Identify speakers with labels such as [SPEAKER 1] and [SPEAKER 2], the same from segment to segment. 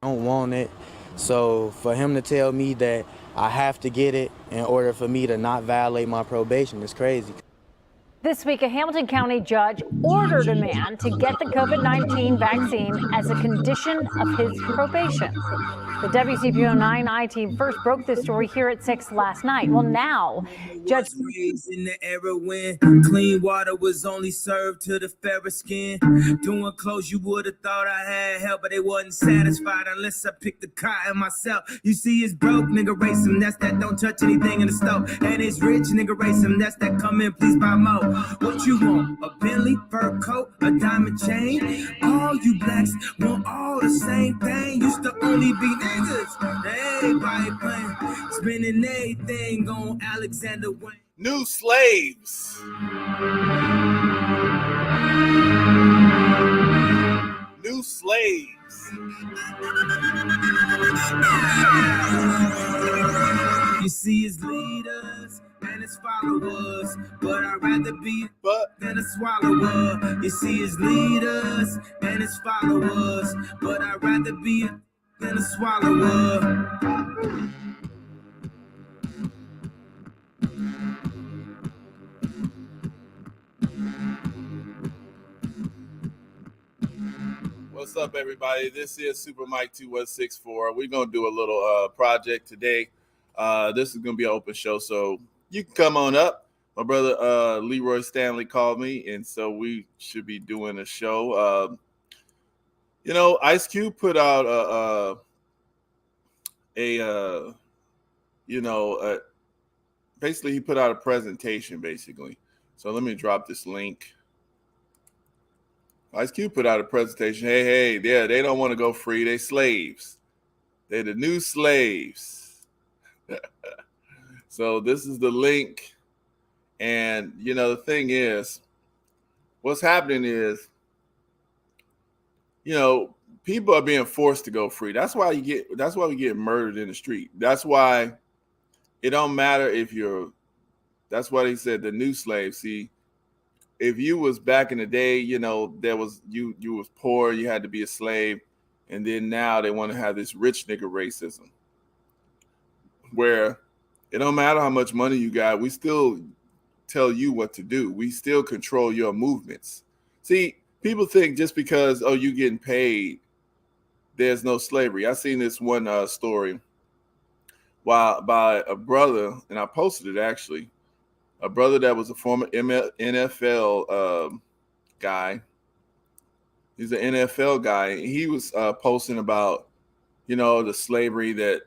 [SPEAKER 1] don't want it. So for him to tell me that I have to get it in order for me to not violate my probation is crazy.
[SPEAKER 2] This week, a Hamilton County judge ordered a man to get the COVID-19 vaccine as a condition of his probation. The WCPO 9 team first broke this story here at 6 last night. Well, now, Judge
[SPEAKER 3] raised in the era when clean water was only served to the fairer skin. Doing clothes you would have thought I had help, but they wasn't satisfied unless I picked the cotton myself. You see, it's broke, nigga, race him. That's that don't touch anything in the stove. And it's rich, nigga, race him. That's that come in, please buy more. What you want? A Bentley, fur coat, a diamond chain? All you blacks want all the same thing. Used to only be niggas. Everybody playing, spending everything on Alexander Wayne.
[SPEAKER 4] New slaves. New slaves.
[SPEAKER 3] You see his leaders and his followers, but I'd rather be than a swallower. You see his leaders and his followers, but I'd rather be than a swallower.
[SPEAKER 4] What's up, everybody? This is Super Mike 2164. We're gonna do a little project today. This is gonna be an open show, so you can come on up. My brother Leroy Stanley called me, and so we should be doing a show. Ice Cube put out basically he put out a presentation, basically. So let me drop this link. Ice Cube put out a presentation. Hey, yeah, they don't want to go free. They slaves. They're the new slaves. So this is the link. And, the thing is, what's happening is, people are being forced to go free. That's why we get murdered in the street. That's why it don't matter if that's why they said the new slaves. See, if you was back in the day, there was you was poor, you had to be a slave, and then now they want to have this rich nigga racism, where it don't matter how much money you got, we still tell you what to do. We still control your movements. See, people think just because you getting paid, there's no slavery. I seen this one story by a brother, and I posted it actually. A brother that was a former NFL guy. He's an NFL guy. He was posting about, the slavery that,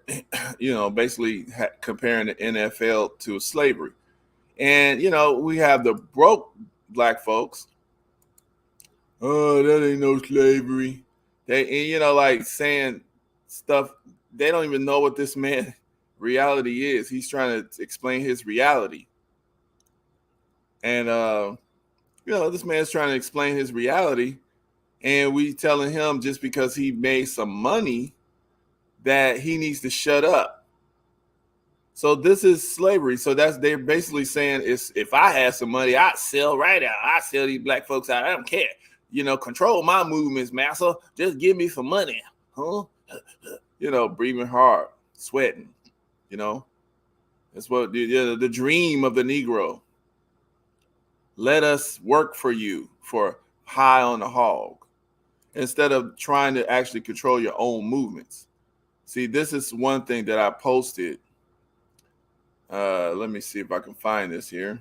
[SPEAKER 4] basically comparing the NFL to slavery. And, we have the broke black folks. Oh, that ain't no slavery. Like saying stuff. They don't even know what this man reality is. He's trying to explain his reality. And, this man's trying to explain his reality, and we telling him just because he made some money that he needs to shut up. So this is slavery. So they're basically saying if I had some money, I'd sell right out. I sell these black folks out. I don't care. Control my movements, massa. Just give me some money. Huh? Breathing hard, sweating, That's what the dream of the Negro. Let us work for you for high on the hog instead of trying to actually control your own movements. See, this is one thing that I posted. Let me see if I can find this here.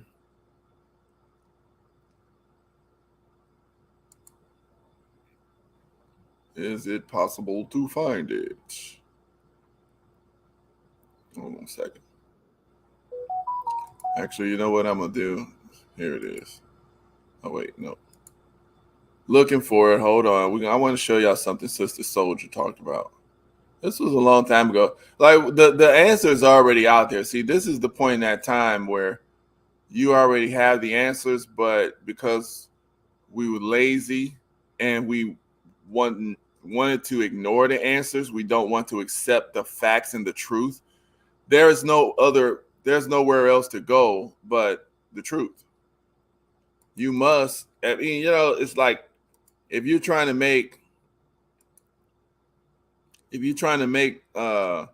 [SPEAKER 4] Is it possible to find it? Hold on a second. Actually, you know what I'm going to do? Here it is. Oh, wait, no. Looking for it. Hold on. I want to show y'all something Sister Soldier talked about. This was a long time ago. Like, the answer is already out there. See, this is the point in that time where you already have the answers, but because we were lazy and we wanted to ignore the answers, we don't want to accept the facts and the truth. There's nowhere else to go but the truth. You must, it's like if you're trying to make if you're trying to make, I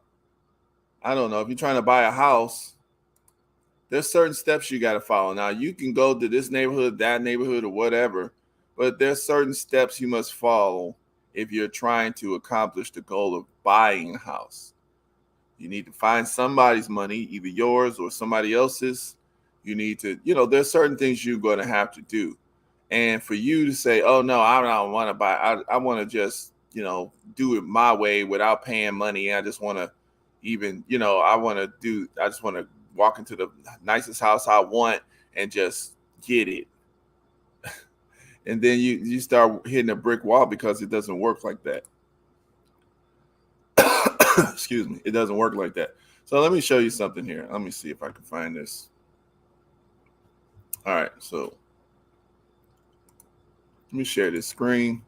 [SPEAKER 4] don't know, if you're trying to buy a house, there's certain steps you got to follow. Now, you can go to this neighborhood, that neighborhood, or whatever, but there's certain steps you must follow if you're trying to accomplish the goal of buying a house. You need to find somebody's money, either yours or somebody else's. You need to, there's certain things you're going to have to do. And for you to say, oh, no, I don't want to buy, I want to just, do it my way without paying money. I just want to I just want to walk into the nicest house I want and just get it. And then you start hitting a brick wall because it doesn't work like that. Excuse me. It doesn't work like that. So let me show you something here. Let me see if I can find this. All right. So let me share this screen.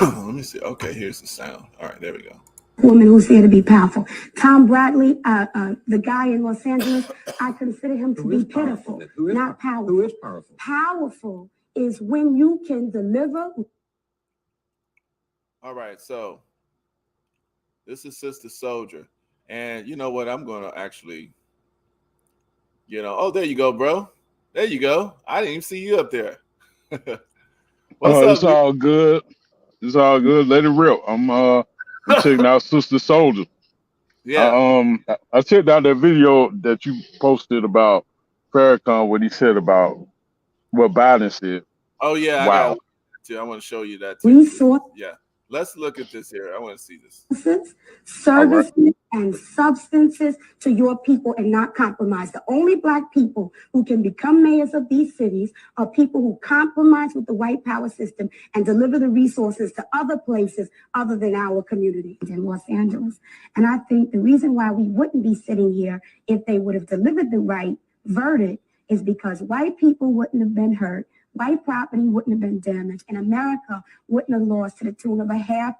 [SPEAKER 4] Let me see. Okay, here's the sound. All right, there we go.
[SPEAKER 5] Woman who's here to be powerful. Tom Bradley, the guy in Los Angeles, I consider him to be pitiful, not powerful.
[SPEAKER 6] Who is powerful?
[SPEAKER 5] Powerful is when you can deliver.
[SPEAKER 4] All right, so this is Sister Soldier. And you know what? I'm going to actually, oh, there you go, bro. There you go. I didn't even see you up there. What's up?
[SPEAKER 6] It's all good. It's all good. Let it rip. I'm checking out Sister Soldier.
[SPEAKER 4] Yeah.
[SPEAKER 6] I checked out that video that you posted about Farrakhan, what he said about what Biden said.
[SPEAKER 4] Oh yeah.
[SPEAKER 6] Wow.
[SPEAKER 4] I want to show you that too. Yeah. Let's look at this here. I want to see this.
[SPEAKER 5] Services and substances to your people and not compromise. The only Black people who can become mayors of these cities are people who compromise with the white power system and deliver the resources to other places other than our community in Los Angeles. And I think the reason why we wouldn't be sitting here if they would have delivered the right verdict is because white people wouldn't have been hurt. White property wouldn't have been damaged, and America wouldn't have lost to the tune of $500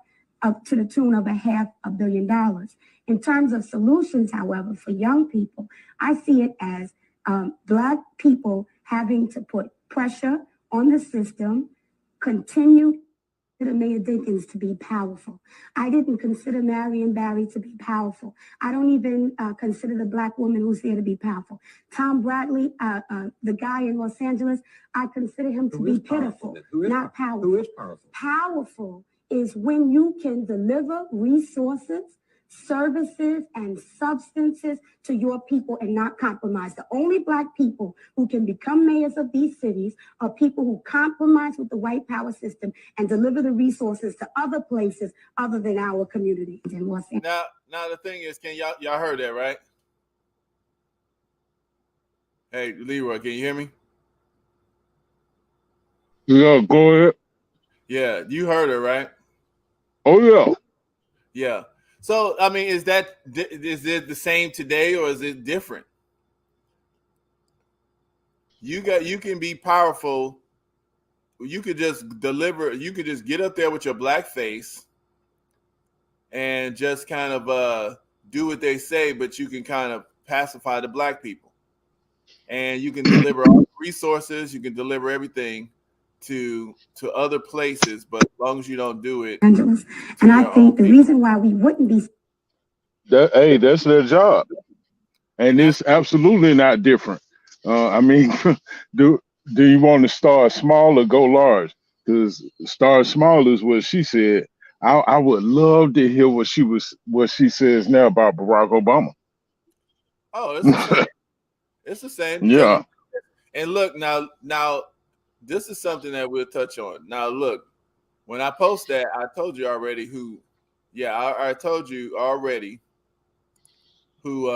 [SPEAKER 5] million. In terms of solutions, however, for young people, I see it as Black people having to put pressure on the system, continue to Mayor Dinkins to be powerful. I didn't consider Marion Barry to be powerful. I don't even consider the Black woman who's there to be powerful. Tom Bradley, the guy in Los Angeles, I consider him to be pitiful, not powerful.
[SPEAKER 6] Who is powerful?
[SPEAKER 5] Powerful is when you can deliver resources, services, and substances to your people and not compromise. The only Black people who can become mayors of these cities are people who compromise with the white power system and deliver the resources to other places other than our community in Los Angeles.
[SPEAKER 4] Now the thing is, y'all heard that, right? Hey, Leroy, can you hear me?
[SPEAKER 6] Yeah, go ahead.
[SPEAKER 4] Yeah, you heard her, right?
[SPEAKER 6] Oh yeah.
[SPEAKER 4] Yeah. So, I mean, is it the same today or is it different? You can be powerful. You could just deliver. You could just get up there with your black face and just kind of do what they say, but you can kind of pacify the Black people. And you can deliver all the resources. You can deliver everything to other places, but as long as you don't do it.
[SPEAKER 5] And I think the reason why we wouldn't be
[SPEAKER 6] that's their job, and it's absolutely not different. I mean, do you want to start small or go large? Because start small is what she said. I would love to hear what she says now about Barack Obama.
[SPEAKER 4] Oh, it's the same. It's the same.
[SPEAKER 6] Yeah.
[SPEAKER 4] And look, now this is something that we'll touch on. Now, look, when I post that, I told you already who. Yeah, I told you already who.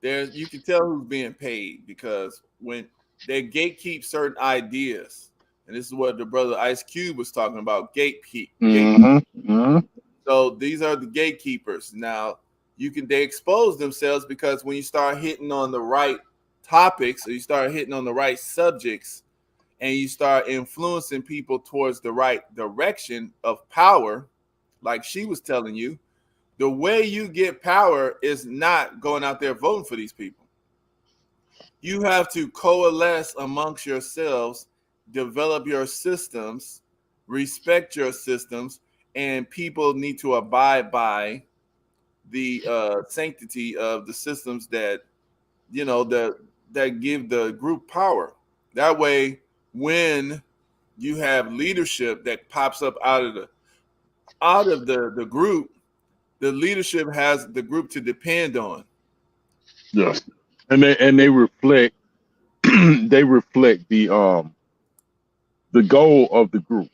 [SPEAKER 4] You can tell who's being paid because when they gatekeep certain ideas, and this is what the brother Ice Cube was talking about, gatekeep. So these are the gatekeepers. Now they expose themselves because when you start hitting on the right topics or you start hitting on the right subjects and you start influencing people towards the right direction of power, like she was telling you, The way you get power is not going out there voting for these people. You have to coalesce amongst yourselves, develop your systems, respect your systems, and people need to abide by the sanctity of the systems that that give the group power. That way, when you have leadership that pops up out of the group, the leadership has the group to depend on.
[SPEAKER 6] Yes, and they reflect they reflect the goal of the group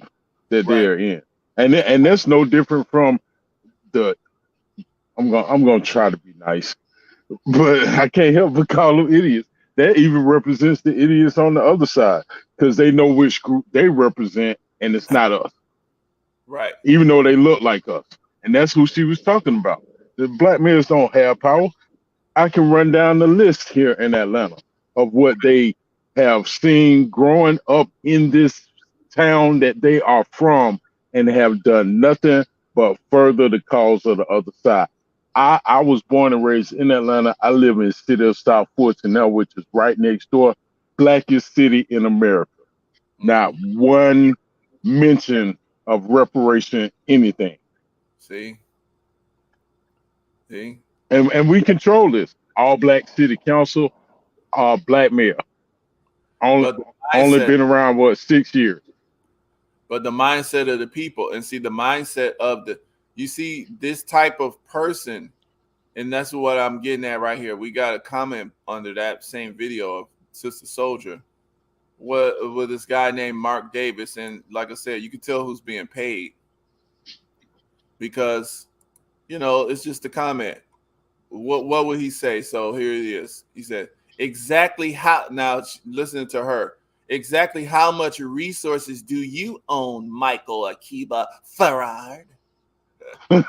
[SPEAKER 6] that
[SPEAKER 4] Right.
[SPEAKER 6] they're in, and that's no different from the. I'm gonna try to be nice, but I can't help but call them idiots. That even represents the idiots on the other side because they know which group they represent, and it's not us.
[SPEAKER 4] Right.
[SPEAKER 6] Even though they look like us, and that's who she was talking about. The black males don't have power. I can run down the list here in Atlanta of what they have seen growing up in this town that they are from and have done nothing but further the cause of the other side. I was born and raised in Atlanta. I live in the city of South Fortune now, which is right next door, blackest city in America. Not one mention of reparation, anything.
[SPEAKER 4] See?
[SPEAKER 6] And we control this. All black city council, black mayor. Only been around what 6 years.
[SPEAKER 4] But the mindset of the people, and see the mindset of you see this type of person, and that's what I'm getting at right here. We got a comment under that same video of Sister Soldier with this guy named Mark Davis, and like I said, you can tell who's being paid because it's just a comment. What would he say? So here it is. He said, exactly how, now listening to her, exactly how much resources do you own, Michael Akiba Farard? He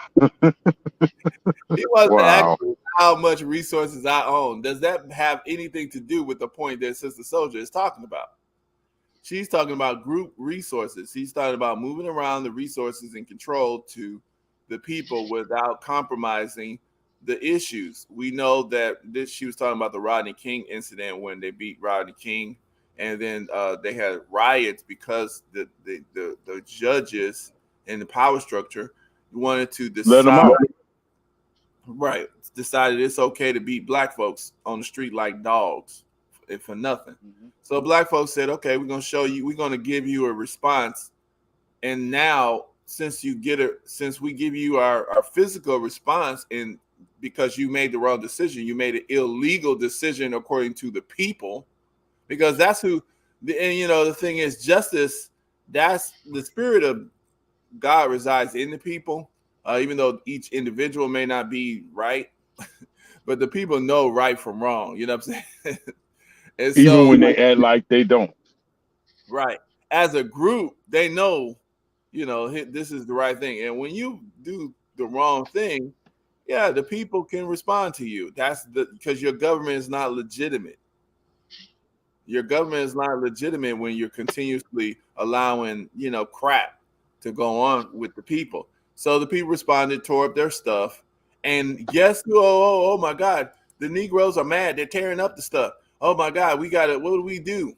[SPEAKER 4] wasn't asking how much resources I own. Does that have anything to do with the point that Sister Soldier is talking about? She's talking about group resources. She's talking about moving around the resources and control to the people without compromising the issues. We know that she was talking about the Rodney King incident when they beat Rodney King, and then they had riots because the judges and the power structure wanted to decide, decided it's okay to beat black folks on the street like dogs for nothing. So black folks said, okay, we're gonna show you, we're gonna give you a response, and now since we give you our physical response, and because you made the wrong decision, you made an illegal decision according to the people, because that's who the thing is, justice, that's the spirit of God resides in the people, even though each individual may not be right, but the people know right from wrong, you know what I'm saying? And
[SPEAKER 6] even
[SPEAKER 4] so,
[SPEAKER 6] when they act like they don't.
[SPEAKER 4] Right. As a group, they know, this is the right thing. And when you do the wrong thing, yeah, the people can respond to you. That's because your government is not legitimate. Your government is not legitimate when you're continuously allowing, crap to go on with the people. So the people responded, tore up their stuff. And guess who? Oh my God. The Negroes are mad. They're tearing up the stuff. Oh my God, what do we do?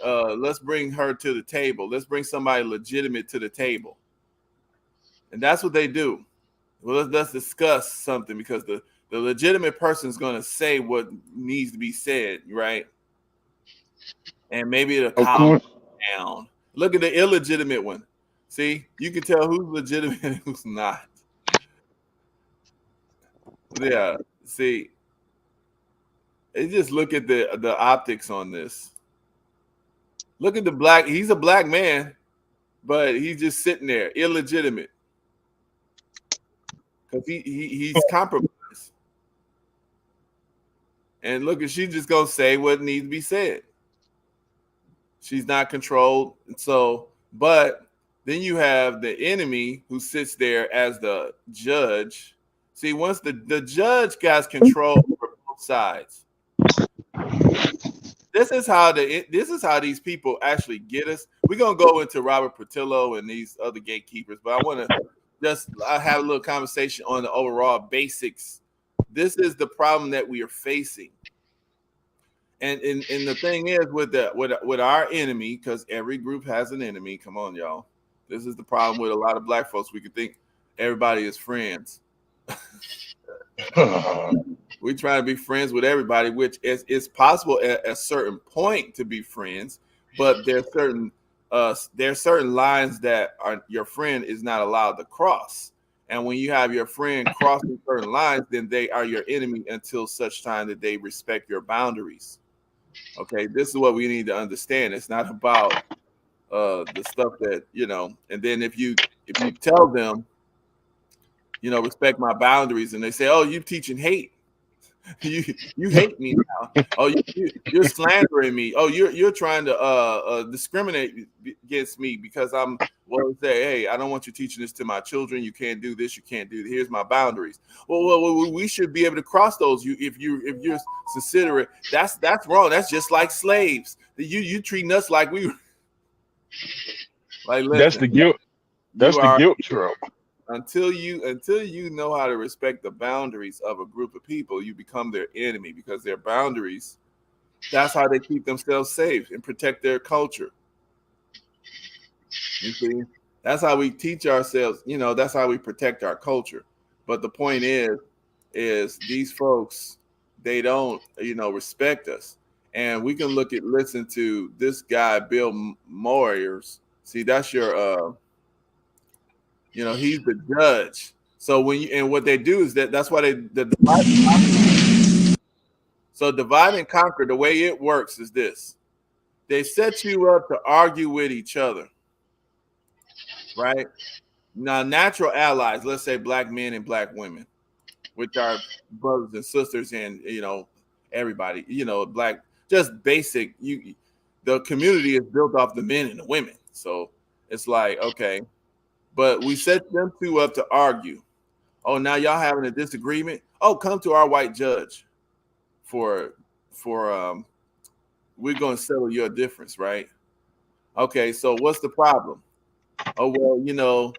[SPEAKER 4] Let's bring her to the table. Let's bring somebody legitimate to the table. And that's what they do. Well, let's discuss something, because the legitimate person is going to say what needs to be said, right? And maybe it'll calm down. Look at the illegitimate one. See, you can tell who's legitimate and who's not. Yeah, see, just look at the optics on this. Look at the black. He's a black man, but he's just sitting there, illegitimate, because he's compromised. And look, she's just gonna say what needs to be said. She's not controlled. So, but then you have the enemy who sits there as the judge. See, once the judge has control over both sides. This is how these people actually get us. We're gonna go into Robert Patillo and these other gatekeepers, but I want to I have a little conversation on the overall basics. This is the problem that we are facing. And the thing is with our enemy, because every group has an enemy. Come on, y'all. This is the problem with a lot of black folks. We could think everybody is friends. We try to be friends with everybody, which is possible at a certain point to be friends, but there's certain lines that your friend is not allowed to cross. And when you have your friend crossing certain lines, then they are your enemy until such time that they respect your boundaries. Okay, this is what we need to understand. It's not about the stuff that, and then if you tell them, respect my boundaries, and they say, oh, you teaching hate. you hate me now. Oh, you're slandering me. Oh, you're trying to discriminate against me because say, hey, I don't want you teaching this to my children. You can't do this. You can't do. Here's my boundaries. Well, we should be able to cross those. If you're considerate, that's wrong. That's just like slaves. You treating us like we. Like, listen,
[SPEAKER 6] that's the guilt. That's the guilt trip.
[SPEAKER 4] Until you know how to respect the boundaries of a group of people, you become their enemy, because their boundaries, that's how they keep themselves safe and protect their culture. You see, that's how we teach ourselves, that's how we protect our culture. But the point is these folks, they don't, respect us. And we can listen to this guy, W-hor-rors. See, that's your he's the judge. So what they do is that's why divide and conquer. The way it works is this: they set you up to argue with each other, right? Now, natural allies, let's say black men and black women, which are brothers and sisters, and everybody, black, just basic. The community is built off the men and the women, so it's like, okay. But we set them two up to argue. Oh, now y'all having a disagreement? Oh, come to our white judge for we're going to settle your difference, right? Okay, so what's the problem? Oh, well,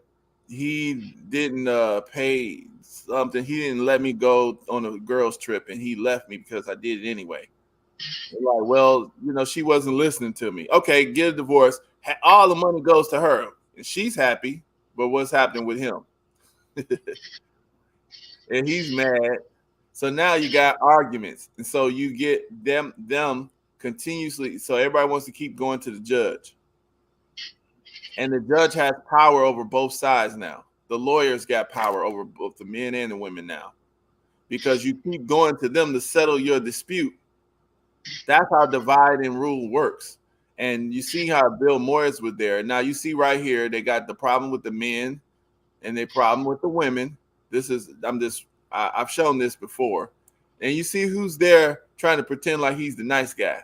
[SPEAKER 4] he didn't pay something. He didn't let me go on a girls' trip, and he left me because I did it anyway. They're like, well, she wasn't listening to me. Okay, get a divorce. All the money goes to her, and she's happy. But what's happening with him? And he's mad. So now you got arguments. And so you get them continuously. So everybody wants to keep going to the judge. And the judge has power over both sides now. The lawyers got power over both the men and the women now, because you keep going to them to settle your dispute. That's how divide and rule works. And you see how W-hor-rors was there. Now you see right here, they got the problem with the men and the problem with the women. I've shown this before. And you see who's there trying to pretend like he's the nice guy.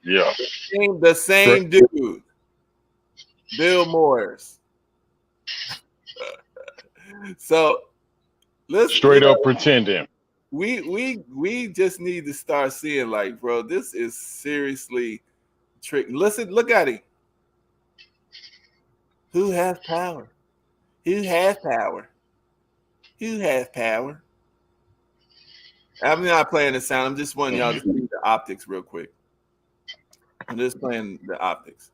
[SPEAKER 6] Yeah.
[SPEAKER 4] The same dude. W-hor-rors. So let's
[SPEAKER 6] straight up pretending.
[SPEAKER 4] We just need to start seeing, like, bro, this is seriously trick. Listen, look at him. Who has power? Who has power? Who has power? I'm not playing the sound. I'm just wanting y'all to see the optics real quick. I'm just playing the optics.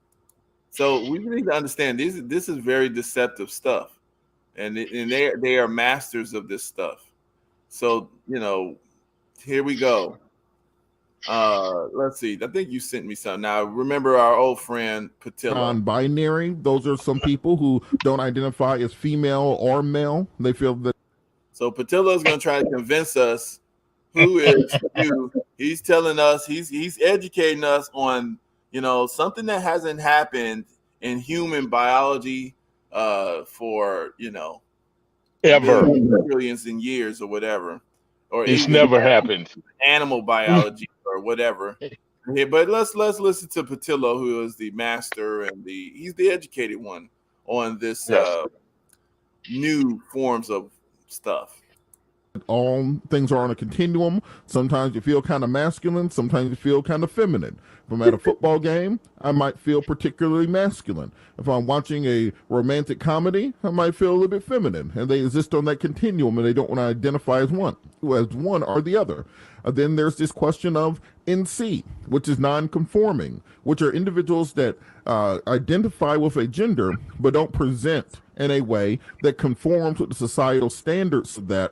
[SPEAKER 4] So we need to understand this is very deceptive stuff, and they are masters of this stuff. So, here we go. Let's see. I think you sent me something. Now, remember our old friend Patillo.
[SPEAKER 7] Non-binary. Those are some people who don't identify as female or male. They feel that.
[SPEAKER 4] So Patillo is going to try to convince us who is who. He's telling us, he's educating us on, something that hasn't happened in human biology for,
[SPEAKER 6] ever,
[SPEAKER 4] trillions in years or whatever, or
[SPEAKER 6] it's never happened.
[SPEAKER 4] Animal biology or whatever. But let's listen to Patillo, who is the master and he's the educated one on this new forms of stuff.
[SPEAKER 7] all things are on a continuum. Sometimes you feel kind of masculine, sometimes you feel kind of feminine. If I'm at a football game, I might feel particularly masculine. If I'm watching a romantic comedy, I might feel a little bit feminine. And they exist on that continuum, and they don't want to identify as one or the other. Then there's this question of NC, which is non-conforming, which are individuals that identify with a gender but don't present in a way that conforms with the societal standards of that.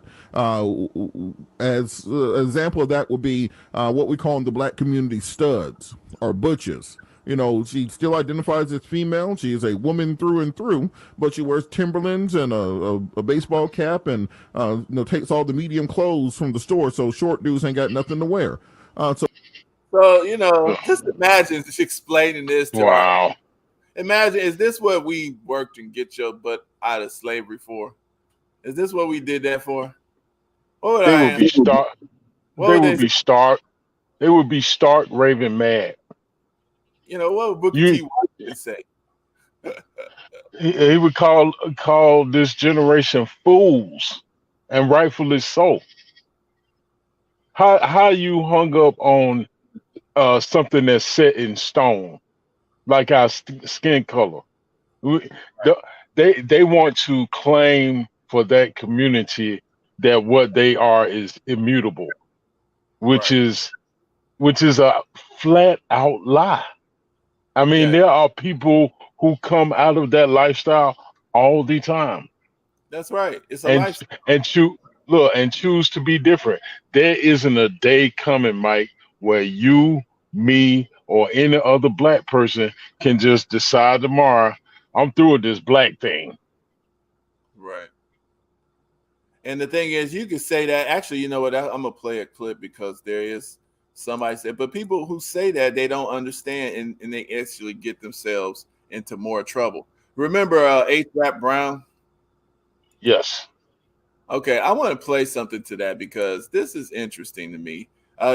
[SPEAKER 7] As an example of that would be what we call in the black community studs or butches. You know, she still identifies as female. She is a woman through and through, but she wears Timberlands and a baseball cap and takes all the medium clothes from the store, so short dudes ain't got nothing to wear.
[SPEAKER 4] So just imagine just explaining this to
[SPEAKER 6] Wow.
[SPEAKER 4] Imagine, is this what we worked and get your butt out of slavery for? Is this what we did that for? What would
[SPEAKER 6] They
[SPEAKER 4] I
[SPEAKER 6] would be
[SPEAKER 4] answer?
[SPEAKER 6] stark. They would be stark raving mad.
[SPEAKER 4] You know, what would Booker T. Washington say?
[SPEAKER 6] He would call this generation fools, and rightfully so. How you hung up on something that's set in stone, like our skin color? They want to claim for that community that what they are is immutable, which is a flat out lie. I mean, there are people who come out of that lifestyle all the time.
[SPEAKER 4] That's right. It's a lifestyle.
[SPEAKER 6] And choose to be different. There isn't a day coming, Mike, where you, me, or any other black person can just decide tomorrow, I'm through with this black thing.
[SPEAKER 4] Right. And the thing is, you could say that. Actually, you know what? I'm going to play a clip because there is somebody said, but people who say that, they don't understand and they actually get themselves into more trouble. Remember H-Rap Brown?
[SPEAKER 6] Yes.
[SPEAKER 4] Okay, I want to play something to that because this is interesting to me.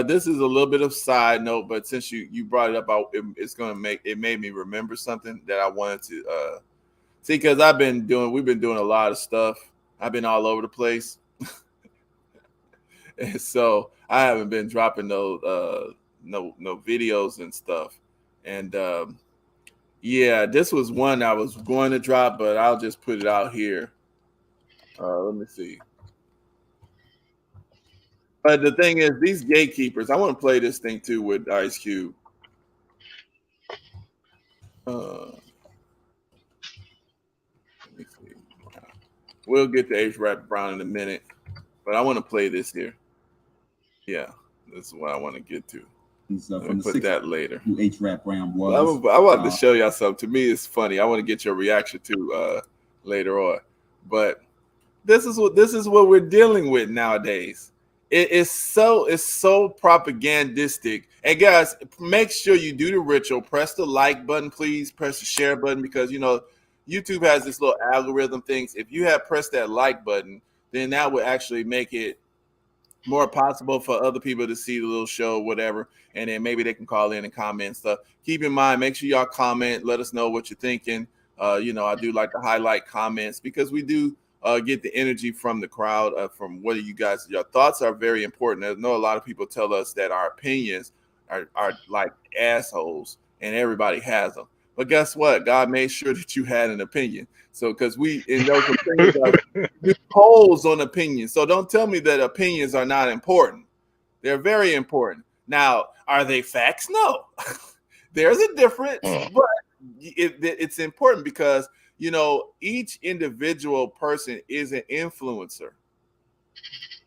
[SPEAKER 4] This is a little bit of side note, but since you brought it up, it made me remember something that I wanted to see, because we've been doing a lot of stuff. I've been all over the place. And so I haven't been dropping no videos and stuff. And this was one I was going to drop, but I'll just put it out here. Let me see. But the thing is, these gatekeepers, I want to play this thing too with Ice Cube. Let me see. We'll get to H-Rap Brown in a minute, but I want to play this here. Yeah, this is what I want to get to. Let me put that later.
[SPEAKER 8] Who H-Rap Brown was.
[SPEAKER 4] I wanted to show y'all something. To me, it's funny. I want to get your reaction to later on. But this is what we're dealing with nowadays. It's so propagandistic. And guys, make sure you do the ritual. Press the like button, please. Press the share button, because YouTube has this little algorithm things. If you have pressed that like button, then that would actually make it more possible for other people to see the little show, whatever, and then maybe they can call in and comment stuff. Keep in mind, make sure y'all comment. Let us know what you're thinking. I do like to highlight comments because we do get the energy from the crowd, from what you guys, your thoughts are very important. I know a lot of people tell us that our opinions are like assholes and everybody has them. But guess what? God made sure that you had an opinion. So, because we in those opinions are polls on opinions. So don't tell me that opinions are not important. They're very important. Now, are they facts? No. There's a difference, but it's important because each individual person is an influencer.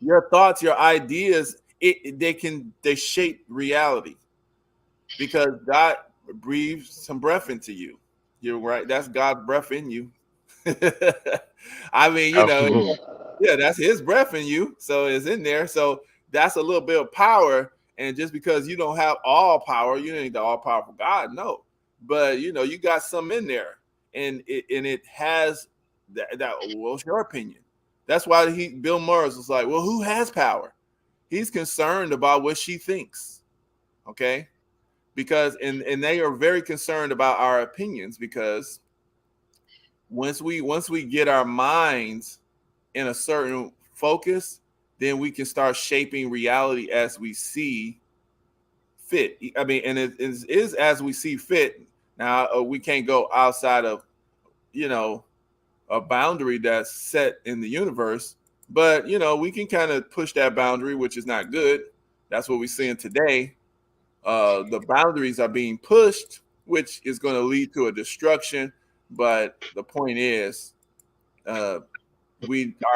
[SPEAKER 4] Your thoughts, your ideas, they shape reality because God breathes some breath into you. You're right. That's God's breath in you. I mean, that's his breath in you. So it's in there. So that's a little bit of power. And just because you don't have all power, you don't need the all powerful God. No, but you got some in there. And it has that. What's your opinion? That's why Bill Murray's was like, well, who has power? He's concerned about what she thinks. Okay, because and they are very concerned about our opinions, because once we get our minds in a certain focus, then we can start shaping reality as we see fit. I mean, and it is as we see fit. Now we can't go outside of, a boundary that's set in the universe, but we can kind of push that boundary, which is not good. That's what we're seeing today. The boundaries are being pushed, which is going to lead to a destruction. But the point is, we are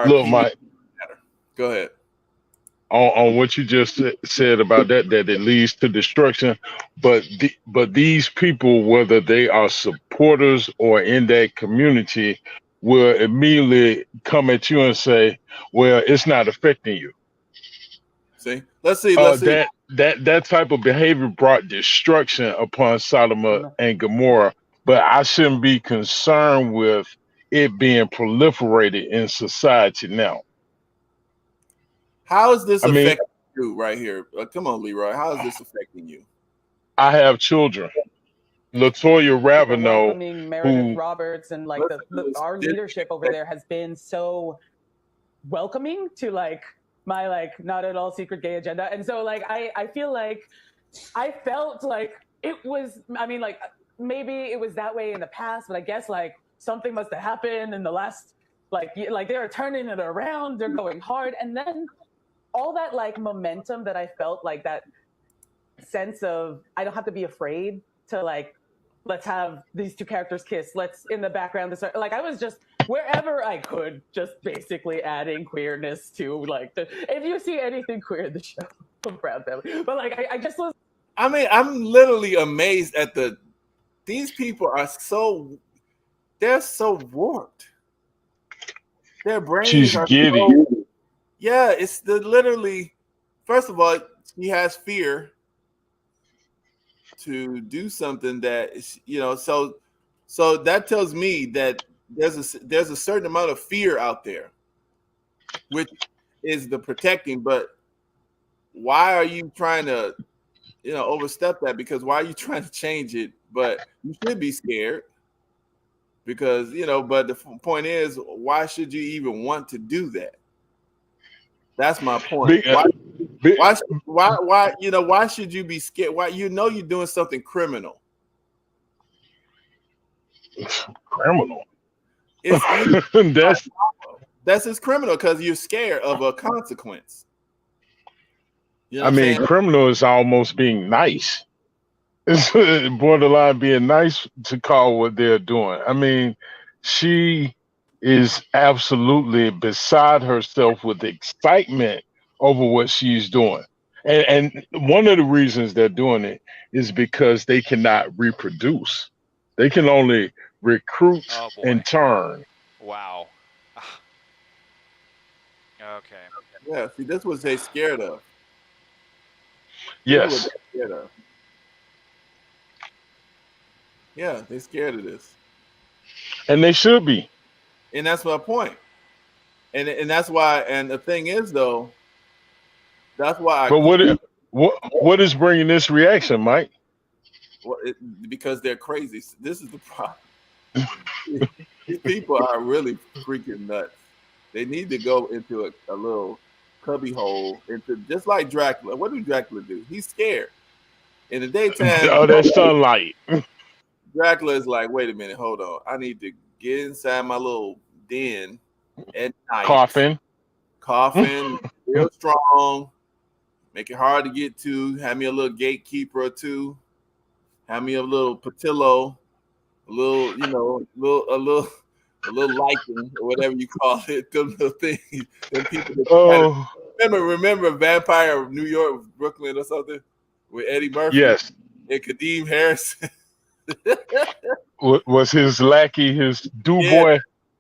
[SPEAKER 6] Look,
[SPEAKER 4] opinion
[SPEAKER 6] Mike,
[SPEAKER 4] matter. Go ahead.
[SPEAKER 6] On what you just said about that it leads to destruction, but these people, whether they are supporters or in that community, will immediately come at you and say, well, it's not affecting you.
[SPEAKER 4] See, let's see.
[SPEAKER 6] That type of behavior brought destruction upon Sodom and Gomorrah, but I shouldn't be concerned with it being proliferated in society now.
[SPEAKER 4] How is this affecting you right here? Come on, Leroy. How is this affecting you?
[SPEAKER 6] I have children. Latoya Ravenel,
[SPEAKER 8] welcoming Meredith Roberts, and like our leadership over there has been so welcoming to like my like not at all secret gay agenda. And so like I feel like I felt like it was, I mean, like maybe it was that way in the past, but I guess like something must have happened in the last like they're turning it around, they're going hard. And then all that like momentum that I felt, like that sense of I don't have to be afraid to like, let's have these two characters kiss, let's in the background this, like I was just wherever I could just basically adding queerness to like if you see anything queer in the show, I'm proud family. But like I just was,
[SPEAKER 4] I mean, I'm literally amazed at these people are they're so warped. Their brains are
[SPEAKER 6] giddy.
[SPEAKER 4] Yeah, it's literally, first of all, he has fear to do something that is, so that tells me that there's a certain amount of fear out there, which is the protecting. But why are you trying to, overstep that? Because why are you trying to change it? But you should be scared because, but the point is, why should you even want to do that? That's my point. Why should you be scared? Why you're doing something criminal?
[SPEAKER 6] Criminal.
[SPEAKER 4] That's just criminal because you're scared of a consequence.
[SPEAKER 6] I mean, criminal is almost being nice. It's borderline being nice to call what they're doing. I mean, she is absolutely beside herself with excitement over what she's doing. And one of the reasons they're doing it is because they cannot reproduce. They can only recruit and turn.
[SPEAKER 9] Wow. Okay.
[SPEAKER 4] Yeah, see, that's what they're scared of.
[SPEAKER 6] Yes.
[SPEAKER 4] Scared of. Yeah, they're scared of this.
[SPEAKER 6] And they should be.
[SPEAKER 4] And that's my point. And that's why, and the thing is though, that's why
[SPEAKER 6] what is bringing this reaction, Mike?
[SPEAKER 4] Well, because they're crazy. This is the problem. These people are really freaking nuts. They need to go into a little cubby hole, into just like Dracula. What did Dracula do? He's scared. In the daytime,
[SPEAKER 6] oh, that's sunlight.
[SPEAKER 4] Dracula is like, wait a minute, hold on. I need to get inside my little den at night. Coughing, real strong, make it hard to get to. Have me a little gatekeeper or two. Have me a little patillo, a little, a little lichen or whatever you call it. Them little things. Them people that remember Vampire of New York, Brooklyn or something with Eddie Murphy.
[SPEAKER 6] Yes.
[SPEAKER 4] And Kadeem Harrison.
[SPEAKER 6] Was his lackey his boy?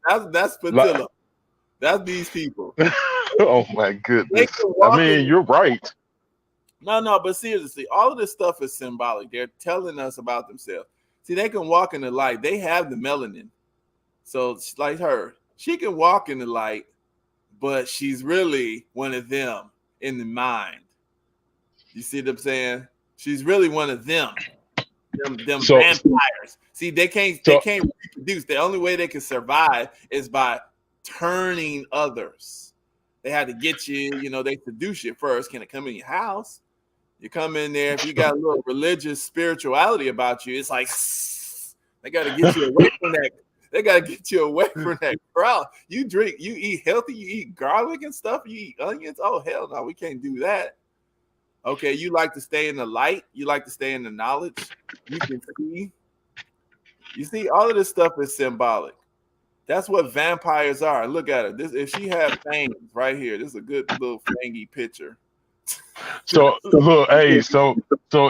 [SPEAKER 4] That's Patillo. That's these people.
[SPEAKER 6] Oh my goodness! I mean, you're right.
[SPEAKER 4] No, but seriously, all of this stuff is symbolic. They're telling us about themselves. See, they can walk in the light. They have the melanin. So, like her, she can walk in the light, but she's really one of them in the mind. You see what I'm saying? She's really one of them. Them vampires. See, they can't reproduce. The only way they can survive is by turning others. they had to get you. You know, they seduce you first. Can it come in your house? You come in there, if you got a little religious spirituality about you, it's like they got to get you away from that. They got to get you away from that crowd. You drink, you eat healthy, you eat garlic and stuff, you eat onions. Oh, hell no, we can't do that. Okay, you like to stay in the light. You like to stay in the knowledge. You can see. You see, all of this stuff is symbolic. That's what vampires are. Look at it. This, if she had fangs right here, this is a good little fangy picture.
[SPEAKER 6] So look, hey, so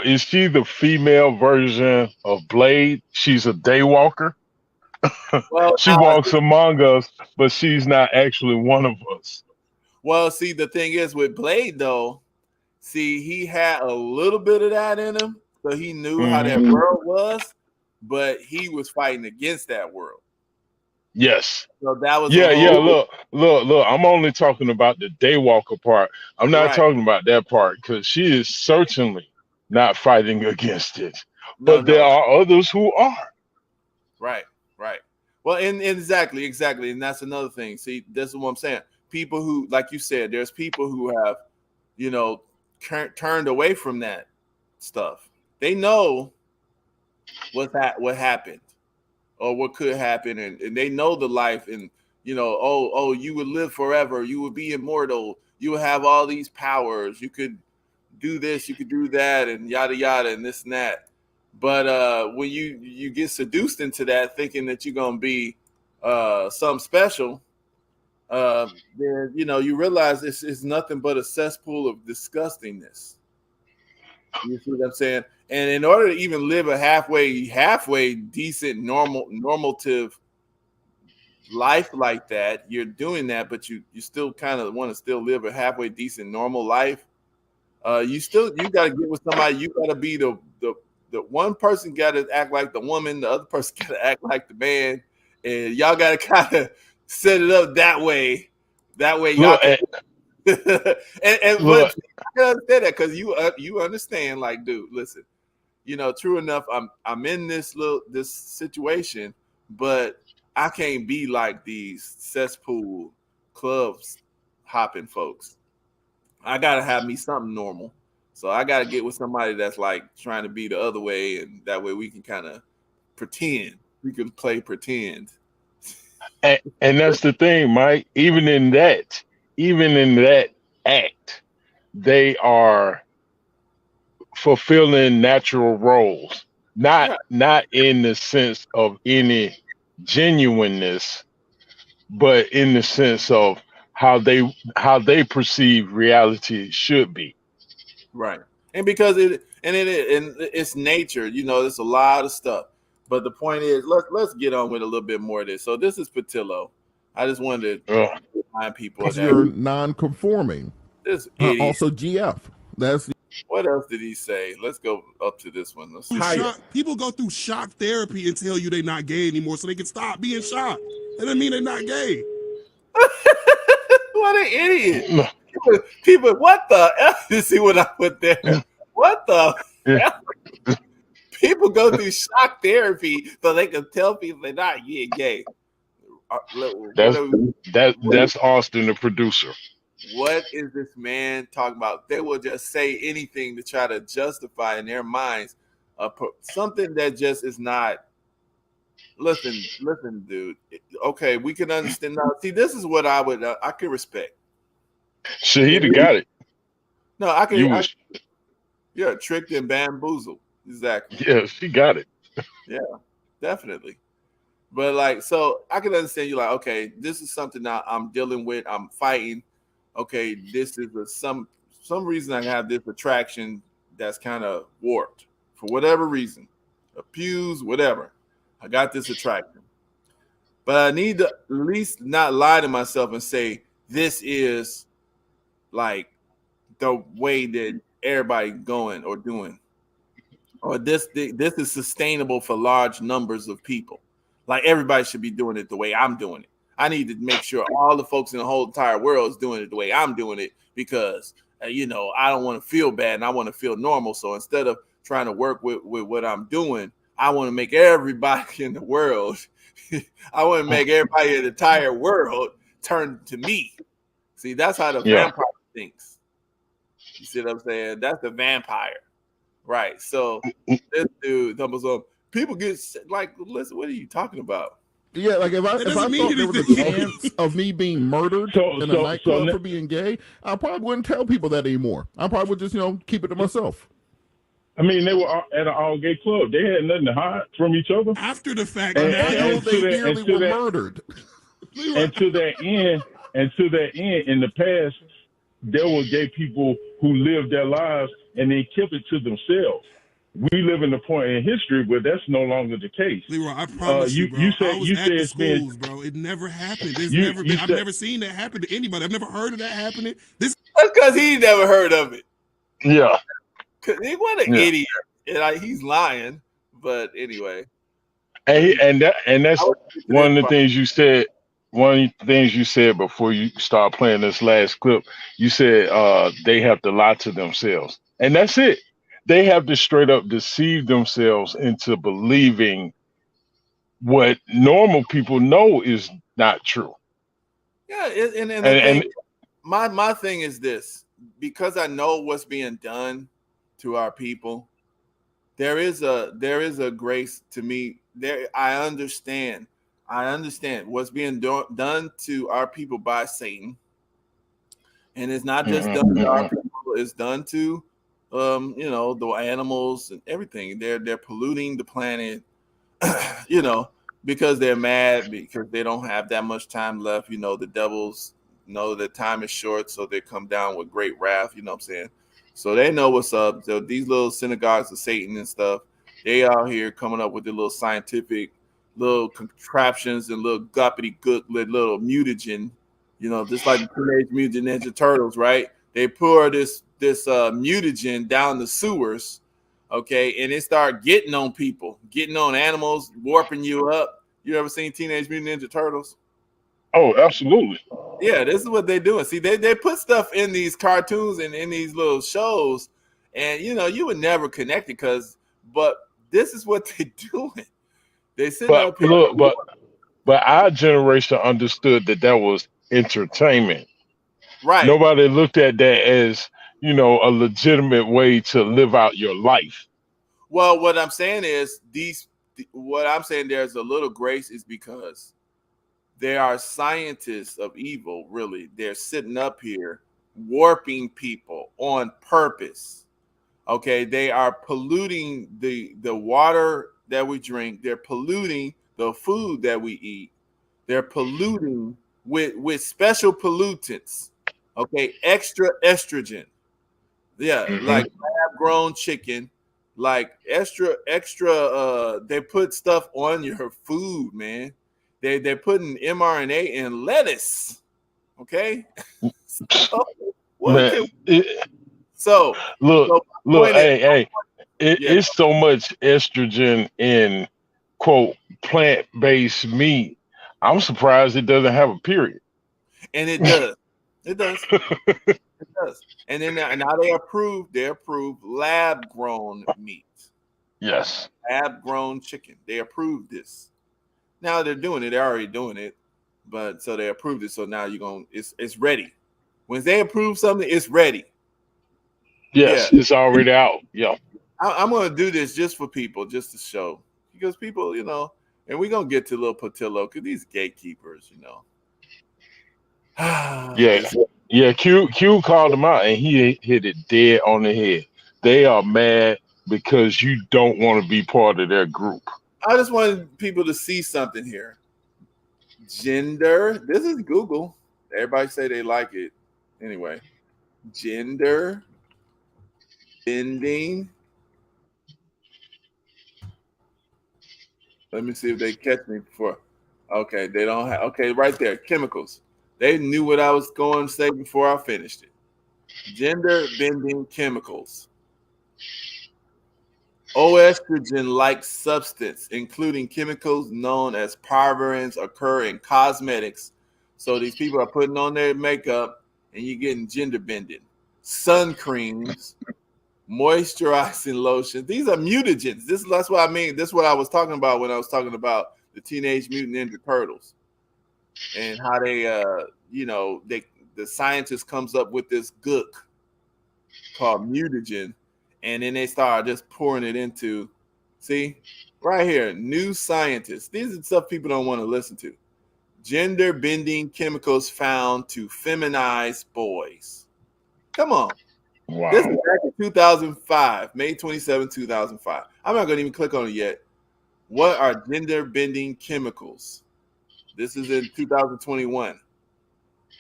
[SPEAKER 6] is she the female version of Blade? She's a daywalker.
[SPEAKER 4] Well,
[SPEAKER 6] She walks among us, but she's not actually one of us.
[SPEAKER 4] Well, see, the thing is with Blade, though, see, he had a little bit of that in him, so he knew how that world was, but he was fighting against that world.
[SPEAKER 6] Yes.
[SPEAKER 4] So that was
[SPEAKER 6] Yeah. Look. I'm only talking about the daywalker part. I'm not talking about that part because she is certainly not fighting against it. But there are others who are.
[SPEAKER 4] Right. Well, and exactly, and that's another thing. See, this is what I'm saying. People who, like you said, there's people who have, you know, turned away from that stuff. They know what happened or what could happen, and they know the life, and you know, oh, you would live forever, you would be immortal, you would have all these powers, you could do this, you could do that, and yada yada, and this and that. But when you get seduced into that, thinking that you're gonna be something special, then you know you realize it's nothing but a cesspool of disgustingness. You see what I'm saying? And in order to even live a halfway decent, normative life like that, you're doing that, but you still kind of want to still live a halfway decent, normal life. You got to get with somebody. You got to be the one person got to act like the woman, the other person got to act like the man, and y'all got to kind of set it up that way. That way, y'all can. and
[SPEAKER 6] Look,
[SPEAKER 4] I can understand that because you understand, like, dude, listen, you know, true enough, I'm in this situation, but I can't be like these cesspool clubs hopping folks. I gotta have me something normal. So I gotta get with somebody that's like trying to be the other way, and that way we can kind of pretend. We can play pretend.
[SPEAKER 6] and that's the thing, Mike. Even in that act, they are fulfilling natural roles, not in the sense of any genuineness, but in the sense of how they perceive reality should be.
[SPEAKER 4] Right. And because it's nature, you know, there's a lot of stuff. But the point is, let's get on with a little bit more of this. So this is Patillo. I just wanted to remind people
[SPEAKER 7] Because
[SPEAKER 4] that
[SPEAKER 7] you're non-conforming.
[SPEAKER 4] This idiot.
[SPEAKER 7] Also, GF. That's
[SPEAKER 4] what else did he say? Let's go up to this one. Let's see.
[SPEAKER 9] People go through shock therapy and tell you they're not gay anymore, so they can stop being shocked. That doesn't mean they're not gay.
[SPEAKER 4] What an idiot! People, what the F? You see what I put there? What the F? People go through shock therapy so they can tell people they're not gay.
[SPEAKER 6] That's Austin, the producer.
[SPEAKER 4] What is this man talking about? They will just say anything to try to justify in their minds something that just is not. Listen, dude. Okay, we can understand now. See, this is what I could respect.
[SPEAKER 6] Shahida got it.
[SPEAKER 4] No, I can. Yeah, tricked and bamboozled. Exactly.
[SPEAKER 6] Yeah, she got it.
[SPEAKER 4] Yeah, definitely. But like, so I can understand you like, okay, this is something that I'm dealing with. I'm fighting. Okay, this is some reason I have this attraction that's kind of warped for whatever reason, abused, whatever. I got this attraction, but I need to at least not lie to myself and say this is like the way that everybody going or doing, or this is sustainable for large numbers of people. Like everybody should be doing it the way I'm doing it. I need to make sure all the folks in the whole entire world is doing it the way I'm doing it because, you know, I don't want to feel bad and I want to feel normal. So instead of trying to work with what I'm doing, I want to make everybody in the world, I want to make everybody in the entire world turn to me. See, that's how the vampire thinks. You see what I'm saying? That's the vampire, right? So this dude, people get like, listen, what are you talking about?
[SPEAKER 7] Yeah, like if I thought there was a chance of me being murdered in a nightclub for being gay, I probably wouldn't tell people that anymore. I probably would just, keep it to myself.
[SPEAKER 6] I mean, they were at an all-gay club. They had nothing to hide from each other.
[SPEAKER 9] After the fact,
[SPEAKER 7] until they nearly were murdered.
[SPEAKER 6] And to that end, in the past, there were gay people who lived their lives and they kept it to themselves. We live in a point in history where that's no longer the case.
[SPEAKER 9] Leroy, I promise you, bro. I was at the schools, bro. It never happened. I've never seen that happen to anybody. I've never heard of that happening.
[SPEAKER 4] That's because he never heard of it.
[SPEAKER 6] Yeah.
[SPEAKER 4] He wasn't an idiot. And he's lying. But anyway.
[SPEAKER 6] And that's one of the things you said. One of the things you said before you start playing this last clip, you said they have to lie to themselves. And that's it. They have to straight up deceive themselves into believing what normal people know is not true.
[SPEAKER 4] Yeah, and my thing is this, because I know what's being done to our people, there is a grace to me. I understand what's being done to our people by Satan. And it's not just done to our people, it's done to the animals and everything. They're polluting the planet, because they're mad because they don't have that much time left. The devils know that time is short, so they come down with great wrath. You know what I'm saying? So they know what's up. So these little synagogues of Satan and stuff, they out here coming up with their little scientific little contraptions and little guppity good little mutagen, just like the Teenage Mutant Ninja Turtles, right? They pour this mutagen down the sewers, okay, and it start getting on people, getting on animals, warping you up. You ever seen Teenage Mutant Ninja Turtles?
[SPEAKER 6] Oh, absolutely.
[SPEAKER 4] Yeah, this is what they're doing. See, they put stuff in these cartoons and in these little shows, and you would never connect it but this is what they're doing. They sit up here.
[SPEAKER 6] Look, but our generation understood that was entertainment.
[SPEAKER 4] Right.
[SPEAKER 6] Nobody looked at that as, a legitimate way to live out your life.
[SPEAKER 4] Well, what I'm saying is there's a little grace is because there are scientists of evil, really. They're sitting up here warping people on purpose. Okay, they are polluting the water that we drink. They're polluting the food that we eat. They're polluting with special pollutants. Okay, extra estrogen. Yeah, like lab-grown chicken, like extra. They put stuff on your food, man. They're putting mRNA in lettuce. Okay.
[SPEAKER 6] Look, hey. It's so much estrogen in quote plant-based meat. I'm surprised it doesn't have a period.
[SPEAKER 4] And it does. It does. It does. And then now they approve lab-grown meat.
[SPEAKER 6] Yes.
[SPEAKER 4] Lab-grown chicken. They approved this. Now they're doing it. They're already doing it. But so they approved it. So now it's ready. When they approve something, it's ready.
[SPEAKER 6] Yes, it's already out. Yeah.
[SPEAKER 4] I'm going to do this just for people, just to show. Because people, and we're going to get to little Patillo, because these gatekeepers,
[SPEAKER 6] Yeah, Q called him out, and he hit it dead on the head. They are mad because you don't want to be part of their group.
[SPEAKER 4] I just wanted people to see something here. Gender, this is Google. Everybody say they like it. Anyway, gender bending. Let me see if they catch me before. Okay, they don't have. Okay, right there, chemicals. They knew what I was going to say before I finished it. Gender bending chemicals. Oestrogen-like substance, including chemicals known as parabens, occur in cosmetics. So these people are putting on their makeup, and you're getting gender bending. Sun creams, moisturizing lotion. These are mutagens. That's what I mean. This is what I was talking about when I was talking about the Teenage Mutant Ninja Turtles and how they the scientist comes up with this gook called mutagen, and then they start just pouring it into, see, right here, new scientists. These are stuff people don't want to listen to. Gender bending chemicals found to feminize boys. Come on.
[SPEAKER 6] Wow.
[SPEAKER 4] This is back in 2005, May 27, 2005. I'm not going to even click on it yet. What are gender bending chemicals? This is in 2021.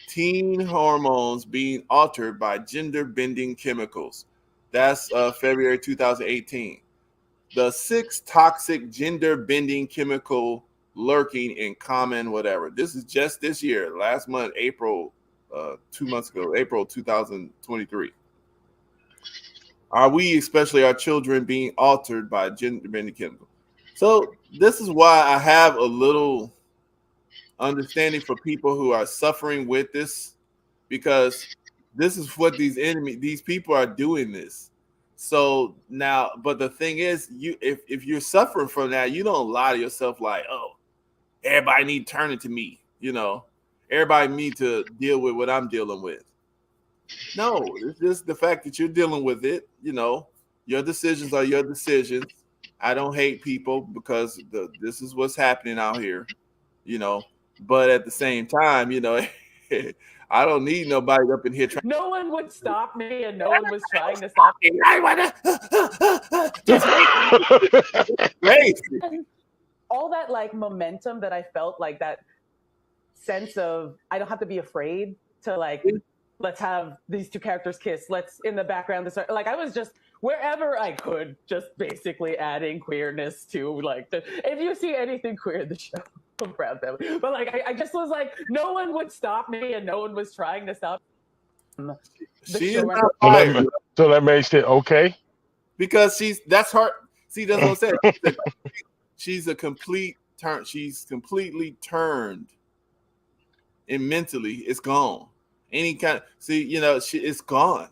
[SPEAKER 4] Teen hormones being altered by gender bending chemicals. That's February 2018. The 6 toxic gender bending chemical lurking in common whatever. This is just this year, last month, April, 2 months ago, April 2023. Are we, especially our children, being altered by gender bending chemicals? So this is why I have a little understanding for people who are suffering with this, because this is what these people are doing this. So now, but the thing is, if you're suffering from that, you don't lie to yourself like, oh, everybody need to turn it to me, everybody need to deal with what I'm dealing with. No, it's just the fact that you're dealing with it. Your decisions are your decisions. I don't hate people because this is what's happening out here, but at the same time, I don't need nobody up in here trying.
[SPEAKER 8] No one would stop me, and no one was trying to stop me. All that like momentum that I felt, like that sense of I don't have to be afraid to like, let's have these two characters kiss. Let's in the background start. Like I was just wherever I could, just basically adding queerness to like if you see anything queer in the show, I'm proud of them. But like I just was like, no one would stop me, and no one was trying to stop.
[SPEAKER 6] So that makes it okay.
[SPEAKER 4] Because that's her. See, that's what I'm saying. She's a complete turn. She's completely turned, and mentally, it's gone. Any kind. It's gone.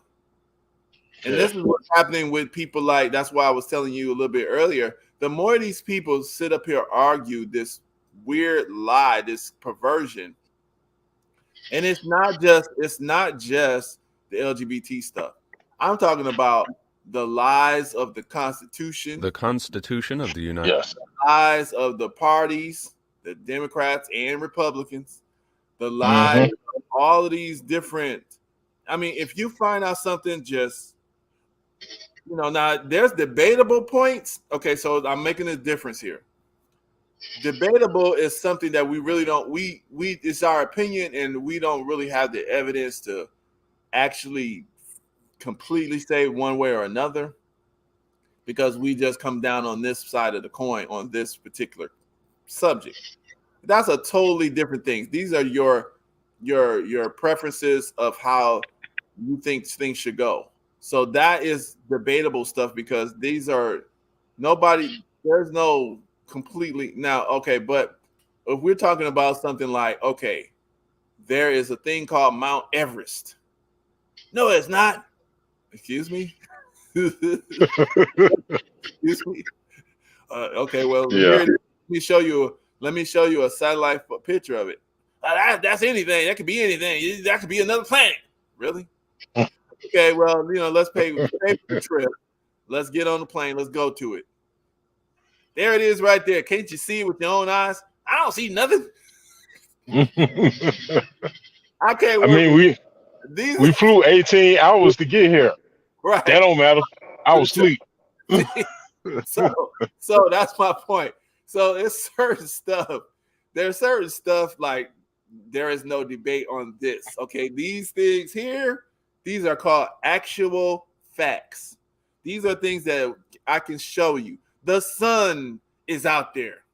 [SPEAKER 4] And this is what's happening with people like. That's why I was telling you a little bit earlier. The more these people sit up here argue this weird lie, this perversion, and it's not just the LGBT stuff. I'm talking about the lies of the Constitution.
[SPEAKER 10] The Constitution of the United States.
[SPEAKER 4] The lies of the parties, the Democrats and Republicans. The lies of all of these different. I mean, if you find out something just, now there's debatable points. Okay, so I'm making a difference here. Debatable is something that we really don't, it's our opinion, and we don't really have the evidence to actually completely say one way or another, because we just come down on this side of the coin on this particular subject. That's a totally different thing. These are your preferences of how you think things should go. So that is debatable stuff, because there's no completely now. Okay, but if we're talking about something like, okay, there is a thing called Mount Everest. No, it's not. Excuse me. Excuse me. Okay, well, let me show you a satellite picture of it. That's anything. That could be anything. That could be another planet. Really? Okay, well, let's pay for the trip. Let's get on the plane. Let's go to it. There it is right there. Can't you see it with your own eyes? I don't see nothing. Okay. Well,
[SPEAKER 6] I mean, we flew 18 hours to get here.
[SPEAKER 4] Right.
[SPEAKER 6] That don't matter. I was asleep.
[SPEAKER 4] So that's my point. So there's certain stuff. There's certain stuff like there is no debate on this. Okay, these things here, these are called actual facts. These are things that I can show you. The sun is out there.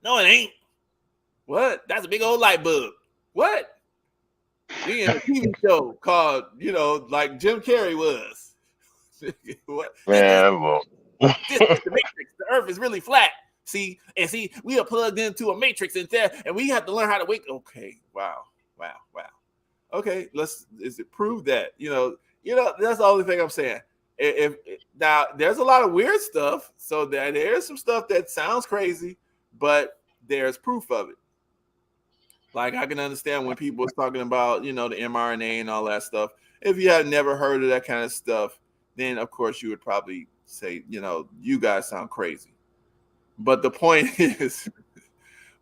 [SPEAKER 4] No, it ain't. What? That's a big old light bulb. What? We in a TV show called, like Jim Carrey was. What?
[SPEAKER 6] Man, well.
[SPEAKER 4] This is the Matrix. The Earth is really flat. See, we are plugged into a matrix and we have to learn how to wake. Okay, wow. Okay, is it prove that? That's the only thing I'm saying. If now there's a lot of weird stuff, so there's some stuff that sounds crazy, but there's proof of it. Like I can understand when people are talking about, the mRNA and all that stuff. If you have never heard of that kind of stuff, then of course you would probably say, you guys sound crazy. But the point is,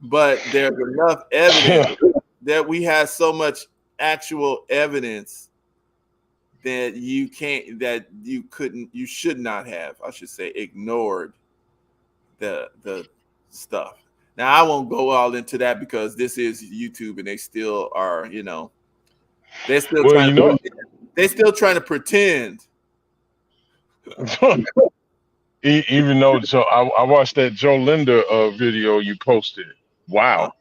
[SPEAKER 4] but there's enough evidence that we have so much actual evidence that you should not have, I should say, ignored the stuff. Now I won't go all into that because this is YouTube and they still are, they're still they're still trying to pretend.
[SPEAKER 6] Even though I watched that Joe Linder video you posted. Wow.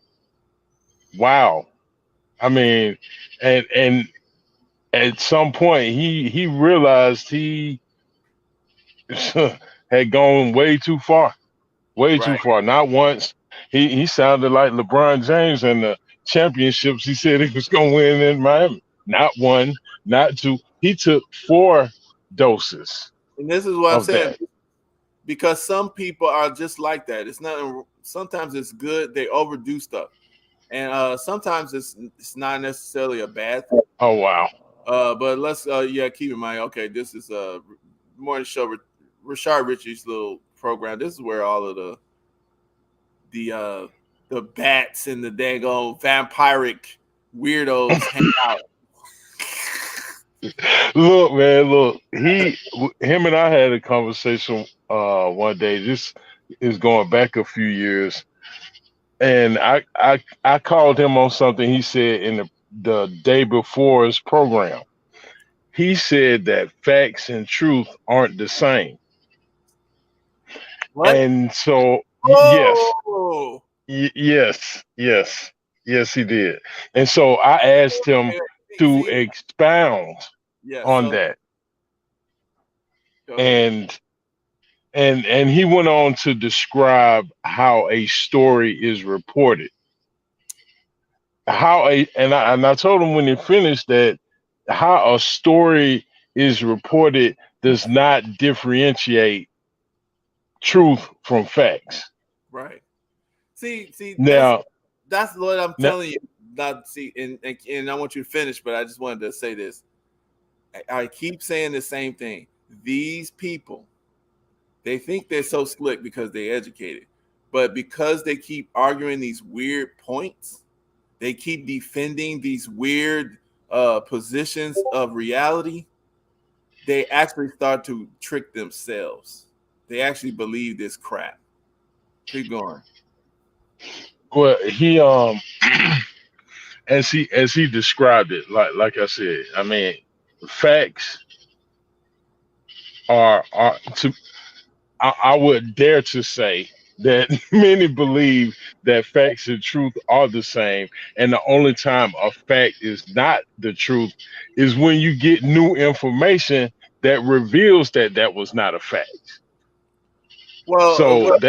[SPEAKER 6] I mean, and at some point he realized he had gone way too far. Too far. Not once. He sounded like LeBron James in the championships. He said he was going to win in Miami. Not one, not two. He took 4 doses.
[SPEAKER 4] And this is what I'm saying. Because some people are just like that. It's not. Sometimes it's good. They overdo stuff, and sometimes it's not necessarily a bad thing.
[SPEAKER 6] Oh wow.
[SPEAKER 4] But let's keep in mind. Okay, this is a morning show. Rashard Richie's little program. This is where all of the bats and the daggone vampiric weirdos hang out.
[SPEAKER 6] Look, man, him and I had a conversation one day. This is going back a few years, and I called him on something he said in the day before his program. He said that facts and truth aren't the same.
[SPEAKER 4] What?
[SPEAKER 6] And so yes, he did. And so I asked him to expound on that. And he went on to describe how a story is reported. And I told him when he finished that how a story is reported does not differentiate truth from facts.
[SPEAKER 4] Right. See.
[SPEAKER 6] Now
[SPEAKER 4] that's what I'm telling you. And I want you to finish, but I just wanted to say this. I keep saying the same thing. These people, they think they're so slick because they're educated, but because they keep arguing these weird points, they keep defending these weird positions of reality. They actually start to trick themselves. They actually believe this crap. Keep going.
[SPEAKER 6] Well, he as he described it, like I said, I mean, facts are to I would dare to say that many believe that facts and truth are the same, and the only time a fact is not the truth is when you get new information that reveals that was not a fact.
[SPEAKER 4] Well,
[SPEAKER 6] so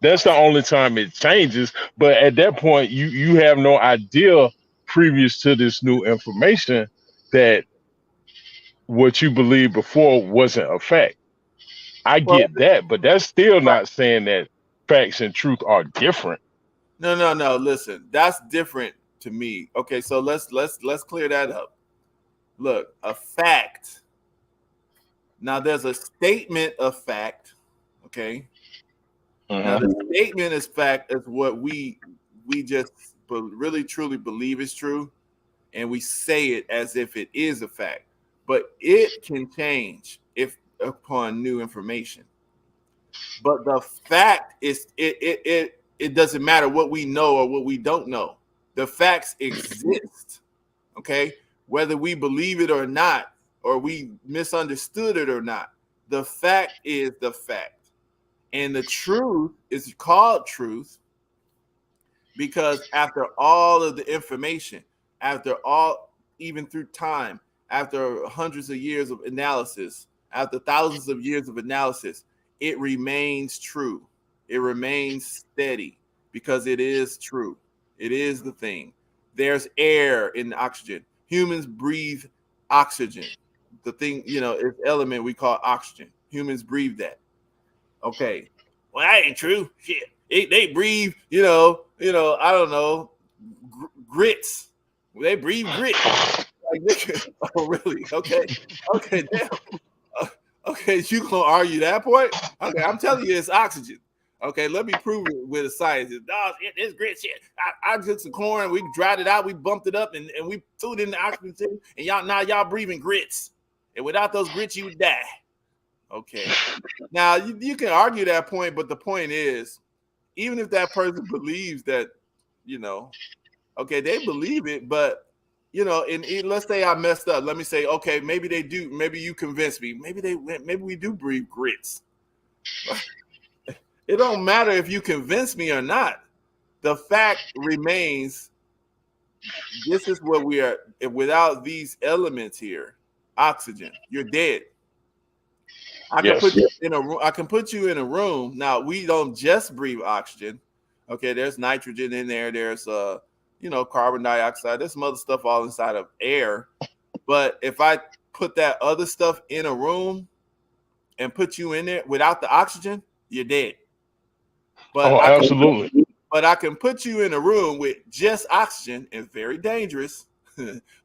[SPEAKER 6] that's the only time it changes. But at that point, you have no idea previous to this new information that what you believed before wasn't a fact. I get that, but that's still not saying that facts and truth are different.
[SPEAKER 4] No. Listen, that's different to me. Okay, so let's clear that up. Look, a fact. Now there's a statement of fact. Okay. Now the statement is fact is what we just really truly believe is true, and we say it as if it is a fact. But it can change if upon new information. But the fact is it doesn't matter what we know or what we don't know. The facts exist. Okay? Whether we believe it or not, or we misunderstood it or not, the fact is the fact. And the truth is called truth because after all of the information, after all, even through time, after hundreds of years of analysis, after thousands of years of analysis, it remains true. It remains steady because it is true. It is the thing. There's air in the oxygen. Humans breathe oxygen. The thing, it's element we call oxygen. Humans breathe that. Okay. Well, that ain't true. Shit. They breathe, I don't know, grits. They breathe grits. Like, oh, really? Okay, damn. Okay, you gonna argue that point? Okay, I'm telling you, it's oxygen. Okay, let me prove it with a science. No, it's grit shit. I took some corn, we dried it out, we bumped it up, and we threw it in the oxygen, and y'all breathing grits. And without those grits, you would die. Okay. Now you can argue that point, but the point is, even if that person believes that, okay, they believe it, but and let's say I messed up. Let me say, okay, maybe they do. Maybe you convinced me. Maybe we do breathe grits. It don't matter if you convince me or not. The fact remains, this is what we are. Without these elements here, oxygen, you're dead. I can put you in a room. I can put you in a room. Now, we don't just breathe oxygen. Okay, there's nitrogen in there. There's carbon dioxide. There's some other stuff all inside of air. But if I put that other stuff in a room and put you in there without the oxygen, you're dead. But
[SPEAKER 6] absolutely.
[SPEAKER 4] But I can put you in a room with just oxygen, and very dangerous.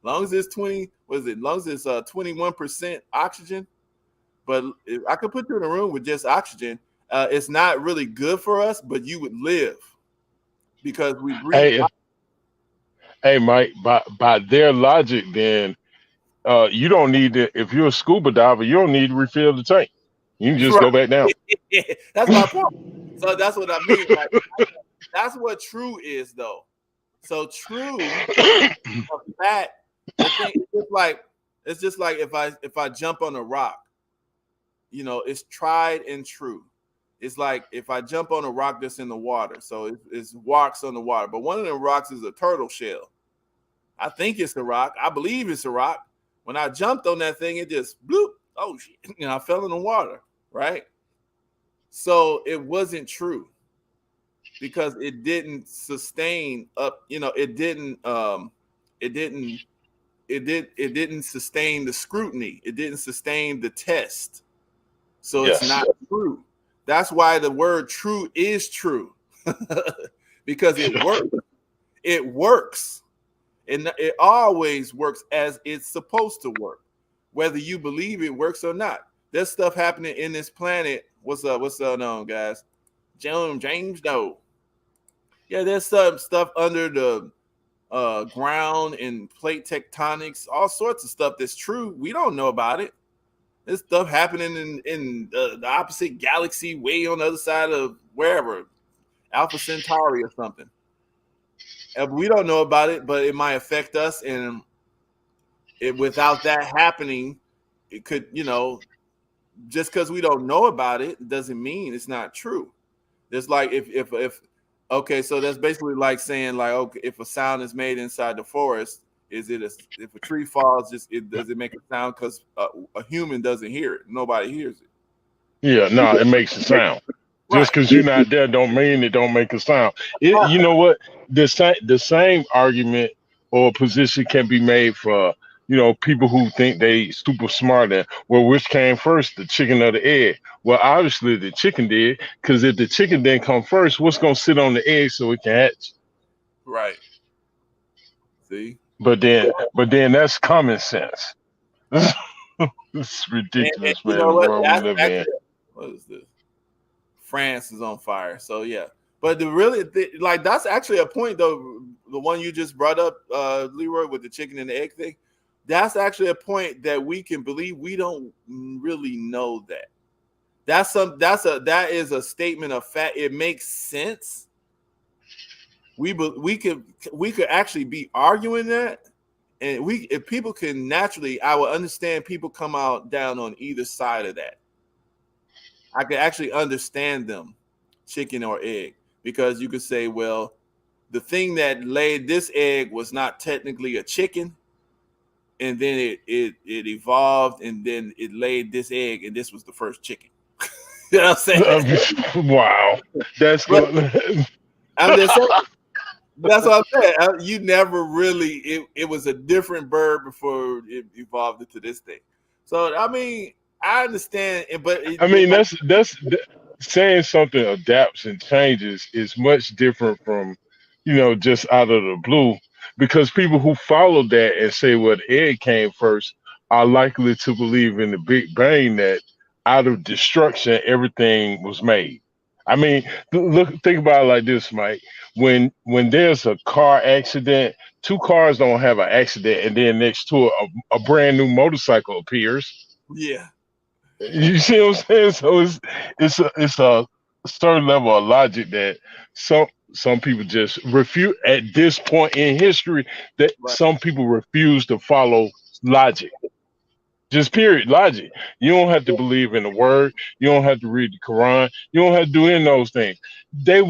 [SPEAKER 4] Long as it's 21% oxygen. But if I could put you in a room with just oxygen, it's not really good for us, but you would live because we breathe.
[SPEAKER 6] Hey, Mike, by their logic, then you don't need to. If you're a scuba diver, you don't need to refill the tank. You can just go back down.
[SPEAKER 4] That's my point. So that's what I mean. Like, that's what true is, though. So true, that the thing, it's just like if I jump on a rock, it's tried and true. It's like if I jump on a rock that's in the water, so it's rocks on the water, but one of the rocks is a turtle shell. I think it's a rock. I believe it's a rock. When I jumped on that thing, it just bloop. Oh shit! I fell in the water, right? So it wasn't true because it didn't sustain up. It didn't sustain the scrutiny. It didn't sustain the test. So it's not true. That's why the word true is true because it works. It works. And it always works as it's supposed to work, whether you believe it works or not. There's stuff happening in this planet. What's up? What's going on, guys? James, no. Yeah, there's some stuff under the ground and plate tectonics, all sorts of stuff that's true. We don't know about it. There's stuff happening in the opposite galaxy, way on the other side of wherever, Alpha Centauri or something. We don't know about it, but it might affect us. And without that happening, it could, just because we don't know about it doesn't mean it's not true. There's like okay, so that's basically like saying like, okay, if a sound is made inside the forest, if a tree falls, does it make a sound because a human doesn't hear it? Nobody hears it.
[SPEAKER 6] Yeah, no, it makes a sound. Just because you're not there don't mean it don't make a sound. You know what? The same argument or position can be made for people who think they super smart. And well, which came first, the chicken or the egg? Well, obviously the chicken did, because if the chicken didn't come first, what's gonna sit on the egg so it can hatch?
[SPEAKER 4] Right. See.
[SPEAKER 6] But then that's common sense. It's ridiculous, man.
[SPEAKER 4] What is this? France is on fire. So yeah, but that's actually a point though. The one you just brought up, Leroy, with the chicken and the egg thing. That's actually a point that we can believe. We don't really know that. That is a statement of fact. It makes sense. We could actually be arguing that, and if people can naturally, I would understand people come out down on either side of that. I could actually understand them, chicken or egg, because you could say, well, the thing that laid this egg was not technically a chicken, and then it evolved, and then it laid this egg, and this was the first chicken. You know what I'm saying?
[SPEAKER 6] Wow, that's good.
[SPEAKER 4] I'm just saying. That's what I'm saying. You never really. It was a different bird before it evolved into this thing. So I mean, I understand, but
[SPEAKER 6] that's saying something adapts and changes is much different from just out of the blue. because people who follow that and say what egg came first are likely to believe in the Big Bang, that out of destruction everything was made. I mean, think about it like this, Mike. When there's a car accident, two cars don't have an accident, and then next to it, a brand new motorcycle appears.
[SPEAKER 4] Yeah.
[SPEAKER 6] You see what I'm saying? So it's a certain level of logic that some people just refuse at this point in history, that
[SPEAKER 4] Right.
[SPEAKER 6] some people refuse to follow logic. Just period logic. You don't have to believe in the word. You don't have to read the Quran. You don't have to do any of those things. They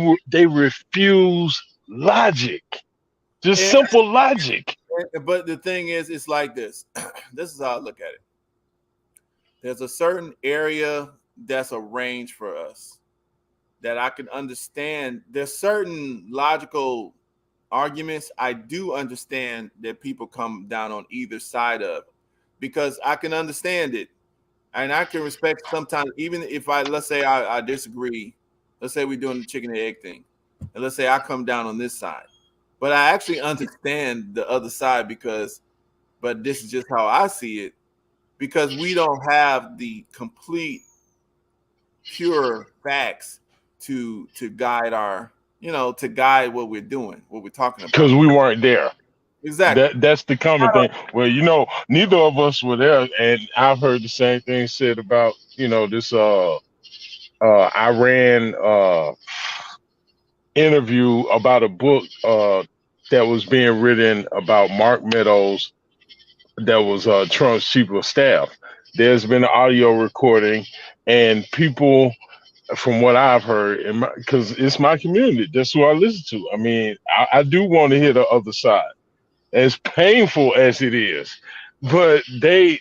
[SPEAKER 6] refuse logic. Just
[SPEAKER 4] And,
[SPEAKER 6] simple logic.
[SPEAKER 4] but the thing is, it's like this. This is how I look at it. There's a certain area that's a range for us that I can understand. There's certain logical arguments I do understand that people come down on either side of, because I can understand it and I can respect sometimes, even if let's say I disagree. Let's say we're doing the chicken and egg thing, and let's say I come down on this side, but I actually understand the other side but this is just how I see it, because we don't have the complete pure facts to guide to guide what we're doing, what we're talking about.
[SPEAKER 6] Because we weren't there.
[SPEAKER 4] Exactly.
[SPEAKER 6] That's the common thing. Well, neither of us were there, and I've heard the same thing said about this Iran interview about a book that was being written about Mark Meadows, that was Trump's chief of staff. There's been an audio recording, and people, from what I've heard, because it's my community, that's who I listen to. I mean, I do want to hear the other side, as painful as it is, but they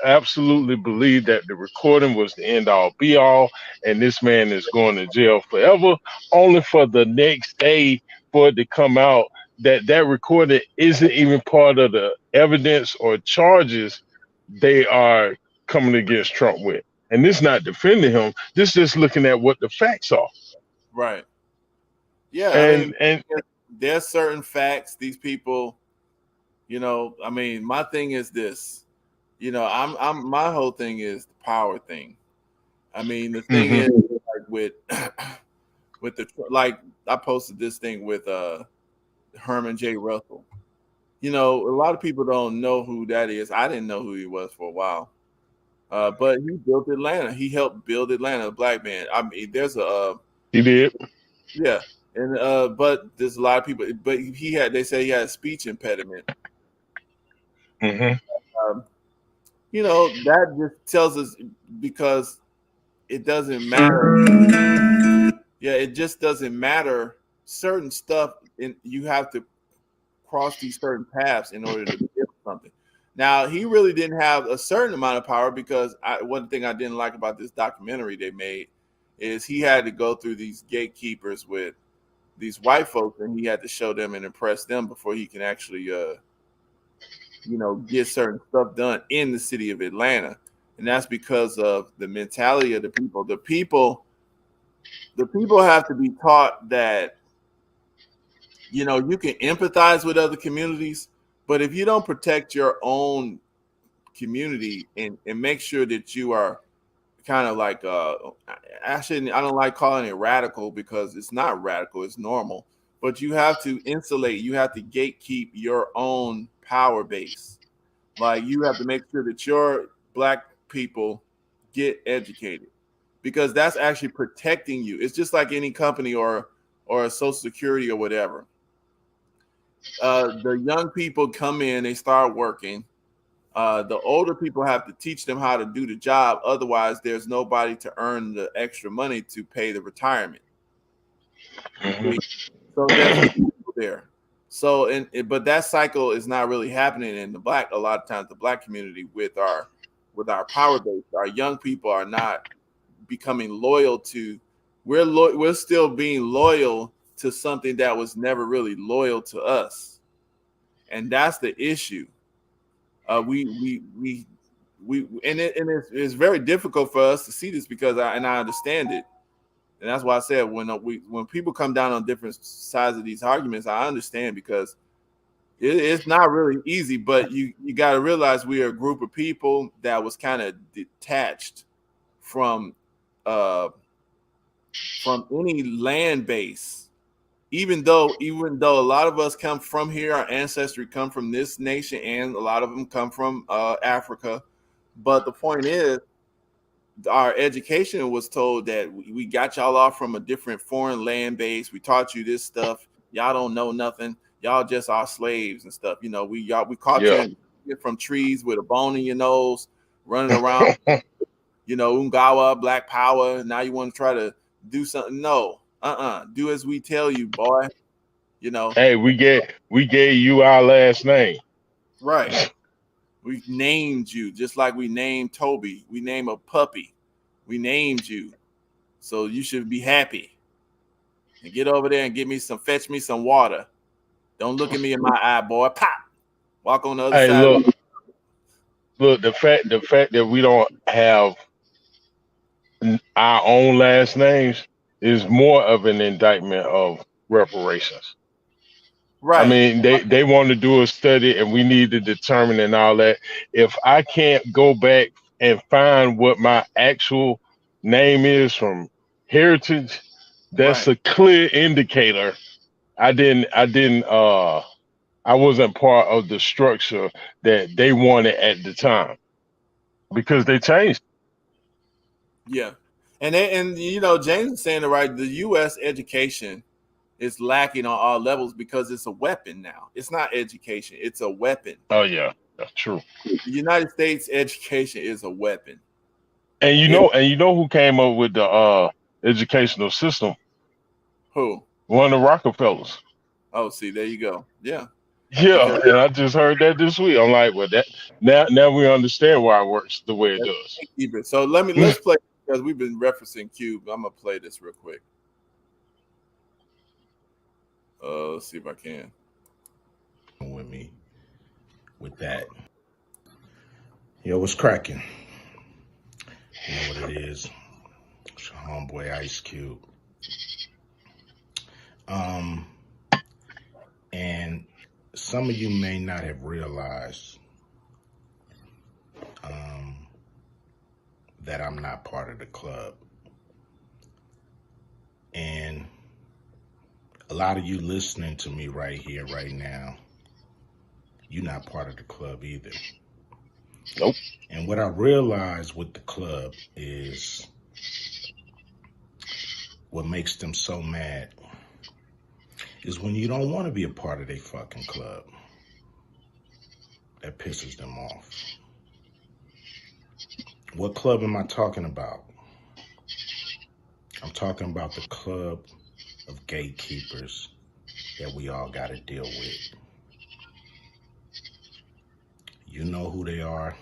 [SPEAKER 6] absolutely believe that the recording was the end all be all, and this man is going to jail forever, only for the next day for it to come out that recording isn't even part of the evidence or charges they are coming against Trump with. And this not defending him, this just looking at what the facts are.
[SPEAKER 4] Right. Yeah,
[SPEAKER 6] And
[SPEAKER 4] there's certain facts these people, I mean, my thing is this, I'm my whole thing is the power thing. I mean, the thing is, like with I posted this thing with Herman J. Russell. A lot of people don't know who that is. I didn't know who he was for a while. But he built Atlanta. He helped build Atlanta, a black man. I mean,
[SPEAKER 6] he did.
[SPEAKER 4] Yeah. And but there's a lot of people, but they say he had a speech impediment. That just tells us, because it doesn't matter. Yeah, it just doesn't matter. Certain stuff, you have to cross these certain paths in order to build something. Now, he really didn't have a certain amount of power, because one thing I didn't like about this documentary they made is he had to go through these gatekeepers with these white folks, and he had to show them and impress them before he can actually get certain stuff done in the city of Atlanta. And that's because of the mentality of the people. The people have to be taught that you can empathize with other communities, but if you don't protect your own community and make sure that you are kind of like I don't like calling it radical, because it's not radical, it's normal, but you have to insulate, you have to gatekeep your own power base. Like, you have to make sure that your black people get educated, because that's actually protecting you. It's just like any company or a Social Security or whatever. The young people come in, they start working. The older people have to teach them how to do the job. Otherwise, there's nobody to earn the extra money to pay the retirement. So there's people there. So, but that cycle is not really happening in a lot of times the black community with our power base. Our young people are not becoming loyal to. We're still being loyal to something that was never really loyal to us, and that's the issue. It's very difficult for us to see this, because I understand it, and that's why I said when people come down on different sides of these arguments, I understand, because It's not really easy, but you got to realize we are a group of people that was kind of detached from any land base. Even though a lot of us come from here, our ancestry come from this nation, and a lot of them come from Africa. But the point is, our education was told that we got y'all off from a different foreign land base. We taught you this stuff. Y'all don't know nothing. Y'all just are slaves and stuff. You know, we caught you from trees with a bone in your nose, running around. You know, Ungawa, Black Power. Now you want to try to do something? No, do as we tell you, boy. You know.
[SPEAKER 6] Hey, we gave you our last name.
[SPEAKER 4] Right. We named you just like we named Toby. We named a puppy. We named you. So you should be happy. And get over there and fetch me some water. Don't look at me in my eye, boy. Pop. Walk on the other side.
[SPEAKER 6] Look, the fact that we don't have our own last names is more of an indictment of reparations.
[SPEAKER 4] Right.
[SPEAKER 6] I mean, they want to do a study and we need to determine and all that. If I can't go back and find what my actual name is from heritage, that's a clear indicator I wasn't part of the structure that they wanted at the time, because they changed.
[SPEAKER 4] Yeah. And you know, James is saying it right. The U.S. education is lacking on all levels because it's a weapon now. It's not education. It's a weapon.
[SPEAKER 6] Oh, yeah. That's true.
[SPEAKER 4] The United States education is a weapon.
[SPEAKER 6] And you know who came up with the educational system?
[SPEAKER 4] Who?
[SPEAKER 6] One of the Rockefellers.
[SPEAKER 4] Oh, see, there you go. Yeah.
[SPEAKER 6] Yeah, and I just heard that this week. I'm like, well, that now we understand why it works the way it does.
[SPEAKER 4] So let's play, because we've been referencing Cube. I'm gonna play this real quick. Let's see if I can.
[SPEAKER 11] With me with that. Yo, what's cracking? You know what it is. It's your homeboy Ice Cube. And some of you may not have realized that I'm not part of the club. And a lot of you listening to me right here, right now, you're not part of the club either.
[SPEAKER 6] Nope.
[SPEAKER 11] And what I realized with the club is what makes them so mad is when you don't want to be a part of their fucking club. That pisses them off. What club am I talking about? I'm talking about the club of gatekeepers that we all got to deal with. You know who they are,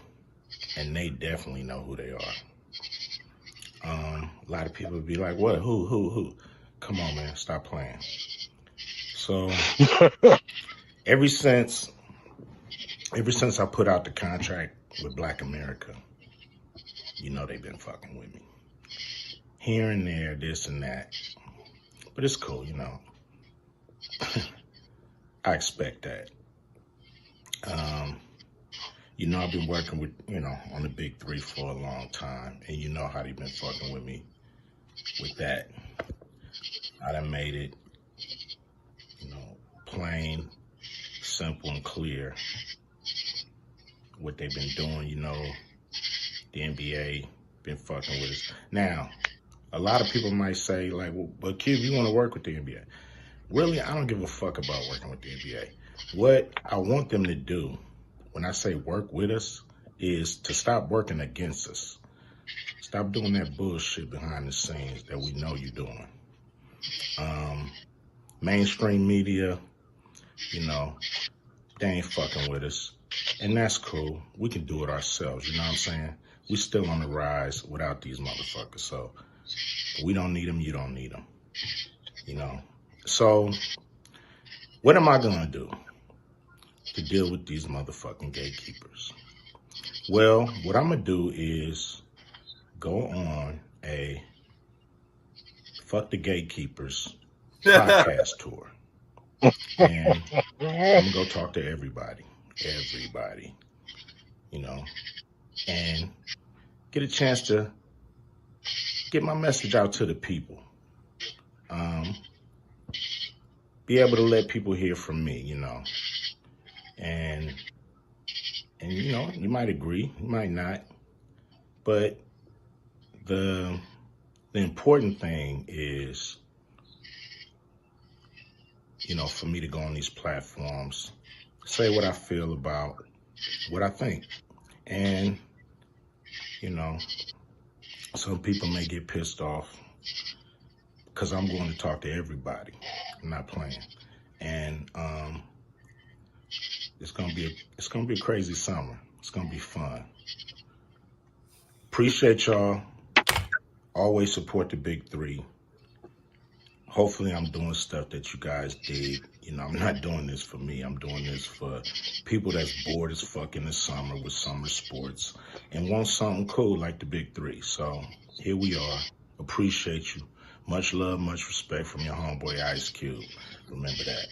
[SPEAKER 11] and they definitely know who they are. A lot of people be like, what? Who? Come on, man, stop playing. So ever since I put out the contract with Black America, you know they've been fucking with me. Here and there, this and that. But it's cool, you know. I expect that. You know, I've been working with, on the big three for a long time. And you know how they've been fucking with me with that. I done made it, plain, simple, and clear what they've been doing. The NBA been fucking with us. Now, a lot of people might say, like, well, but Cube, you want to work with the NBA. Really, I don't give a fuck about working with the NBA. What I want them to do, when I say work with us, is to stop working against us. Stop doing that bullshit behind the scenes that we know you're doing. Mainstream media, they ain't fucking with us. And that's cool. We can do it ourselves, you know what I'm saying? We still on the rise without these motherfuckers. So we don't need them, you don't need them. So what am I gonna do to deal with these motherfucking gatekeepers? Well, what I'm gonna do is go on a Fuck the Gatekeepers podcast tour. And I'm gonna go talk to everybody, you know, and get a chance to get my message out to the people. Be able to let people hear from me, and you might agree, you might not, but the important thing is, for me to go on these platforms, say what I feel about what I think. And, some people may get pissed off because I'm going to talk to everybody. I'm not playing. And it's gonna be a crazy summer. It's gonna be fun. Appreciate y'all. Always support the big three. Hopefully I'm doing stuff that you guys dig. I'm not doing this for me. I'm doing this for people that's bored as fuck in the summer with summer sports and want something cool like the big three. So here we are. Appreciate you. Much love, much respect from your homeboy Ice Cube. Remember that.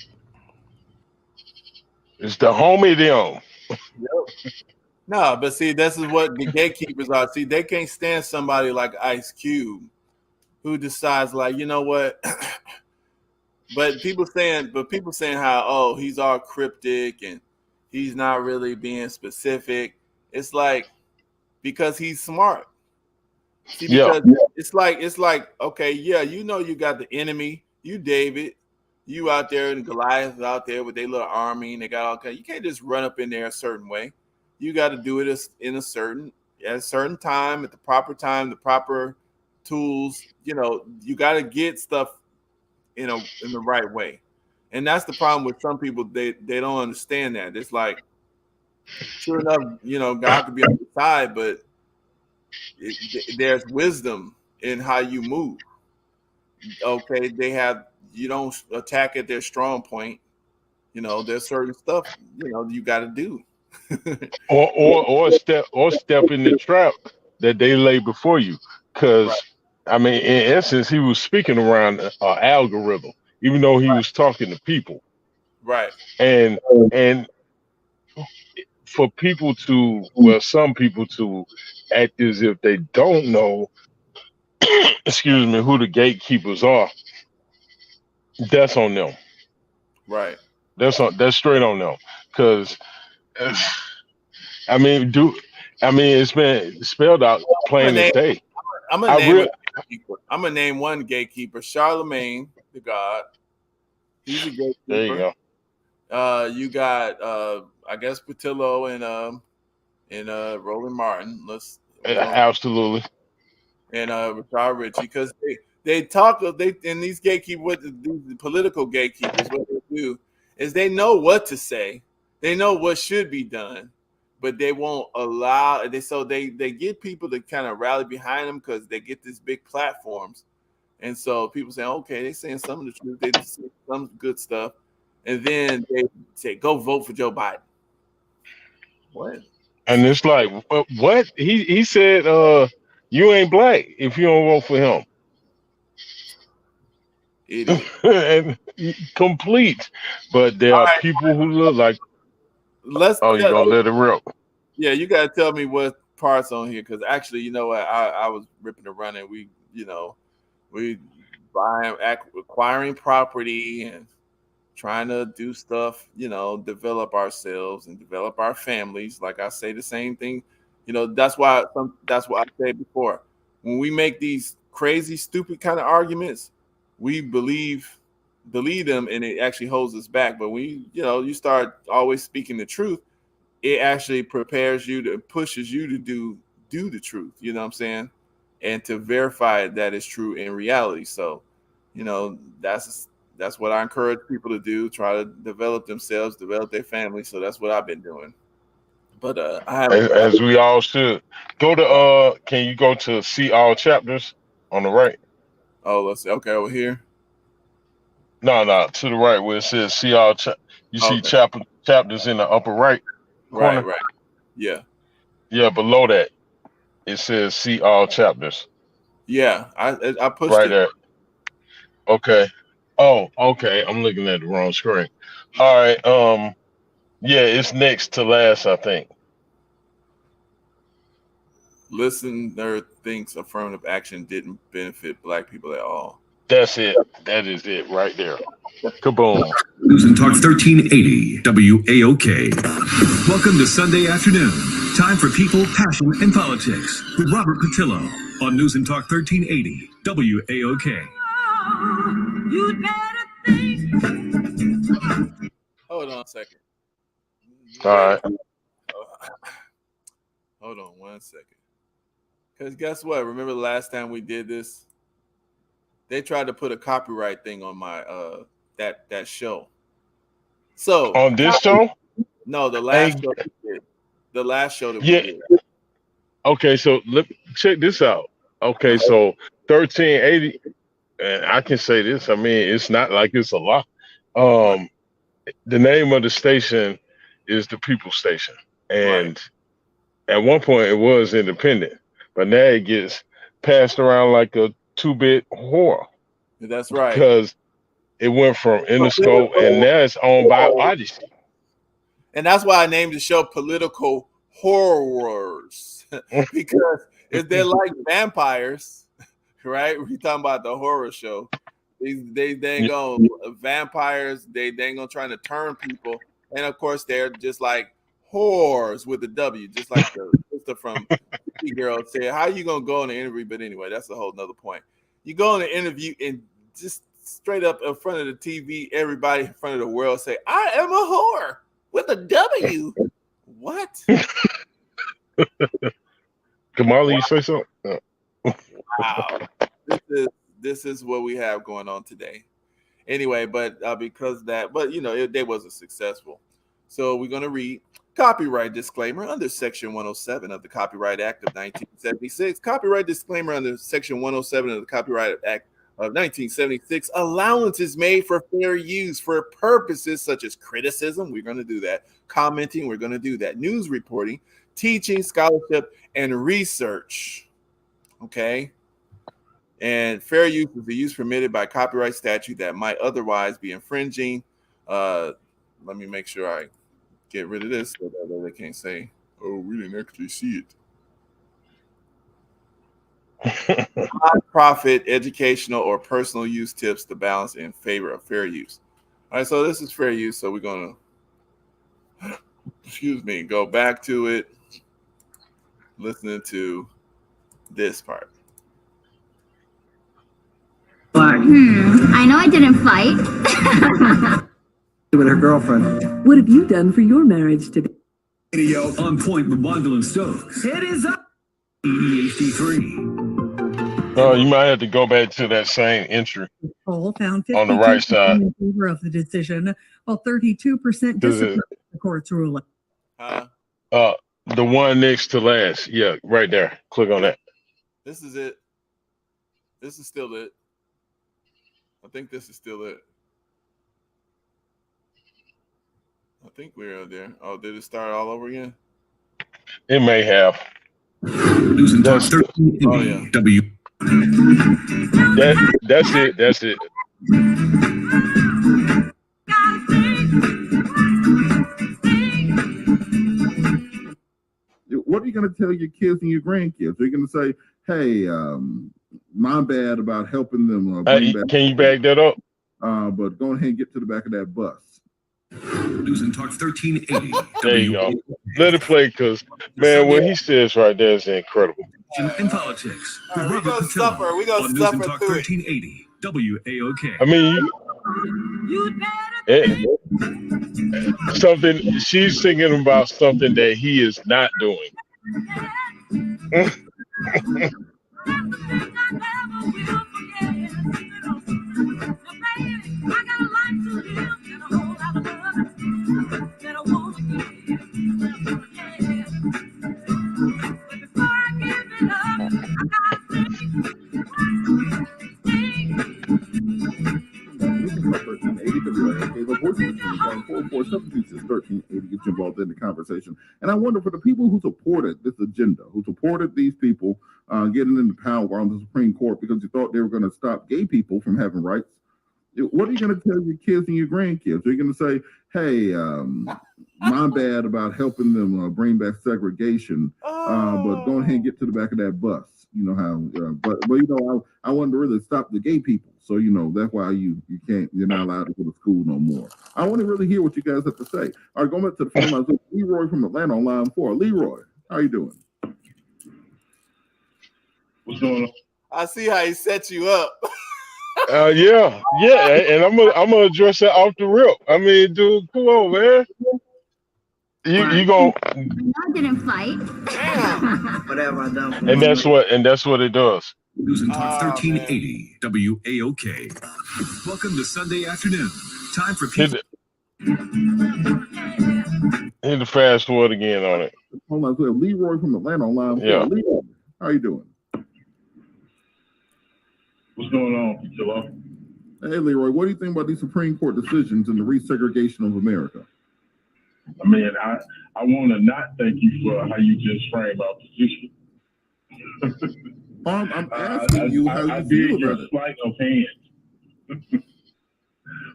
[SPEAKER 6] It's the homie them.
[SPEAKER 4] Yep. No, but see, this is what the gatekeepers are. See, they can't stand somebody like Ice Cube who decides, like, you know what? but people saying how, he's all cryptic and he's not really being specific. It's like, because he's smart. See, because it's like, okay, yeah, you got the enemy, you David, you out there, and Goliath out there with their little army, and they got all kind. You can't just run up in there a certain way. You got to do it at a certain time, at the proper time, the proper tools. You got to get stuff in the right way, and that's the problem with some people. They don't understand that. It's like, sure enough, God could be on the side, but there's wisdom in how you move. Okay, you don't attack at their strong point. There's certain stuff you got to do.
[SPEAKER 6] or step in the trap that they lay before you. Because I mean, in essence, he was speaking around an algorithm, even though he was talking to people.
[SPEAKER 4] Right.
[SPEAKER 6] And for people some people to act as if they don't know, excuse me, who the gatekeepers are, that's on them.
[SPEAKER 4] Right.
[SPEAKER 6] That's straight on them. Because it's been spelled out plain as day.
[SPEAKER 4] I'm gonna name one gatekeeper, Charlemagne the God. He's a gatekeeper.
[SPEAKER 6] There you go.
[SPEAKER 4] You got I guess Patillo and Roland Martin.
[SPEAKER 6] Absolutely.
[SPEAKER 4] And Rashard Ritchie, because they talk and these gatekeepers, the political gatekeepers, what they do is they know what to say, they know what should be done, but they won't allow. They get people to kind of rally behind them because they get these big platforms, and so people say, okay, they're saying some of the truth, they just say some good stuff, and then they say, go vote for Joe Biden. What?
[SPEAKER 6] And it's like, what he said, you ain't black if you don't vote for him.
[SPEAKER 4] Idiot.
[SPEAKER 6] And complete. But there are people who look like, you gonna let it rip.
[SPEAKER 4] Yeah, you gotta tell me what parts on here, because actually, I was ripping and running. We acquiring property and trying to do stuff, develop ourselves and develop our families. Like I say the same thing, that's why I said before, when we make these crazy, stupid kind of arguments, we believe them and it actually holds us back. But when you start always speaking the truth, it actually pushes you to do the truth, you know what I'm saying? And to verify that it's true in reality. So, that's what I encourage people to do, try to develop themselves, develop their family. So that's what I've been doing. But
[SPEAKER 6] as we all should. Go to can you go to see all chapters on the right?
[SPEAKER 4] Oh, let's see. Okay, over here.
[SPEAKER 6] No, to the right where it says see all see chapters in the upper right corner.
[SPEAKER 4] Right. Yeah.
[SPEAKER 6] Yeah, below that it says see all chapters.
[SPEAKER 4] Yeah, I pushed
[SPEAKER 6] right
[SPEAKER 4] it.
[SPEAKER 6] There. Okay. Oh, okay. I'm looking at the wrong screen. All right. Yeah, it's next to last, I think.
[SPEAKER 4] Listener thinks affirmative action didn't benefit Black people at all.
[SPEAKER 6] That's it. That is it right there. Kaboom.
[SPEAKER 12] News and Talk 1380 WAOK. Welcome to Sunday afternoon. Time for People, Passion, and Politics with Robert Patillo on News and Talk 1380 WAOK.
[SPEAKER 3] You'd better think. Hold on a second.
[SPEAKER 6] All right.
[SPEAKER 4] Hold on 1 second. Because guess what? Remember the last time we did this? They tried to put a copyright thing on my that show. So
[SPEAKER 6] on this show?
[SPEAKER 4] No, the last show we did. The last show that we did.
[SPEAKER 6] Okay, so check this out. Okay, so 1380, and I can say this. I mean, it's not like it's a lot. The name of the station is the People Station, and at one point it was independent, but now it gets passed around like a 2-bit horror.
[SPEAKER 4] That's right.
[SPEAKER 6] Because it went from Interscope and now it's owned by Odyssey.
[SPEAKER 4] And that's why I named the show Political Horrors. Because if they're like vampires, right? We're talking about the horror show. They ain't gonna vampires, they ain't gonna try to turn people. And of course they're just like whores with a W, just like the sister from Girl said, how you gonna go on an interview? But anyway, that's a whole nother point. You go on an interview and just straight up in front of the TV, everybody in front of the world say, I am a whore with a W. What?
[SPEAKER 6] Kamala, you say something?
[SPEAKER 4] Wow. This is what we have going on today. Anyway, but because that, but you know, they wasn't successful. So we're gonna read copyright disclaimer under Section 107 of the Copyright Act of 1976. Copyright disclaimer under Section 107 of the Copyright Act of 1976. Allowance is made for fair use for purposes such as criticism. We're going to do that. Commenting. We're going to do that. News reporting, teaching, scholarship, and research. Okay. And fair use is the use permitted by copyright statute that might otherwise be infringing. Let me make sure I get rid of this so that they can't say, oh, we didn't actually see it. Non-profit, educational, or personal use tips to balance in favor of fair use. All right, so this is fair use. So we're going to, go back to it, listening to this part.
[SPEAKER 13] I know I didn't fight.
[SPEAKER 14] With her girlfriend.
[SPEAKER 15] What have you done for your marriage today?
[SPEAKER 12] Radio on point with Bondel and Stokes. It is up. EHD3.
[SPEAKER 6] Oh, you might have to go back to that same entry.
[SPEAKER 15] Poll found
[SPEAKER 6] on the right side
[SPEAKER 15] in favor of the decision, while 32% disapproved the court's ruling.
[SPEAKER 6] The one next to last. Yeah, right there. Click on that.
[SPEAKER 4] This is it. This is still it. I think this is still it. I think we're there. Oh, did it start all over again?
[SPEAKER 6] It may have.
[SPEAKER 12] News and Talk 13.
[SPEAKER 4] Oh, yeah.
[SPEAKER 12] W.
[SPEAKER 6] That's it. That's it.
[SPEAKER 7] What are you going to tell your kids and your grandkids? Are you going to say, hey, my bad about helping them?
[SPEAKER 6] Can you back that up?
[SPEAKER 7] But go ahead and get to the back of that bus.
[SPEAKER 12] News and Talk 1380.
[SPEAKER 6] There you go. Let it play, because, man, what he says right there is incredible.
[SPEAKER 12] In politics.
[SPEAKER 4] Right, we're going to suffer. We're going to
[SPEAKER 12] News
[SPEAKER 4] suffer
[SPEAKER 12] and Talk
[SPEAKER 4] through
[SPEAKER 12] 1380. WAOK.
[SPEAKER 6] I mean, something, she's singing about something that he is not doing.
[SPEAKER 7] Get involved in the conversation. And I wonder, for the people who supported this agenda, who supported these people getting into power on the Supreme Court because they thought they were going to stop gay people from having rights, What are you going to tell your kids and your grandkids? Are you going to say, "Hey, my bad about helping them bring back segregation, but go ahead and get to the back of that bus"? You know how, but you know, I wanted to really stop the gay people, so you know that's why you're not allowed to go to school no more. I want to really hear what you guys have to say. All right, going back to the phone line. Leroy from Atlanta on line 4. Leroy, how you doing?
[SPEAKER 6] What's going on?
[SPEAKER 4] I see how he set you up.
[SPEAKER 6] Yeah, and I'm gonna address that off the rip. I mean, dude, come on, man. You gonna?
[SPEAKER 13] I didn't fight.
[SPEAKER 14] Whatever I done.
[SPEAKER 6] And that's what it does.
[SPEAKER 12] News and Talk 1380 WAOK. Welcome to Sunday afternoon. Time for people.
[SPEAKER 6] Hit the fast forward again on it.
[SPEAKER 7] Hold on, Leroy from Atlanta on line 4.
[SPEAKER 6] Yeah.
[SPEAKER 7] Leroy, how you doing?
[SPEAKER 6] What's going on, Patillo?
[SPEAKER 7] Hey, Leroy, what do you think about these Supreme Court decisions and the resegregation of America?
[SPEAKER 6] I mean, I want to not thank you for how you just framed our position.
[SPEAKER 7] I'm asking you how you feel about it.
[SPEAKER 6] Sleight of hand.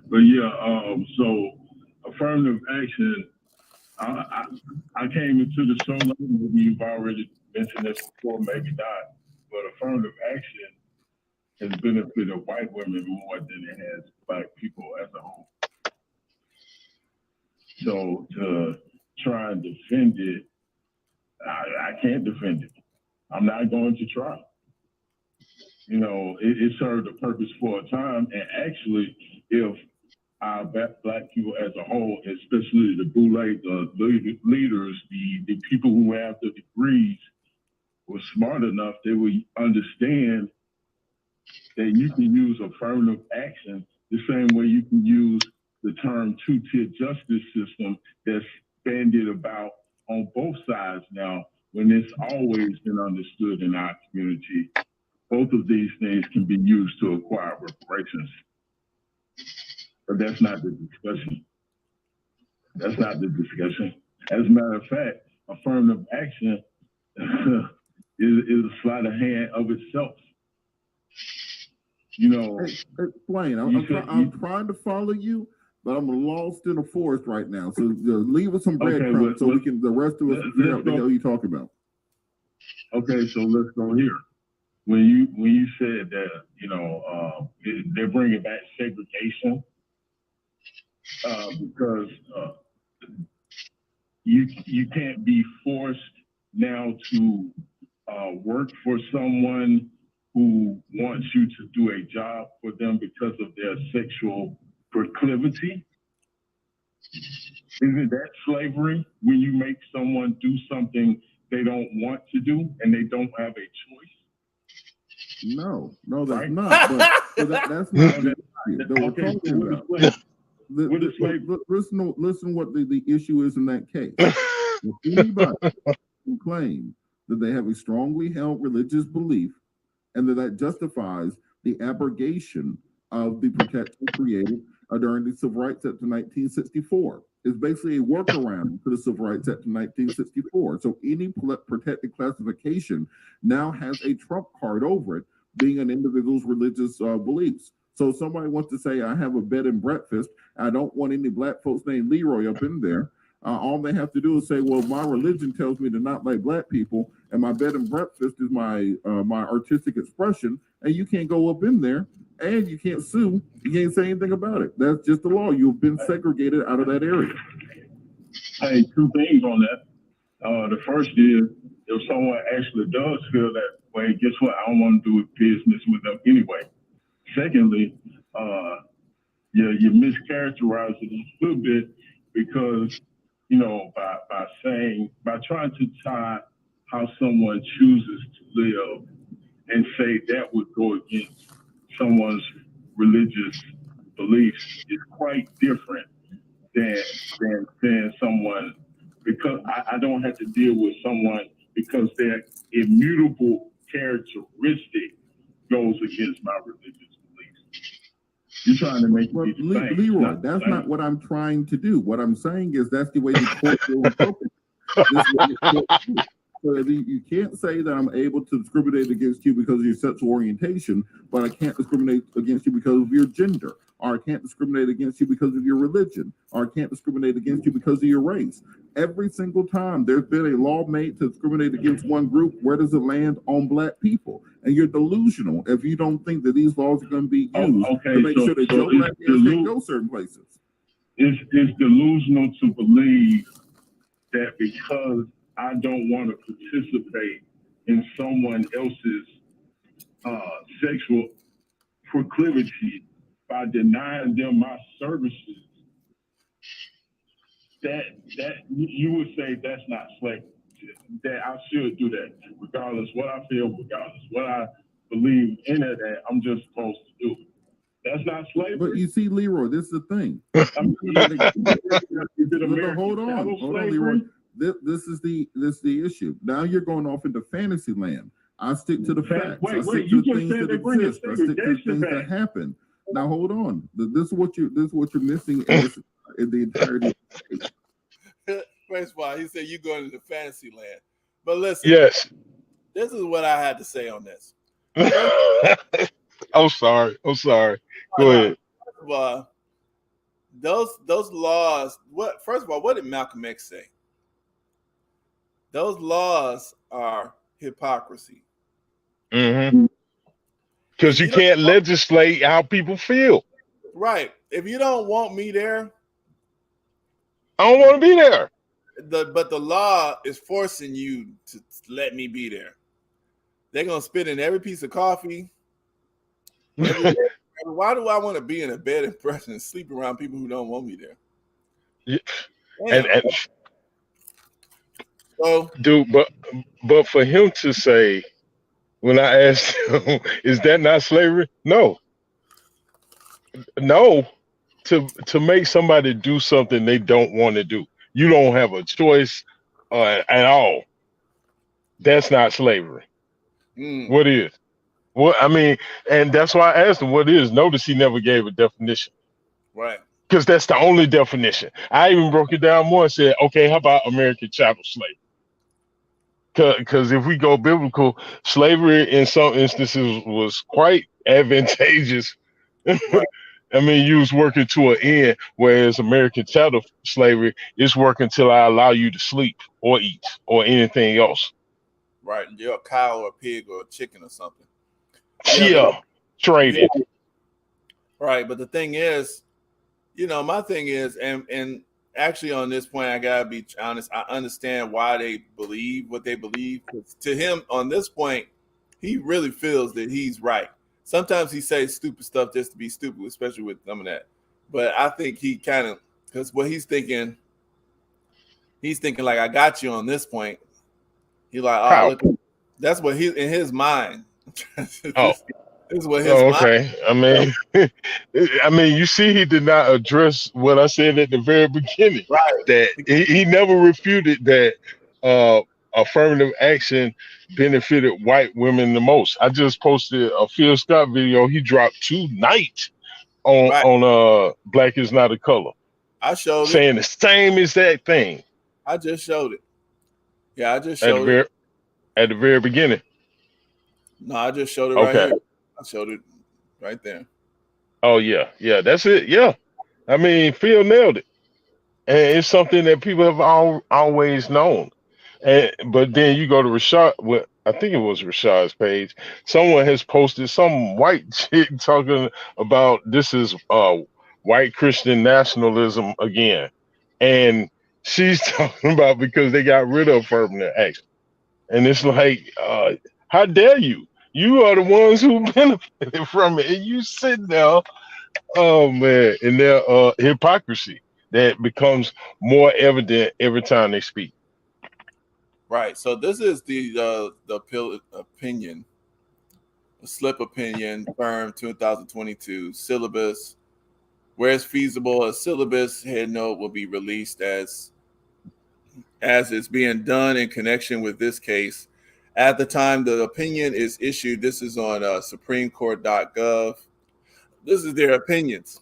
[SPEAKER 6] But yeah, so affirmative action. I came into the show late. You've already mentioned this before, maybe not. But affirmative action has benefited white women more than it has black people as a whole. So to try and defend it, I can't defend it. I'm not going to try. You know, it served a purpose for a time. And actually, if our black people as a whole, especially the boule, the leaders, the people who have the degrees, were smart enough, they would understand that you can use affirmative action the same way you can use the term two-tier justice system that's bandied about on both sides now, when it's always been understood in our community. Both of these things can be used to acquire reparations. But that's not the discussion. That's not the discussion. As a matter of fact, affirmative action is a sleight of hand of itself. You know,
[SPEAKER 7] explain. I'm trying to follow you, but I'm lost in a forest right now. So leave us some breadcrumbs so we can, the rest of us, figure out what the hell you're talking about.
[SPEAKER 6] Okay, so let's go here. When you said that, you know, they're bringing back segregation because you can't be forced now to work for someone who wants you to do a job for them because of their sexual proclivity. Isn't that slavery when you make someone do something they don't want to do and they don't have a choice?
[SPEAKER 7] No, that's right? Not. But that's not the issue that we're talking about. Listen what the issue is in that case. If anybody can claim that they have a strongly held religious belief and that justifies the abrogation of the protection created during the Civil Rights Act of 1964. It's basically a workaround to the Civil Rights Act of 1964. So any protected classification now has a trump card over it, being an individual's religious beliefs. So if somebody wants to say, I have a bed and breakfast, I don't want any black folks named Leroy up in there, all they have to do is say, well, my religion tells me to not like black people, and my bed and breakfast is my artistic expression, and you can't go up in there, and you can't sue. You can't say anything about it. That's just the law. You've been segregated out of that area.
[SPEAKER 6] Hey, two things on that. The first is, if someone actually does feel that way, guess what? I don't want to do business with them anyway. Secondly, you mischaracterize it a little bit because, you know, by trying to tie how someone chooses to live and say that would go against someone's religious beliefs is quite different than saying someone, because I don't have to deal with someone because their immutable characteristic goes against my religious beliefs. You're trying to make me think.
[SPEAKER 7] Leroy, that's not what I'm trying to do. What I'm saying is that's the way the court will interpret it. So you can't say that I'm able to discriminate against you because of your sexual orientation, but I can't discriminate against you because of your gender. or I can't discriminate against you because of your religion, or I can't discriminate against you because of your race. Every single time there's been a law made to discriminate against one group, where does it land? On Black people. And you're delusional if you don't think that these laws are going to be used to make sure that your Black kids can go certain places.
[SPEAKER 6] It's delusional to believe that because I don't want to participate in someone else's sexual proclivity by denying them my services, that you would say that's not slavery. That I should do that, regardless what I feel, regardless what I believe in it. That I'm just supposed to do it. That's not slavery.
[SPEAKER 7] But you see, Leroy, this is the thing. Hold on, Leroy. This is the issue. Now you're going off into fantasy land. I stick to the facts. I stick to the things that exist. I stick to the things that happen. Now hold on. This is what you're missing in the entirety.
[SPEAKER 4] First of all, he said you going into fantasy land. But listen,
[SPEAKER 6] yes,
[SPEAKER 4] this is what I had to say on this.
[SPEAKER 6] I'm sorry. Go ahead.
[SPEAKER 4] Well, those laws. First of all, what did Malcolm X say? Those laws are hypocrisy.
[SPEAKER 6] Mm-hmm. Because you can't legislate how people feel.
[SPEAKER 4] Right. If you don't want me there,
[SPEAKER 6] I don't want to be there.
[SPEAKER 4] But the law is forcing you to let me be there. They're gonna spit in every piece of coffee. Why do I want to be in a bed and press and sleep around people who don't want me there?
[SPEAKER 6] Yeah. And
[SPEAKER 4] so,
[SPEAKER 6] dude, but for him to say, when I asked him, is that not slavery? No. To make somebody do something they don't want to do, you don't have a choice at all. That's not slavery. What is? What I mean, and that's why I asked him what is. Notice he never gave a definition.
[SPEAKER 4] Right.
[SPEAKER 6] Because that's the only definition. I even broke it down more and said, okay, how about American chattel slave? Because if we go biblical, slavery in some instances was quite advantageous. Right. I mean, you was working to an end, whereas American chattel slavery is working till I allow you to sleep or eat or anything else.
[SPEAKER 4] Right. You're a cow or a pig or a chicken or something.
[SPEAKER 6] Yeah, traded.
[SPEAKER 4] Right. But the thing is, my thing is, and actually on this point, I gotta be honest, I understand why they believe what they believe. To him, on this point, he really feels that he's right. Sometimes he says stupid stuff just to be stupid, especially with some of that. But I think he kind of, because what he's thinking like, I got you on this point. He's like, oh, look, that's what he in his mind. This is what his mind.
[SPEAKER 6] Okay. I mean, you see, he did not address what I said at the very beginning.
[SPEAKER 4] Right.
[SPEAKER 6] That he never refuted that affirmative action benefited white women the most. I just posted a Phil Scott video he dropped tonight on Black is Not a Color.
[SPEAKER 4] I showed
[SPEAKER 6] saying the same exact thing.
[SPEAKER 4] I just showed it. Yeah, I just showed it.
[SPEAKER 6] At the very beginning.
[SPEAKER 4] No, I just showed it right here. I showed it right there.
[SPEAKER 6] Oh, yeah. Yeah, that's it. Yeah. I mean, Phil nailed it. And it's something that people have always known. But then you go to Rashad, I think it was Rashad's page. Someone has posted some white chick talking about this is white Christian nationalism again. And she's talking about because they got rid of affirmative action. And it's like, how dare you? You are the ones who benefited from it. And you sit there, oh man, in their hypocrisy that becomes more evident every time they speak.
[SPEAKER 4] Right. So this is the opinion, a slip opinion, firm 2022 syllabus. Where it's feasible, a syllabus head note will be released as it's being done in connection with this case. At the time the opinion is issued, this is on supremecourt.gov. This is their opinions.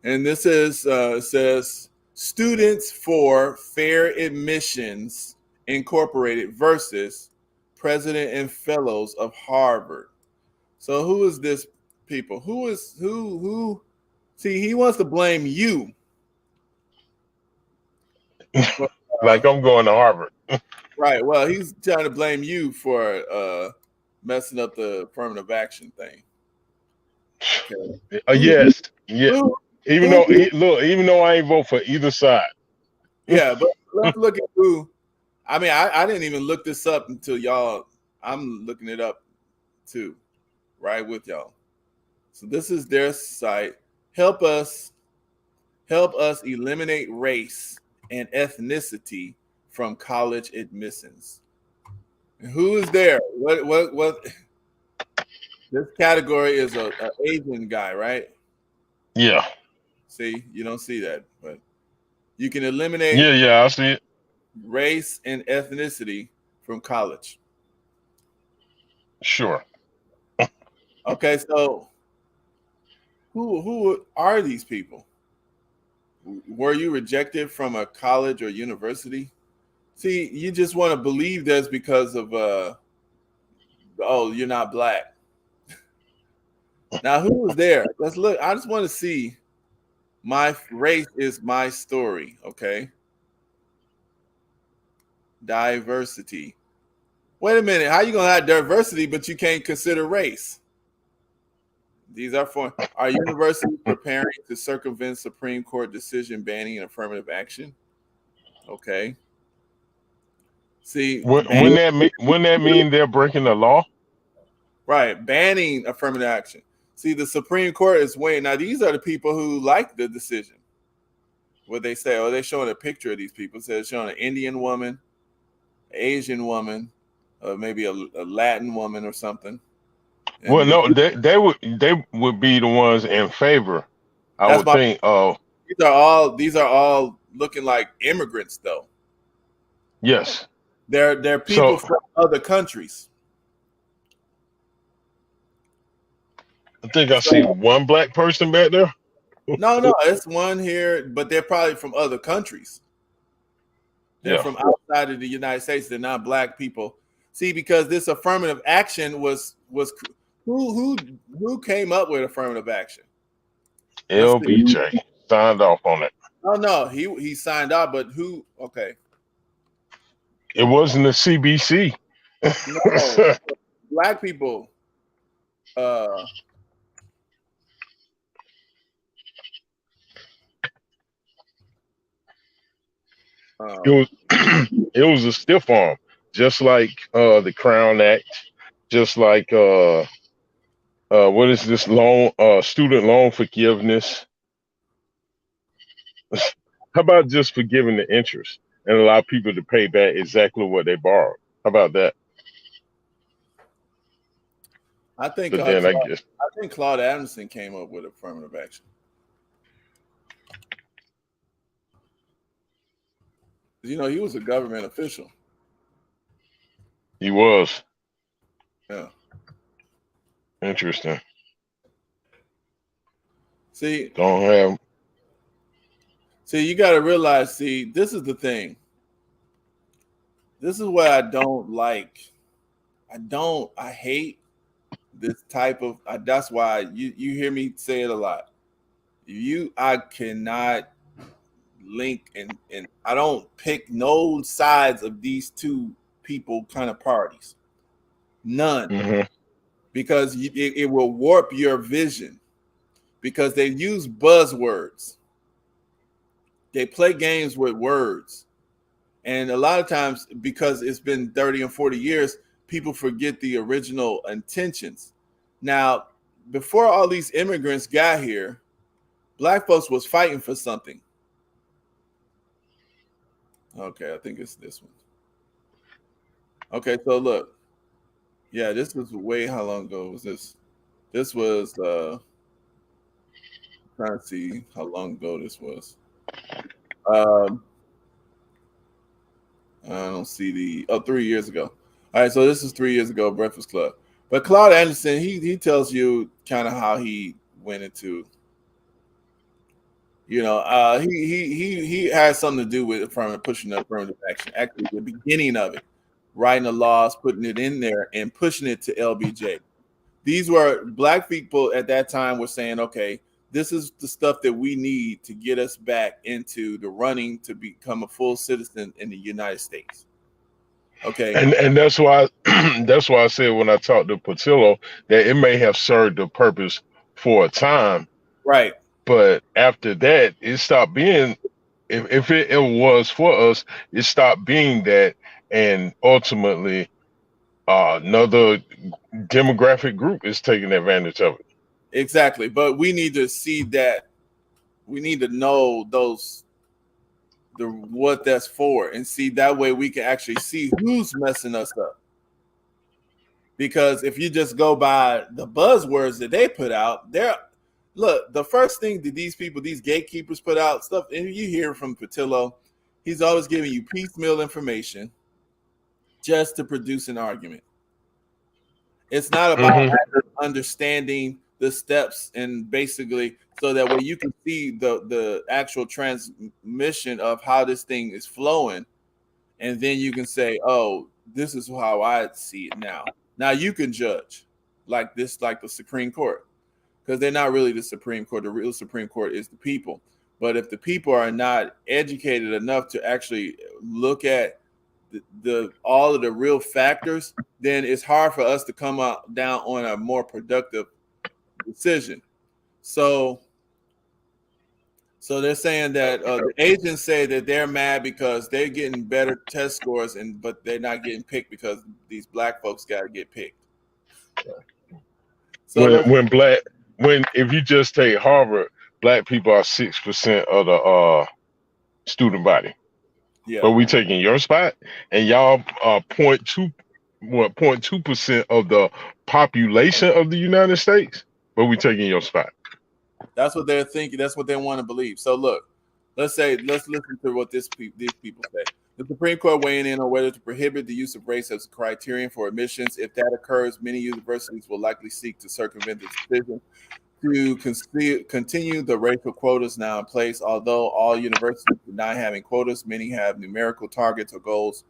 [SPEAKER 4] And this is says Students for Fair Admissions Incorporated versus President and Fellows of Harvard. So who is this people? Who See, he wants to blame you.
[SPEAKER 6] Like I'm going to Harvard.
[SPEAKER 4] Right. Well, he's trying to blame you for messing up the affirmative action thing. Okay.
[SPEAKER 6] Yes. Yeah. Even though I ain't vote for either side.
[SPEAKER 4] Yeah, but let's look at who. I mean, I didn't even look this up until y'all. I'm looking it up too, right with y'all. So this is their site. Help us eliminate race and ethnicity from college admissions. Who is there? What? This category is a Asian guy, right?
[SPEAKER 6] Yeah.
[SPEAKER 4] See, you don't see that, but you can eliminate.
[SPEAKER 6] Yeah, I see it.
[SPEAKER 4] Race and ethnicity from college.
[SPEAKER 6] Sure.
[SPEAKER 4] Okay, so who are these people? Were you rejected from a college or university? See, you just want to believe this because of you're not black. Now, who was there? Let's look. I just want to see. My race is my story. Okay. Diversity. Wait a minute. How you gonna have diversity, but you can't consider race? These are for our universities preparing to circumvent Supreme Court decision banning affirmative action. Okay. See,
[SPEAKER 6] wouldn't that mean they're breaking the law?
[SPEAKER 4] Right, banning affirmative action. See, the Supreme Court is weighing. Now, these are the people who like the decision. What they say, they're showing a picture of these people. So they're showing an Indian woman, Asian woman, maybe a Latin woman or something. And
[SPEAKER 6] well, no, they would be the ones in favor. I would think. Oh,
[SPEAKER 4] these are all looking like immigrants, though.
[SPEAKER 6] Yes,
[SPEAKER 4] they're people from other countries.
[SPEAKER 6] I think I see one black person back there.
[SPEAKER 4] No, it's one here, but they're probably from other countries. They're from outside of the United States. They're not black people. See, because this affirmative action was who came up with affirmative action?
[SPEAKER 6] LBJ signed off on it.
[SPEAKER 4] Oh no, he signed off, but who? Okay,
[SPEAKER 6] it wasn't the CBC.
[SPEAKER 4] No, black people.
[SPEAKER 6] It was a stiff arm, just like the Crown Act, just like what is this student loan forgiveness? How about just forgiving the interest and allow people to pay back exactly what they borrowed? How about that?
[SPEAKER 4] I think Claude Anderson came up with affirmative action. You know, he was a government official.
[SPEAKER 6] He was.
[SPEAKER 4] Yeah.
[SPEAKER 6] Interesting.
[SPEAKER 4] See, you got to realize, this is the thing. This is what I don't like. I hate this type of, that's why you hear me say it a lot. I cannot link and I don't pick no sides of these two people kind of parties. None. Because it will warp your vision because they use buzzwords. They play games with words. And a lot of times, because it's been 30 and 40 years, people forget the original intentions. Now, before all these immigrants got here, black folks was fighting for something. Okay, I think it's this one. Okay, so look. Yeah, this was how long ago was this? This was trying to see how long ago this was. I don't see 3 years ago. All right, so this is 3 years ago, Breakfast Club. But Claude Anderson, he tells you kind of how he went into, he has something to do with pushing the affirmative action. Actually, the beginning of it, writing the laws, putting it in there, and pushing it to LBJ. These were black people at that time were saying, okay, This is the stuff that we need to get us back into the running to become a full citizen in the United States. Okay.
[SPEAKER 6] And that's why that's why I said when I talked to Patillo that it may have served the purpose for a time,
[SPEAKER 4] right?
[SPEAKER 6] But after that, it stopped being. If it was for us, it stopped being that, and ultimately, another demographic group is taking advantage of it.
[SPEAKER 4] Exactly, but we need to see that. We need to know what that's for, and see that way we can actually see who's messing us up. Because if you just go by the buzzwords that they put out, look, the first thing that these people, these gatekeepers put out stuff, and you hear from Patillo, he's always giving you piecemeal information just to produce an argument. It's not about understanding the steps and basically so that way you can see the actual transmission of how this thing is flowing, and then you can say, oh, this is how I see it now. Now you can judge like the Supreme Court, because they're not really the Supreme Court. The real Supreme Court is the people. But if the people are not educated enough to actually look at all of the real factors, then it's hard for us to come down on a more productive decision. So they're saying that the agents say that they're mad because they're getting better test scores, but they're not getting picked because these black folks got to get picked. So
[SPEAKER 6] if you just take Harvard, black people are 6% of the student body.
[SPEAKER 4] Yeah.
[SPEAKER 6] But we taking your spot, and y'all are 0.2% of the population of the United States. But we taking your spot.
[SPEAKER 4] That's what they're thinking. That's what they want to believe. So look, let's listen to what these people say. The Supreme Court weighing in on whether to prohibit the use of race as a criterion for admissions. If that occurs, many universities will likely seek to circumvent the decision to continue the racial quotas now in place. Although all universities deny having quotas, many have numerical targets or goals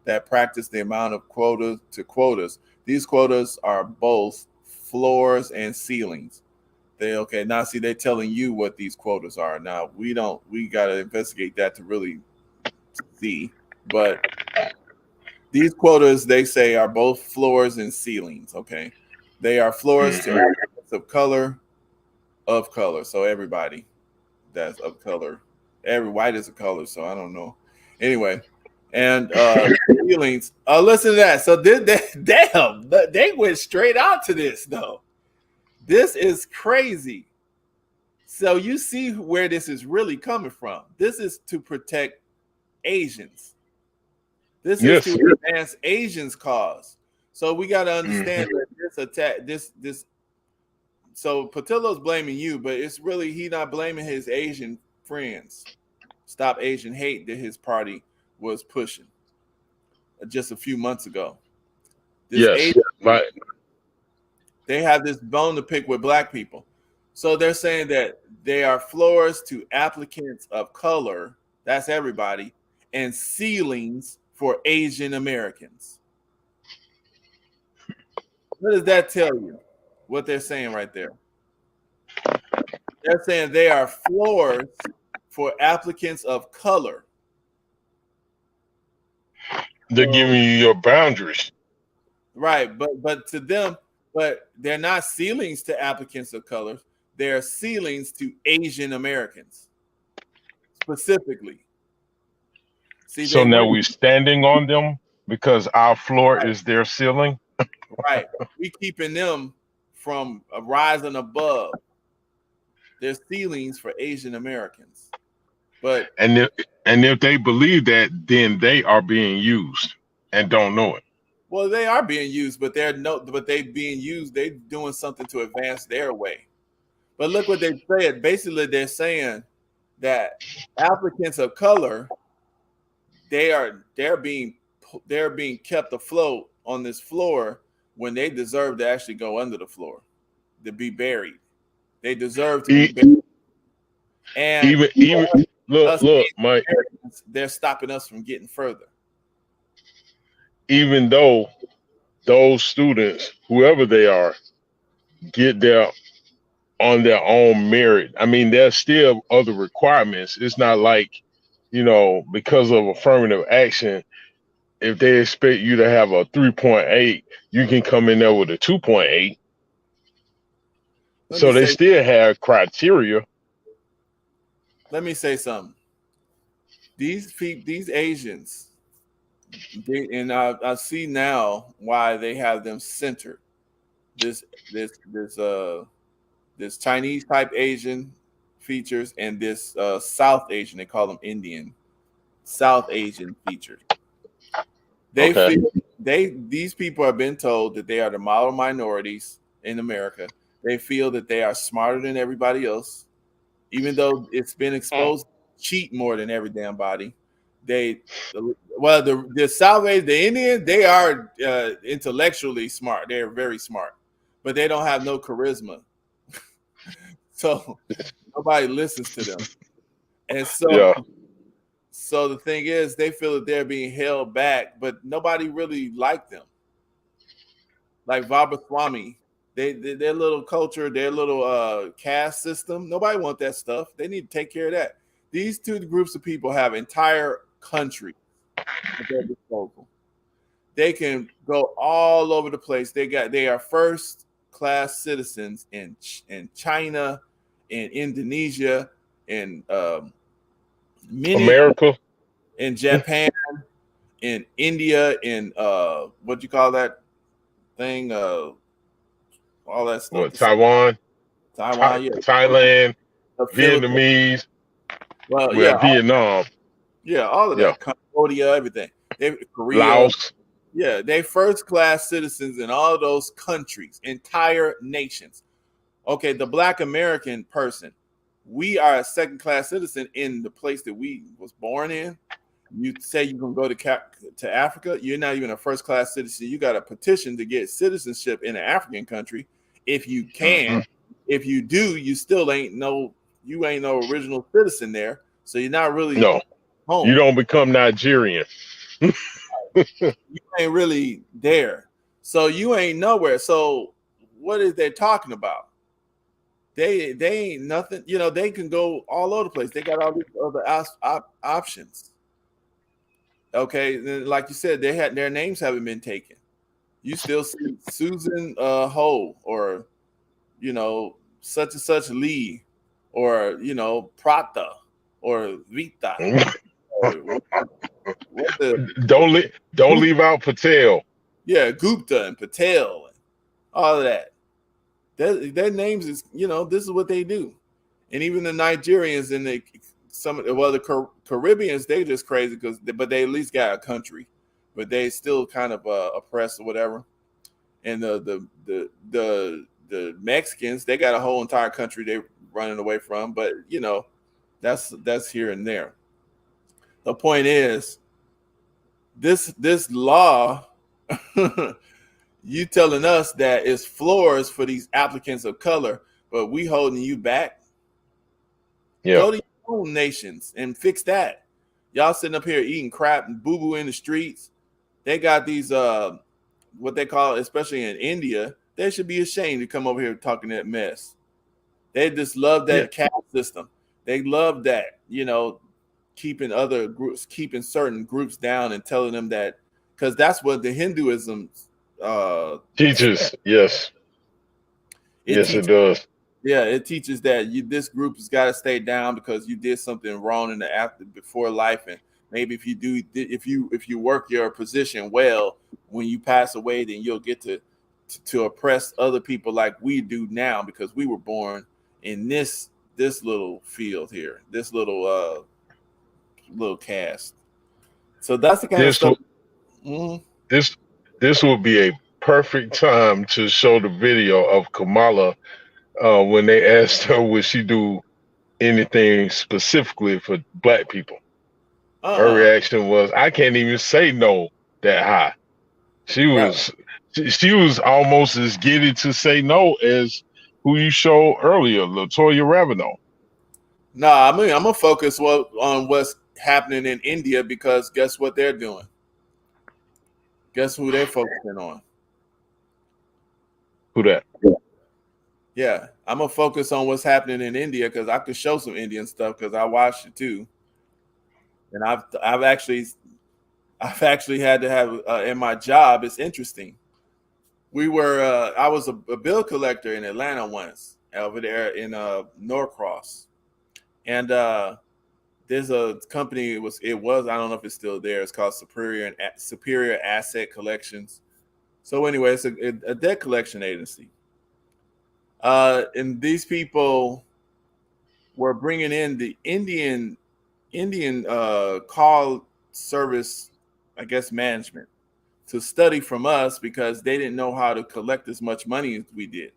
[SPEAKER 4] that practice the amount of quotas to quotas. These quotas are both floors and ceilings. They're telling you what these quotas are. Now we got to investigate that to really see, but these quotas, they say, are both floors and ceilings. Okay. They are floors to applicants of color. So everybody that's of color, every white is a color. So I don't know. Anyway, and ceilings. Listen to that. So they went straight out to this though. This is crazy. So you see where this is really coming from. This is to protect Asians. This is to advance Asians' cause. So we got to understand that this attack, this. So Patillo's blaming you, but it's really he not blaming his Asian friends. Stop Asian hate that his party was pushing just a few months ago.
[SPEAKER 6] Right.
[SPEAKER 4] They have this bone to pick with black people. So they're saying that they are floors to applicants of color, that's everybody, and ceilings for Asian Americans. What does that tell you? What they're saying right there? They're saying they are floors for applicants of color.
[SPEAKER 6] They're giving you your boundaries.
[SPEAKER 4] Right, but to them, but they're not ceilings to applicants of color. They're ceilings to Asian Americans, specifically. See,
[SPEAKER 6] so now we're standing on them because our floor is their ceiling.
[SPEAKER 4] Right, we keeping them from rising above. Their ceilings for Asian Americans, but
[SPEAKER 6] and if they believe that, then they are being used and don't know it.
[SPEAKER 4] Well, they are being used, but they being used. They're doing something to advance their way. But look what they said. Basically, they're saying that applicants of color, they're being kept afloat on this floor when they deserve to actually go under the floor, to be buried. They deserve to be buried. And
[SPEAKER 6] even look, Mike,
[SPEAKER 4] they're stopping us from getting further.
[SPEAKER 6] Even though those students, whoever they are, get their on their own merit. I mean, there's still other requirements. It's not like, because of affirmative action, if they expect you to have a 3.8, you can come in there with a 2.8. So they still have criteria.
[SPEAKER 4] Let me say something. These Asians, I see now why they have them centered. This Chinese type Asian features and this South Asian, they call them Indian, South Asian features. These people have been told that they are the model minorities in America. They feel that they are smarter than everybody else, even though it's been exposed to cheat more than every damn body. The South Asian, the Indians, they are intellectually smart. They're very smart, but they don't have no charisma. So nobody listens to them. And so the thing is, they feel that they're being held back, but nobody really liked them. Like Vabaswamy, their little culture, their little caste system, nobody wants that stuff. They need to take care of that. These two groups of people have entire countries at their disposal. They can go all over the place. They are first class citizens in China, in Indonesia, in
[SPEAKER 6] America,
[SPEAKER 4] in Japan, in India, in what you call that thing? All that stuff.
[SPEAKER 6] Taiwan,
[SPEAKER 4] yeah.
[SPEAKER 6] Thailand, Vietnamese, Vietnam.
[SPEAKER 4] Yeah, all of that. Cambodia, everything. Korea,
[SPEAKER 6] Laos.
[SPEAKER 4] Yeah, they first class citizens in all of those countries, entire nations. Okay, the Black American person, we are a second class citizen in the place that we was born in. You say you can go to Africa, you're not even a first class citizen. You got to petition to get citizenship in an African country. If you can, if you do, you still ain't no original citizen there. So you're not really home.
[SPEAKER 6] You don't become Nigerian.
[SPEAKER 4] You ain't really there. So you ain't nowhere. So what is they talking about? They ain't nothing. They can go all over the place. They got all these other options. Okay, like you said, their names haven't been taken. You still see Susan Ho, or such and such Lee, or Prata, or Vita.
[SPEAKER 6] Don't leave out Patel.
[SPEAKER 4] Yeah, Gupta and Patel and all of that. Their names is this is what they do. And even the Nigerians and the Caribbeans, they just crazy but they at least got a country, but they still kind of oppressed or whatever. And the Mexicans, they got a whole entire country they running away from, but that's here and there. The point is, this law, you telling us that it's floors for these applicants of color, but we holding you back.
[SPEAKER 6] Yeah.
[SPEAKER 4] Go to your own nations and fix that. Y'all sitting up here eating crap and boo-boo in the streets. They got these what they call, especially in India, they should be ashamed to come over here talking that mess. They just love that caste system. They love that, keeping other groups, keeping certain groups down and telling them that, because that's what the Hinduism
[SPEAKER 6] teaches. Yes. It does.
[SPEAKER 4] Yeah, it teaches that this group has got to stay down because you did something wrong in the before life, and maybe if you work your position well, when you pass away, then you'll get to oppress other people like we do now, because we were born in this little field here, this little caste. So that's the kind of stuff.
[SPEAKER 6] This would be a perfect time to show the video of Kamala when they asked her would she do anything specifically for Black people. Her reaction was, I can't even say no that high. She was almost as giddy to say no as who you showed earlier, LaToya Ravenel.
[SPEAKER 4] Nah, I'm gonna focus on what's happening in India, because guess what they're doing? Guess who they're focusing on?
[SPEAKER 6] Who that?
[SPEAKER 4] Yeah, I'm gonna focus on what's happening in India because I could show some Indian stuff because I watched it too, and I've actually had to have in my job. It's interesting. I was a bill collector in Atlanta once over there in Norcross, and there's a company. It was I don't know if it's still there. It's called Superior Asset Collections. So anyway, it's a debt collection agency. And these people were bringing in the Indian call service, I guess, management to study from us because they didn't know how to collect as much money as we did.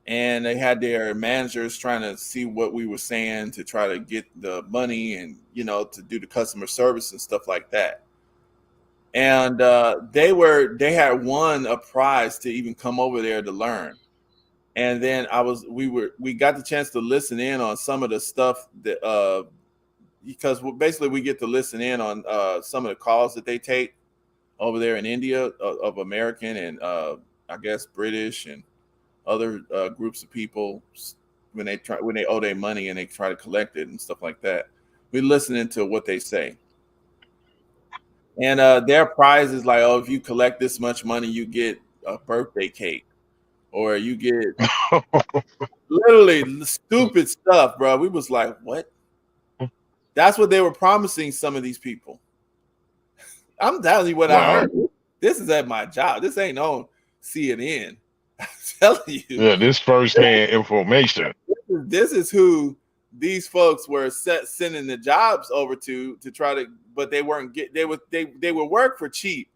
[SPEAKER 4] And they had their managers trying to see what we were saying to try to get the money and, to do the customer service and stuff like that. And they had won a prize to even come over there to learn. And then we got the chance to listen in on some of the stuff that because basically we get to listen in on some of the calls that they take over there in India of American and I guess British and other groups of people when they owe their money and they try to collect it and stuff like that. We're listening to what they say. And their prize is like, oh, if you collect this much money, you get a birthday cake. Or you get literally stupid stuff, bro. We was like, what? That's what they were promising some of these people. I'm telling you what I heard. This is at my job. This ain't on CNN. I'm telling you.
[SPEAKER 6] Yeah, this firsthand information.
[SPEAKER 4] This is who these folks were sending the jobs over to try to, but they weren't they would work for cheap,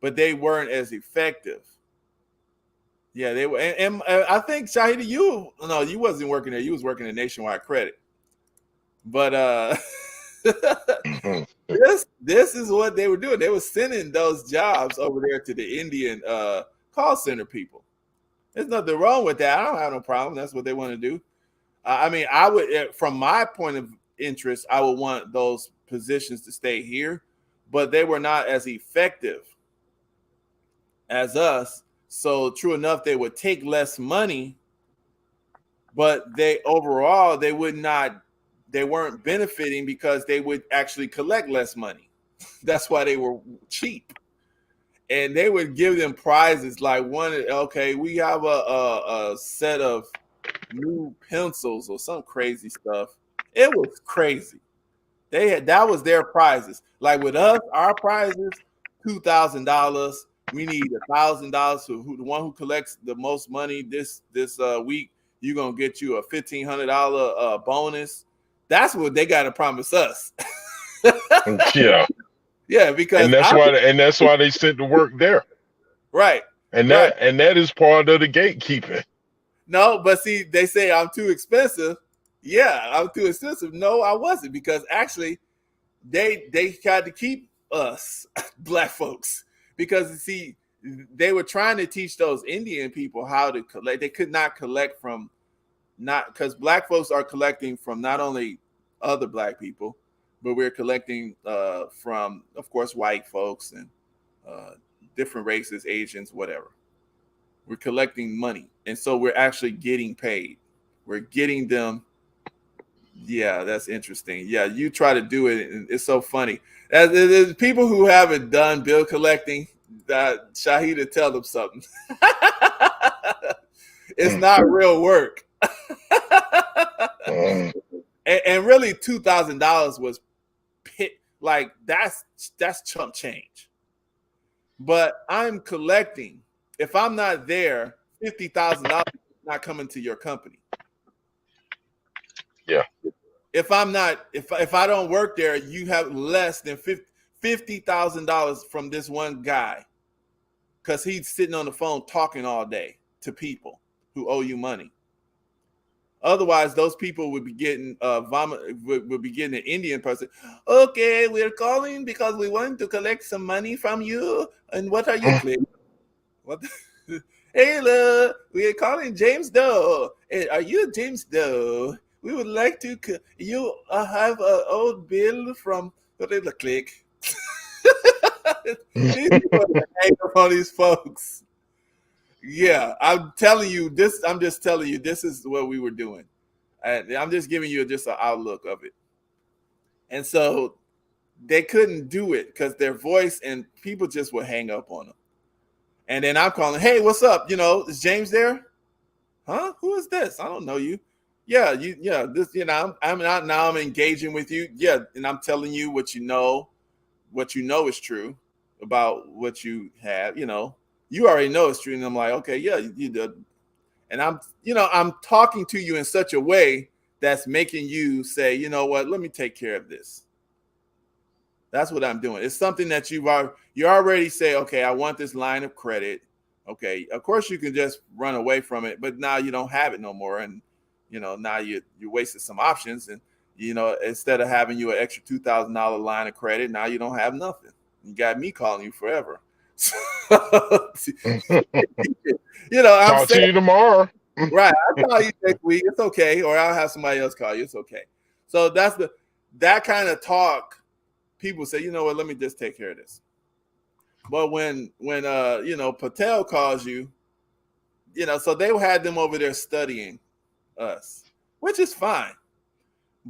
[SPEAKER 4] but they weren't as effective. Yeah, they were, and I think Shahida, you wasn't working there. You was working at Nationwide Credit, but this is what they were doing. They were sending those jobs over there to the Indian call center people. There's nothing wrong with that. I don't have no problem. That's what they want to do. I mean, I would, from my point of interest, I would want those positions to stay here, but they were not as effective as us. So true enough, they would take less money, but they weren't benefiting because they would actually collect less money. That's why they were cheap. And they would give them prizes like we have a set of new pencils or some crazy stuff. It was crazy. That was their prizes. Like with us, our prizes, $2,000. We need $1,000 for the one who collects the most money this week. You're gonna get you a $1,500 bonus. That's what they got to promise us.
[SPEAKER 6] Yeah,
[SPEAKER 4] yeah, because
[SPEAKER 6] that's why they sent to work there,
[SPEAKER 4] right?
[SPEAKER 6] And that is part of the gatekeeping.
[SPEAKER 4] No, but see, they say I'm too expensive. Yeah, I'm too expensive. No, I wasn't, because actually, they tried to keep us black folks. Because see, they were trying to teach those Indian people how to collect. They could not collect from because black folks are collecting from not only other black people, but we're collecting from, of course, white folks and different races, Asians, whatever. We're collecting money. And so we're actually getting paid. We're getting them. Yeah, that's interesting. Yeah, you try to do it, and it's so funny. There's people who haven't done bill collecting, that Shahida, tell them something. It's not real work. and really, $2,000 was like that's chump change. But I'm collecting. If I'm not there, $50,000 is not coming to your company.
[SPEAKER 6] Yeah.
[SPEAKER 4] If I'm not, if I don't work there, you have less than $50,000 from this one guy, because he's sitting on the phone talking all day to people who owe you money. Otherwise, those people would be getting would be getting an Indian person. Okay, we're calling because we want to collect some money from you. And what are you clicking? What? Hey, look, we are calling James Doe. Hey, are you James Doe? We would like to. You have an old bill from. What is the click? These people hang up on these folks. Yeah, I'm telling you this. I'm just telling you this is what we were doing. And I'm just giving you just an outlook of it. And so they couldn't do it because their voice and people just would hang up on them. And then I'm calling, hey, what's up? Is James there? Huh? Who is this? I don't know you. Yeah, this, I'm not now I'm engaging with you. Yeah, and I'm telling you what you know is true about what you have, You already know it's true. And I'm like, okay, yeah, you did. And I'm talking to you in such a way that's making you say, you know what, let me take care of this. That's what I'm doing. It's something that you already say, okay, I want this line of credit. Okay, of course you can just run away from it, but now you don't have it no more. And, now you wasted some options. And, instead of having you an extra $2,000 line of credit, now you don't have nothing. You got me calling you forever.
[SPEAKER 6] Talk
[SPEAKER 4] I'm saying,
[SPEAKER 6] to you tomorrow.
[SPEAKER 4] Right. I'll call you next week. It's okay. Or I'll have somebody else call you. It's okay. So that kind of talk. People say, you know what, let me just take care of this. But when Patel calls you, so they had them over there studying us, which is fine.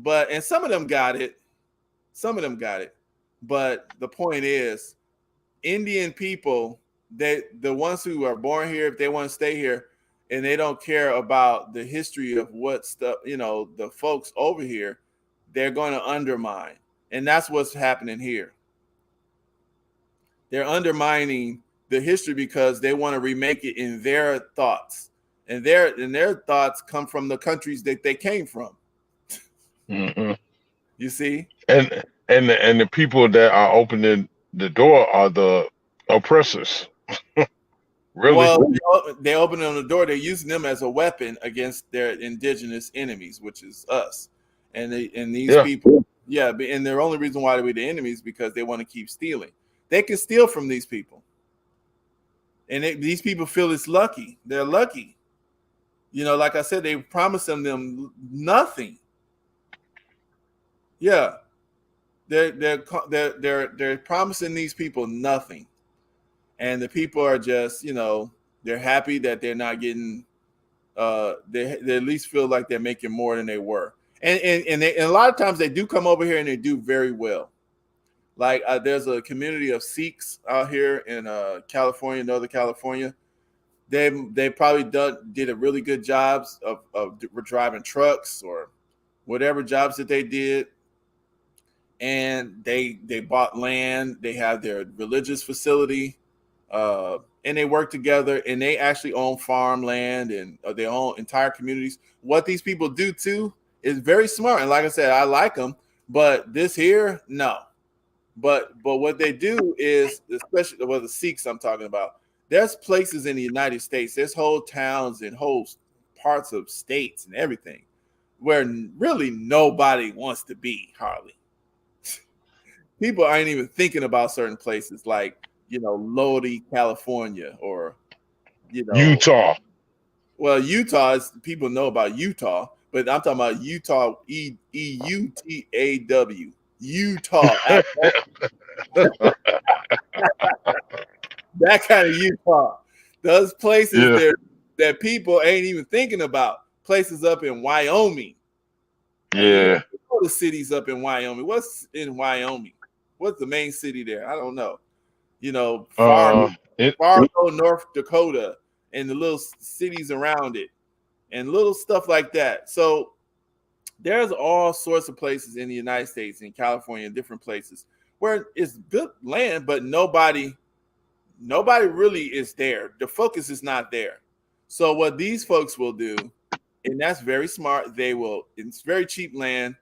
[SPEAKER 4] And some of them got it. But the point is, Indian people, the ones who are born here, if they want to stay here, and they don't care about the history of what stuff, the folks over here, they're going to undermine. And that's what's happening here. They're undermining the history because they want to remake it in their thoughts. And their thoughts come from the countries that they came from.
[SPEAKER 6] Mm-hmm.
[SPEAKER 4] You see?
[SPEAKER 6] And the people that are opening the door are the oppressors. Really?
[SPEAKER 4] Well, they open the door. They're using them as a weapon against their indigenous enemies, which is us. And these people, and the only reason why we're the enemies is because they want to keep stealing. They can steal from these people. And these people feel it's lucky. They're lucky. Like I said, they promised them nothing. Yeah. They're promising these people nothing. And the people are just, they're happy that they're not getting they at least feel like they're making more than they were. And a lot of times they do come over here and they do very well. Like there's a community of Sikhs out here in California, Northern California. They probably did a really good jobs of driving trucks or whatever jobs that they did. And they bought land. They have their religious facility, and they work together. And they actually own farmland and they own entire communities. What these people do too is very smart. And like I said, I like them. But this here, no. But what they do is, especially the Sikhs I'm talking about, there's places in the United States, there's whole towns and whole parts of states and everything where really nobody wants to be, hardly. People aren't even thinking about certain places like, Lodi, California, or,
[SPEAKER 6] Utah.
[SPEAKER 4] Well, Utah is, people know about Utah, but I'm talking about Utah, EUTAW. Utah. That kind of Utah. Those places that people ain't even thinking about. Places up in Wyoming.
[SPEAKER 6] Yeah.
[SPEAKER 4] All the cities up in Wyoming. What's in Wyoming? What's the main city there? I don't know. Fargo, North Dakota, and the little cities around it, and little stuff like that. So there's all sorts of places in the United States, in California, and different places where it's good land, but nobody really is there. The focus is not there. So what these folks will do, and that's very smart, it's very cheap land.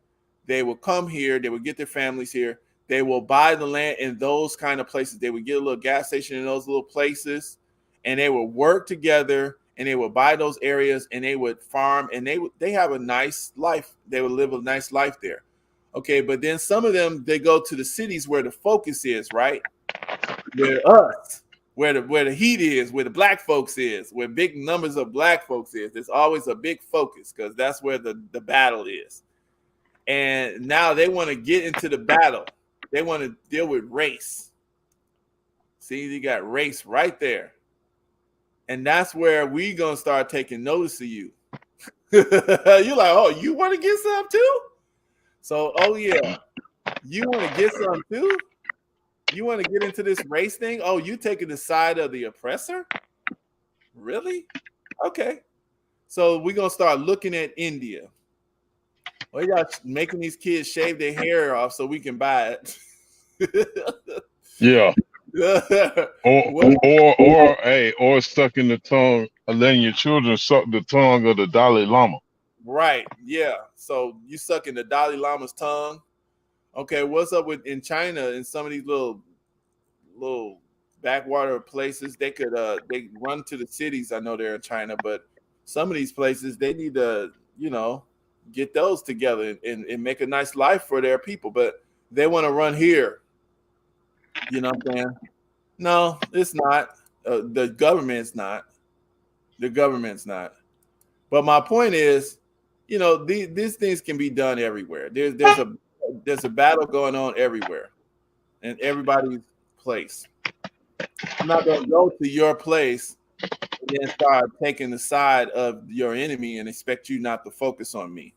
[SPEAKER 4] They will come here, they will get their families here. They will buy the land in those kind of places. They would get a little gas station in those little places, and they will work together, and they will buy those areas, and they would farm, and they have a nice life. They would live a nice life there. Okay, but then some of them, they go to the cities where the focus is, right? Where us, where the heat is, where the black folks is, where big numbers of black folks is. There's always a big focus because that's where the battle is. And now they want to get into the battle. They want to deal with race. See, you got race right there. And that's where we gonna start taking notice of you. You're like, oh, you want to get some too? So, oh yeah, you want to get some too? You want to get into this race thing? Oh, you taking the side of the oppressor? Really? Okay. So we're gonna start looking at India. Well, y'all making these kids shave their hair off so we can buy it.
[SPEAKER 6] Yeah. or stuck in the tongue, letting your children suck the tongue of the Dalai Lama.
[SPEAKER 4] Right. Yeah. So you sucking the Dalai Lama's tongue. Okay. What's up with in China and some of these little backwater places? They could they run to the cities. I know they're in China, but some of these places they need to, get those together and make a nice life for their people. But they want to run here. You know what I'm saying? No, it's not. The government's not. The government's not. But my point is, these things can be done everywhere. There's a battle going on everywhere, in everybody's place. I'm not going to go to your place and then start taking the side of your enemy and expect you not to focus on me.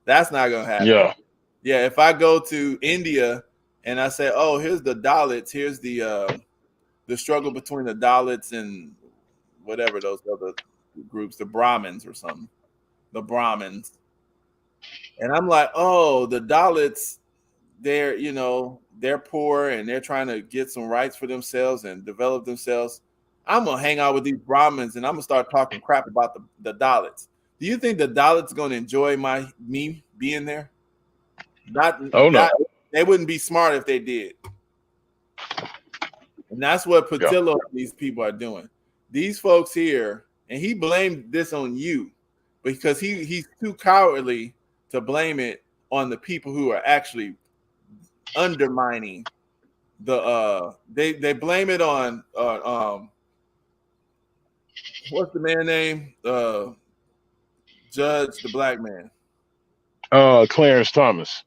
[SPEAKER 4] That's not going to happen.
[SPEAKER 6] Yeah.
[SPEAKER 4] Yeah, if I go to India and I say, oh, here's the Dalits, here's the struggle between the Dalits and whatever those other groups, the Brahmins or something, the Brahmins. And I'm like, oh, the Dalits, they're poor and they're trying to get some rights for themselves and develop themselves. I'm going to hang out with these Brahmins and I'm going to start talking crap about the Dalits. Do you think the Dalits going to enjoy me being there?
[SPEAKER 6] No.
[SPEAKER 4] They wouldn't be smart if they did. And that's what Patillo and these people are doing. These folks here, and he blamed this on you because he's too cowardly to blame it on the people who are actually undermining they blame it on what's the man name? Judge the black man.
[SPEAKER 6] Clarence Thomas.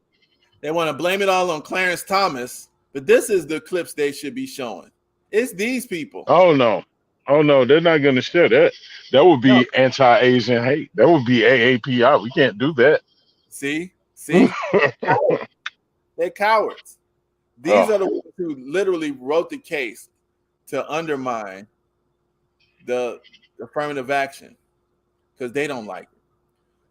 [SPEAKER 4] They want to blame it all on Clarence Thomas, but this is the clips they should be showing. It's these people.
[SPEAKER 6] Oh no, they're not going to share that. That would be anti-Asian hate. That would be AAPI. We can't do that.
[SPEAKER 4] See, they're cowards. These are the ones who literally wrote the case to undermine the affirmative action because they don't like it.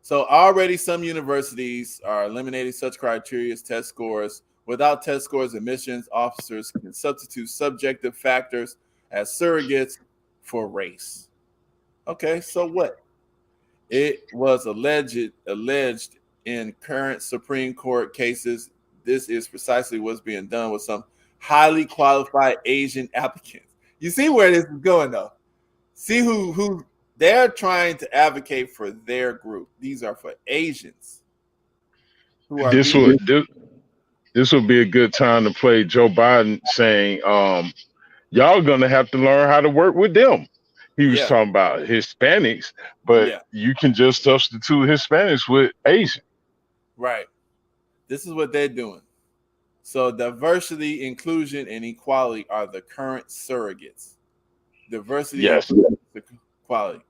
[SPEAKER 4] So already some universities are eliminating such criteria as test scores. Without test scores, admissions officers can substitute subjective factors as surrogates for race. Okay, so what? It was alleged in current Supreme Court cases. This is precisely what's being done with some highly qualified Asian applicants. You see where this is going, though. See who they're trying to advocate for their group. These are for Asians.
[SPEAKER 6] This would be a good time to play Joe Biden saying, y'all gonna have to learn how to work with them. He was talking about Hispanics, but you can just substitute Hispanics with Asian.
[SPEAKER 4] Right. This is what they're doing. So diversity, inclusion, and equality are the current surrogates. Diversity, inclusion, equality.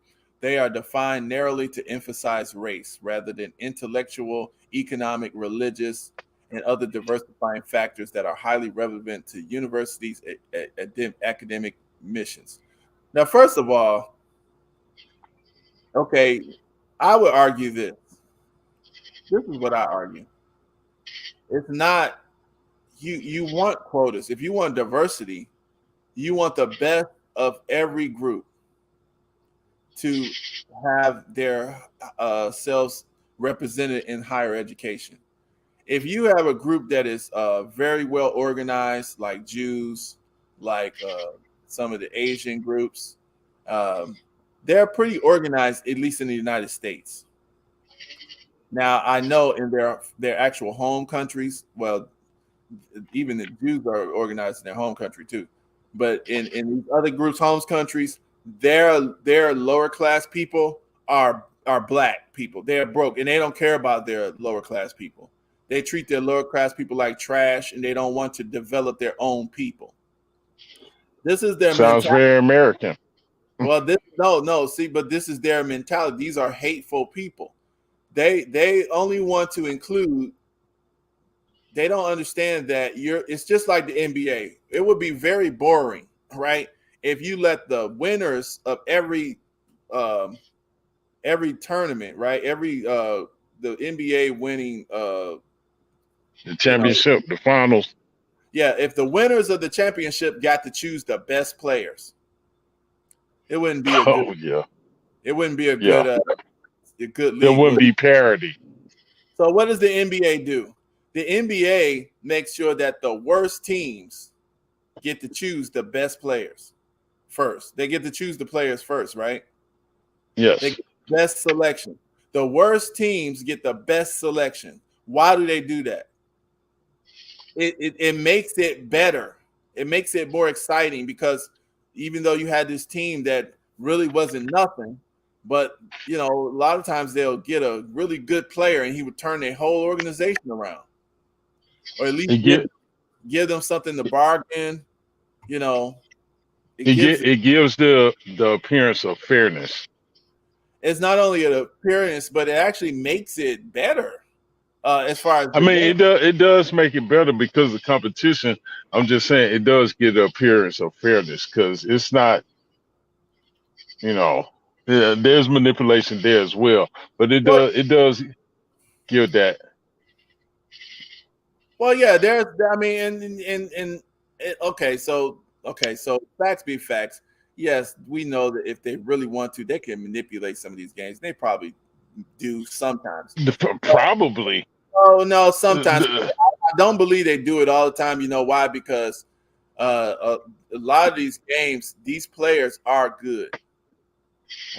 [SPEAKER 4] They are defined narrowly to emphasize race rather than intellectual, economic, religious, and other diversifying factors that are highly relevant to universities' academic missions. Now, first of all, okay, I would argue this. This is what I argue. It's not you want quotas. If you want diversity, you want the best of every group to have their selves represented in higher education. If you have a group that is very well organized, like Jews, like some of the Asian groups, they're pretty organized, at least in the United States. Now, I know in their actual home countries, well, even the Jews are organized in their home country too. But in these other groups' home countries, their lower class people are black people. They're broke, and they don't care about their lower class people. They treat their lower class people like trash, and they don't want to develop their own people. This is their
[SPEAKER 6] Sounds
[SPEAKER 4] mentality.
[SPEAKER 6] very American.
[SPEAKER 4] Well, but this is their mentality. These are hateful people. They only want to include. They don't understand that it's just like the NBA. It would be very boring, right? If you let the winners of every tournament, right? The NBA winning
[SPEAKER 6] The championship, the finals.
[SPEAKER 4] Yeah, if the winners of the championship got to choose the best players, it wouldn't be a good.
[SPEAKER 6] Yeah.
[SPEAKER 4] It wouldn't be a
[SPEAKER 6] Yeah.
[SPEAKER 4] good league.
[SPEAKER 6] There wouldn't be parity.
[SPEAKER 4] So what does the NBA do? The NBA makes sure that the worst teams get to choose the best players first. They get to choose the players first, right?
[SPEAKER 6] Yes.
[SPEAKER 4] They get the best selection. The worst teams get the best selection. Why do they do that? It makes it better. It makes it more exciting because even though you had this team that really wasn't nothing, but a lot of times they'll get a really good player and he would turn their whole organization around, or at least give them something to bargain.
[SPEAKER 6] It gives the appearance of fairness.
[SPEAKER 4] It's not only an appearance, but it actually makes it better. As far as
[SPEAKER 6] it does make it better because of competition. I'm just saying it does give the appearance of fairness because it's not, there's manipulation there as well, but it does give that.
[SPEAKER 4] Well, yeah, so facts be facts. Yes, we know that if they really want to, they can manipulate some of these games. They probably do sometimes.
[SPEAKER 6] Probably.
[SPEAKER 4] Oh no, sometimes. I don't believe they do it all the time. You know why? Because a lot of these games, these players are good.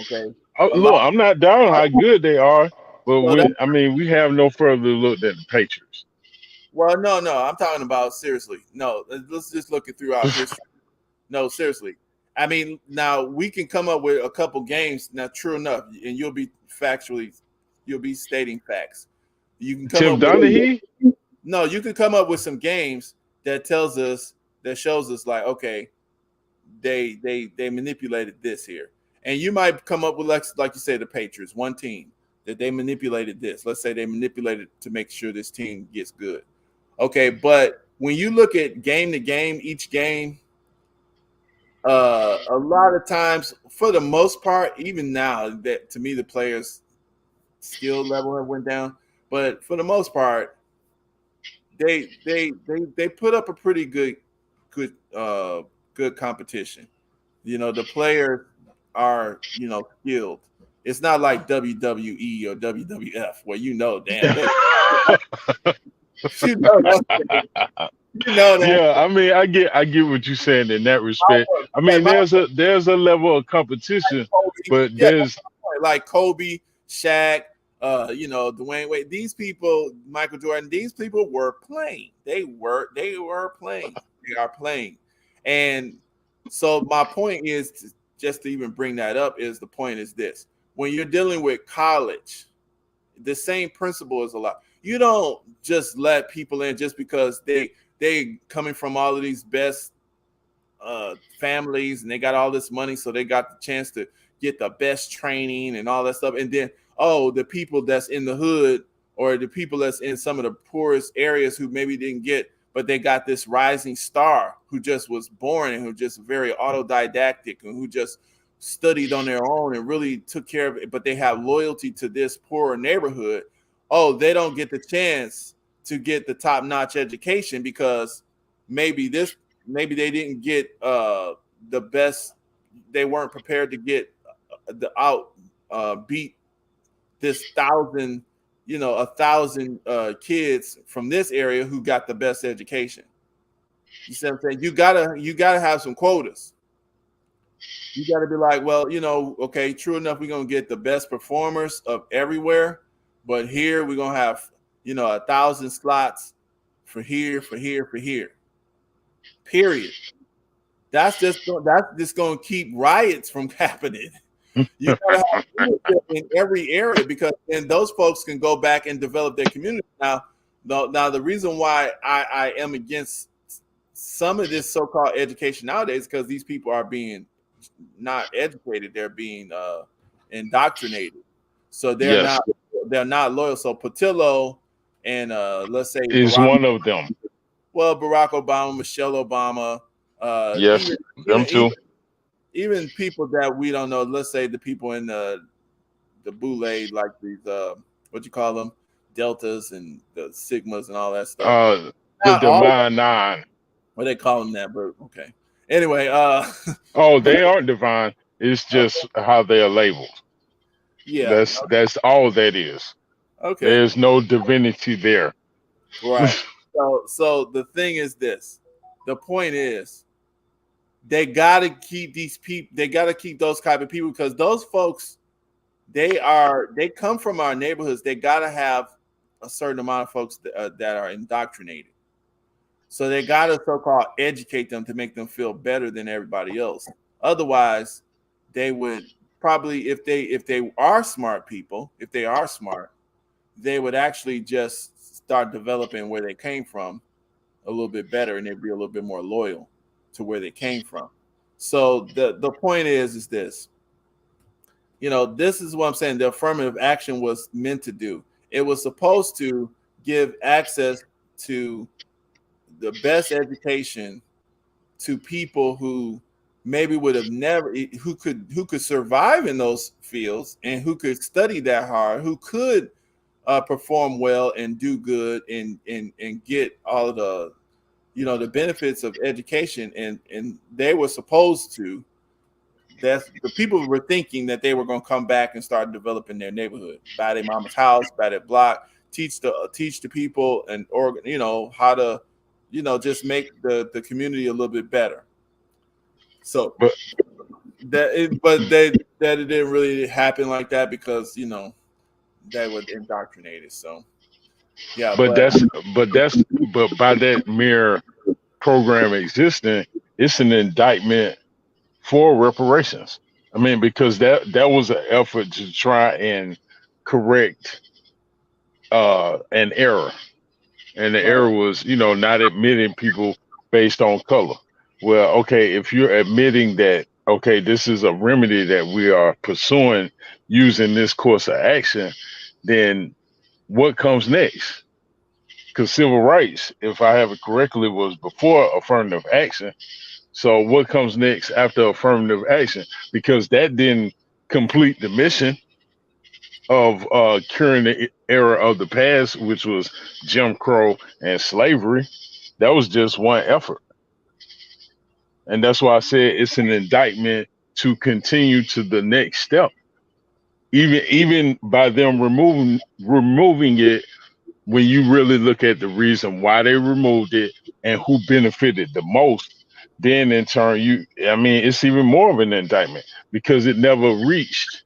[SPEAKER 4] Okay.
[SPEAKER 6] Look, I'm not down how good they are, but we have no further look than the Patriots.
[SPEAKER 4] Well, no, I'm talking about seriously. No, let's just look it throughout history. No, seriously. Now we can come up with a couple games. Now, true enough, and you'll be stating facts. You can come
[SPEAKER 6] Tim
[SPEAKER 4] up
[SPEAKER 6] Donaghy?
[SPEAKER 4] No, you can come up with some games that shows us like, okay, they manipulated this here. And you might come up with like you say, the Patriots, one team that they manipulated this. Let's say they manipulated to make sure this team gets good. Okay, but when you look at game to game, each game, a lot of times, for the most part, even now, that to me the players' skill level have went down. But for the most part, they put up a pretty good competition. The players are skilled. It's not like WWE or WWF where damn.
[SPEAKER 6] Yeah, I get what you're saying in that respect. There's a level of competition, but there's
[SPEAKER 4] like Kobe, Shaq, Dwayne Wade. These people, Michael Jordan. These people were playing. They were playing. They are playing, and so my point is just to even bring that up is the point is this: when you're dealing with college, the same principle is a lot. You don't just let people in just because they coming from all of these best families and they got all this money, so they got the chance to get the best training and all that stuff. And then, the people that's in the hood or the people that's in some of the poorest areas who maybe didn't get, but they got this rising star who just was born and who just very autodidactic and who just studied on their own and really took care of it, but they have loyalty to this poorer neighborhood. They don't get the chance to get the top-notch education because maybe they didn't get the best. They weren't prepared to get beat this 1,000 kids from this area who got the best education. You see what I'm saying? You gotta have some quotas. You got to be like, well, okay, true enough, we're going to get the best performers of everywhere, but here we're going to have, 1,000 slots for here. Period. That's just going to keep riots from happening. You got to have leadership in every area because then those folks can go back and develop their community. Now the reason why I am against some of this so-called education nowadays, because these people are being not educated, they're being indoctrinated. So they're not loyal. So Patillo and let's say
[SPEAKER 6] is
[SPEAKER 4] Barack,
[SPEAKER 6] one of them.
[SPEAKER 4] well, Barack Obama, Michelle Obama,
[SPEAKER 6] Yes, them too.
[SPEAKER 4] even people that we don't know. Let's say the people in the boule, like these what you call them, deltas and the sigmas and all that stuff.
[SPEAKER 6] The Divine Nine.
[SPEAKER 4] What they call them that, but okay. Anyway,
[SPEAKER 6] Oh, they aren't divine. It's just how they are labeled.
[SPEAKER 4] Yeah.
[SPEAKER 6] That's all that is.
[SPEAKER 4] Okay.
[SPEAKER 6] There's no divinity there.
[SPEAKER 4] Right. So the thing is this. The point is they gotta keep these people, they gotta keep those type of people, because those folks, they come from our neighborhoods. They gotta have a certain amount of folks that are indoctrinated. So they gotta so-called educate them to make them feel better than everybody else. Otherwise, they would probably, if they are smart people, if they are smart, they would actually just start developing where they came from a little bit better, and they'd be a little bit more loyal to where they came from. So the point is this. This is what I'm saying. The affirmative action was meant to do. It was supposed to give access to the best education to people who maybe would have never, who could survive in those fields, and who could study that hard, who could perform well and do good and get all of the the benefits of education, and they were supposed to. That's the people were thinking that they were going to come back and start developing their neighborhood, buy their mama's house, buy their block, teach the people and how to just make the community a little bit better. So that it didn't really happen like that, because they were indoctrinated. So yeah,
[SPEAKER 6] but by that mere program existing, it's an indictment for reparations. I mean, because that was an effort to try and correct an error, and the error was not admitting people based on color. Well, okay, if you're admitting that, okay, this is a remedy that we are pursuing using this course of action, then what comes next? Because civil rights, if I have it correctly, was before affirmative action. So what comes next after affirmative action? Because that didn't complete the mission of curing the error of the past, which was Jim Crow and slavery. That was just one effort. And that's why I said it's an indictment to continue to the next step. Even by them removing it, when you really look at the reason why they removed it and who benefited the most, then in turn it's even more of an indictment, because it never reached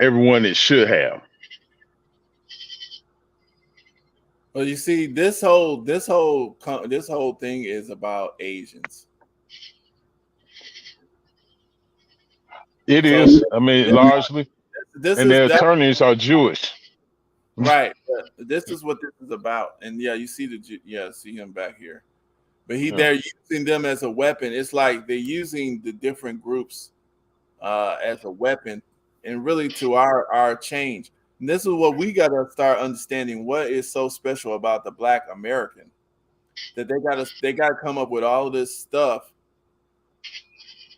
[SPEAKER 6] everyone it should have.
[SPEAKER 4] Well, you see, this whole thing is about Asians.
[SPEAKER 6] It is. I mean, largely. And their attorneys are Jewish.
[SPEAKER 4] Right. This is what this is about. And yeah, you see see him back here. But they're using them as a weapon. It's like they're using the different groups as a weapon, and really to our change. And this is what we got to start understanding. What is so special about the Black American, that they got to come up with all this stuff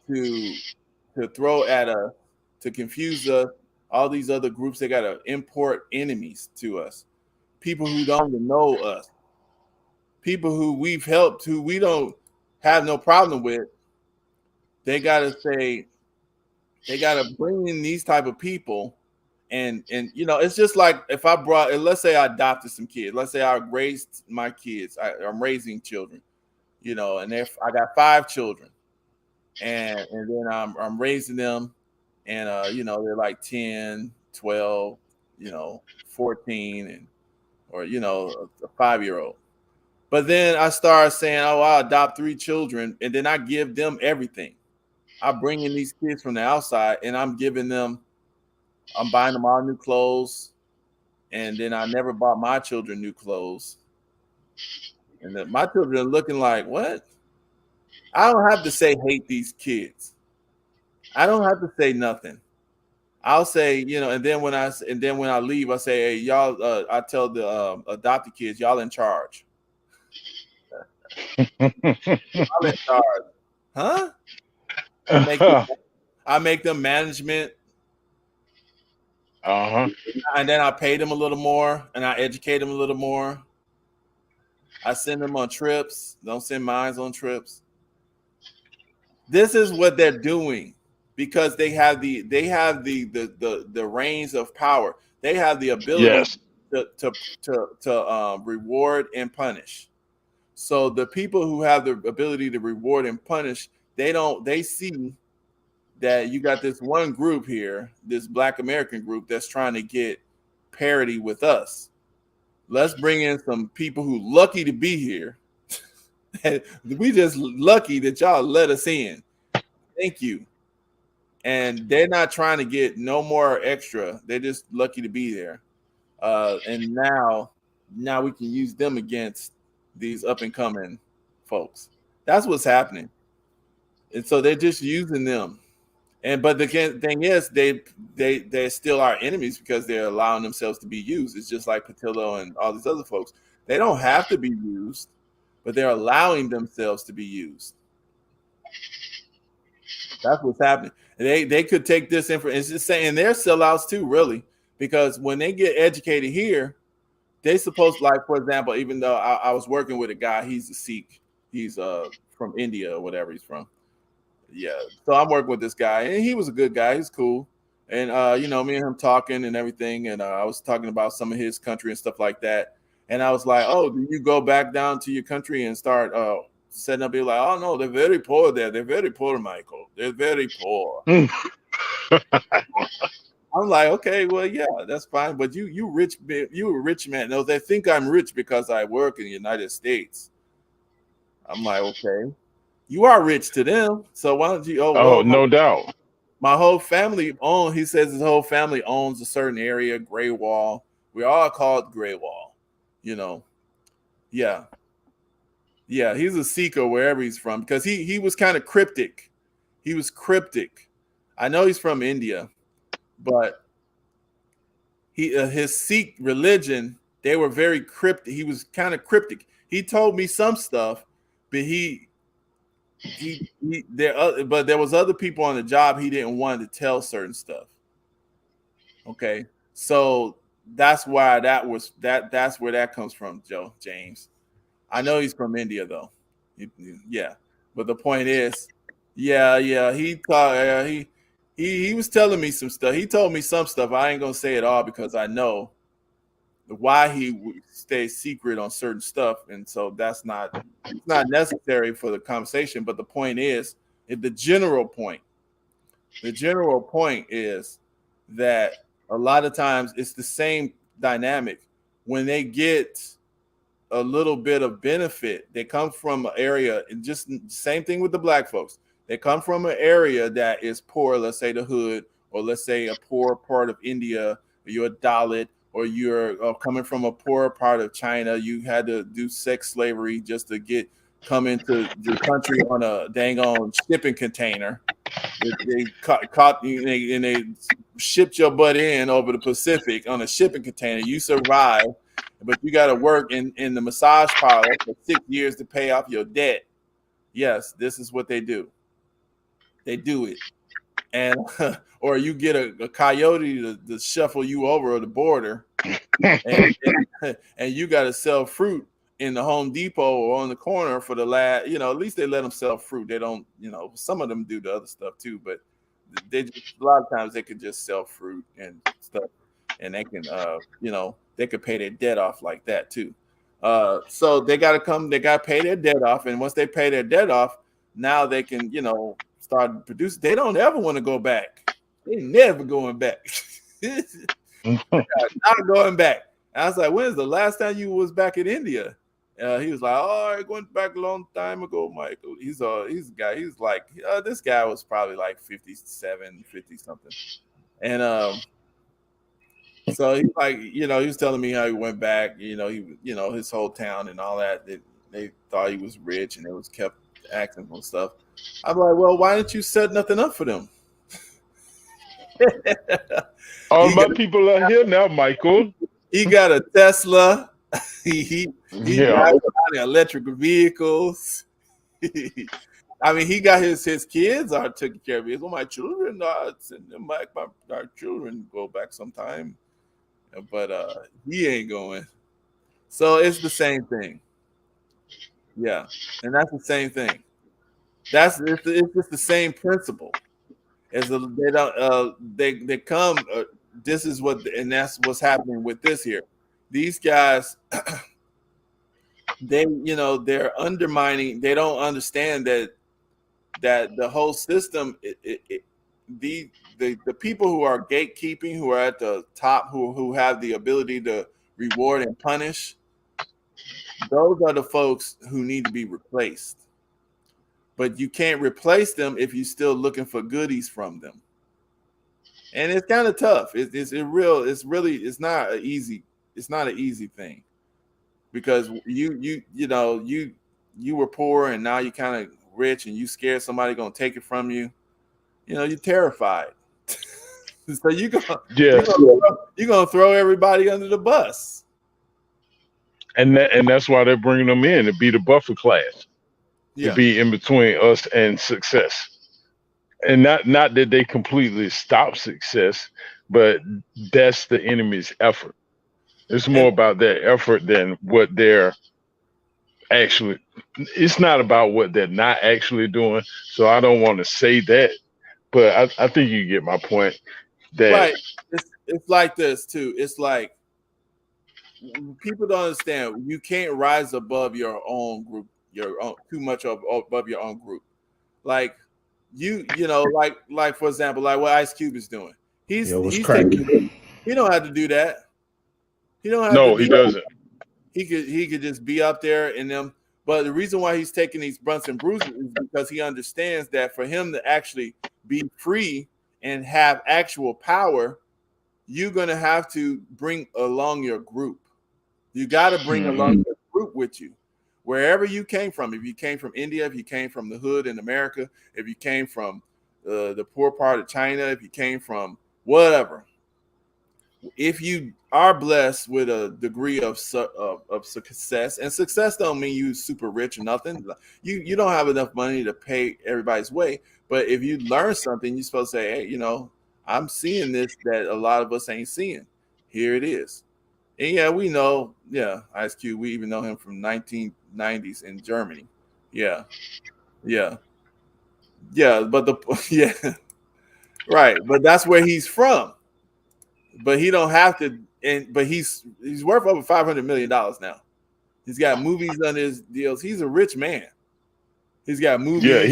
[SPEAKER 4] to throw at us, to confuse us. All these other groups, they got to import enemies to us, people who don't even know us, people who we've helped, who we don't have no problem with. They got to say, they got to bring in these type of people. And it's just like if I brought, let's say I adopted some kids. Let's say I raised my kids. I'm raising children, and if I got 5 children, and then I'm raising them, and they're like 10, 12, 14, and or a 5-year-old. But then I start saying, oh, I'll adopt 3 children, and then I give them everything. I bring in these kids from the outside, and I'm buying them all new clothes, and then I never bought my children new clothes. And my children are looking like, what? I don't have to say hate these kids. I don't have to say nothing. I'll say, and then when I leave, I say, hey, y'all, I tell the adopted kids, y'all in charge. Y'all in charge. Huh? I make them management. And then I pay them a little more and I educate them a little more. I send them on trips. Don't send mines on trips. This is what they're doing because they have the reins of power. They have the ability to reward and punish. So the people who have the ability to reward and punish, they see that you got this one group here, this Black American group that's trying to get parity with us. Let's bring in some people who lucky to be here. We just lucky that y'all let us in. Thank you. And they're not trying to get no more extra. They're just lucky to be there. And now we can use them against these up and coming folks. That's what's happening. And so they're just using them. But the thing is, they still are enemies because they're allowing themselves to be used. It's just like Patillo and all these other folks. They don't have to be used, but they're allowing themselves to be used. That's what's happening. They could take this information. It's just saying they're sellouts too, really, because when they get educated here, they supposed to, like, for example, even though I was working with a guy, he's a Sikh, he's from India or whatever he's from. Yeah, so I'm working with this guy, and he was a good guy. He's cool, and me and him talking and everything, and I was talking about some of his country and stuff like that. And I was like, "Oh, do you go back down to your country and start setting up?" He's like, "Oh no, they're very poor there. They're very poor, Michael. They're very poor." I'm like, okay, well, yeah, that's fine, but you a rich man. No, they think I'm rich because I work in the United States. I'm like, okay. You are rich to them, so why don't you?
[SPEAKER 6] No doubt.
[SPEAKER 4] My whole family he says his whole family owns a certain area, Gray Wall. We all call it Gray Wall, Yeah, he's a Sikh wherever he's from because he was kind of cryptic. He was cryptic. I know he's from India, but his Sikh religion, they were very cryptic. He was kind of cryptic. He told me some stuff, but but there was other people on the job he didn't want to tell certain stuff. Okay, so that's why that's where that comes from, James. I know he's from India though. Yeah, but the point is, he thought he was telling me some stuff. He told me some stuff. I ain't gonna say it all because I know why he stays secret on certain stuff, and so it's not necessary for the conversation. But the point is, the general point is that a lot of times it's the same dynamic. When they get a little bit of benefit, they come from an area, and just same thing with the Black folks. They come from an area that is poor, let's say the hood, or let's say a poor part of India, or you're a Dalit, or you're coming from a poor part of China. You had to do sex slavery just to come into your country on a dang on shipping container. They caught you and they shipped your butt in over the Pacific on a shipping container. You survived, but you got to work in the massage parlor for 6 years to pay off your debt. Yes, this is what they do. They do it. And or you get a coyote to shuffle you over the border, and you got to sell fruit in the Home Depot or on the corner for the last. At least they let them sell fruit. They don't. Some of them do the other stuff too, but a lot of times they could just sell fruit and stuff, and they can they could pay their debt off like that too. So they got to pay their debt off, and once they pay their debt off, now they can start producing. They don't ever want to go back. They never going back. Not going back. And I was like, when's the last time you was back in India? He was like, oh, I went back a long time ago, Michael. He's a guy. He's like, this guy was probably like 57, 50 something. And so he's like, he was telling me how he went back, his whole town and all that. they thought he was rich and they was kept asking him stuff. I'm like, well, why didn't you set nothing up for them?
[SPEAKER 6] All my people are here now, Michael.
[SPEAKER 4] He got a Tesla. he drives around in electric vehicles. I mean, he got his kids are taking care of it. Well, my children are sending them back. Our children go back sometime, but he ain't going. So it's the same thing. Yeah, and that's the same thing. It's just the same principle. As they don't they come. This is what, and that's what's happening with this here. These guys, they're undermining. They don't understand that the whole system, the people who are gatekeeping, who are at the top, who have the ability to reward and punish, those are the folks who need to be replaced. But you can't replace them if you're still looking for goodies from them. And it's kind of tough. It's not an easy thing, because you were poor and now you kind of rich and you scared somebody gonna take it from you. You're terrified. So you're gonna throw everybody under the bus.
[SPEAKER 6] And that's why they're bringing them in to be the buffer class, to be in between us and success. And not that they completely stop success, but that's the enemy's effort. It's more about their effort than what they're actually. It's not about what they're not actually doing. So I don't want to say that, but I think you get my point. That
[SPEAKER 4] right. It's like this too. It's like people don't understand. You can't rise above your own group. Too much above your own group. Like like for example, like what Ice Cube is doing. He don't have to do that. He don't have to.
[SPEAKER 6] He doesn't.
[SPEAKER 4] He could just be up there in them. But the reason why he's taking these bumps and bruises is because he understands that for him to actually be free and have actual power, you're gonna have to bring along your group. You got to bring along your group with you. Wherever you came from, if you came from India, if you came from the hood in America, if you came from the poor part of China, if you came from whatever, if you are blessed with a degree of success, and success don't mean you super rich or nothing. You don't have enough money to pay everybody's way, but if you learn something, you're supposed to say, hey, I'm seeing this that a lot of us ain't seeing. Here it is. And we know, Ice Cube, we even know him from 1990s in Germany. Yeah. But right. But that's where he's from. But he don't have to, but he's worth over $500 million now. He's got movies on his deals. He's a rich man. He's got movies.
[SPEAKER 6] Yeah,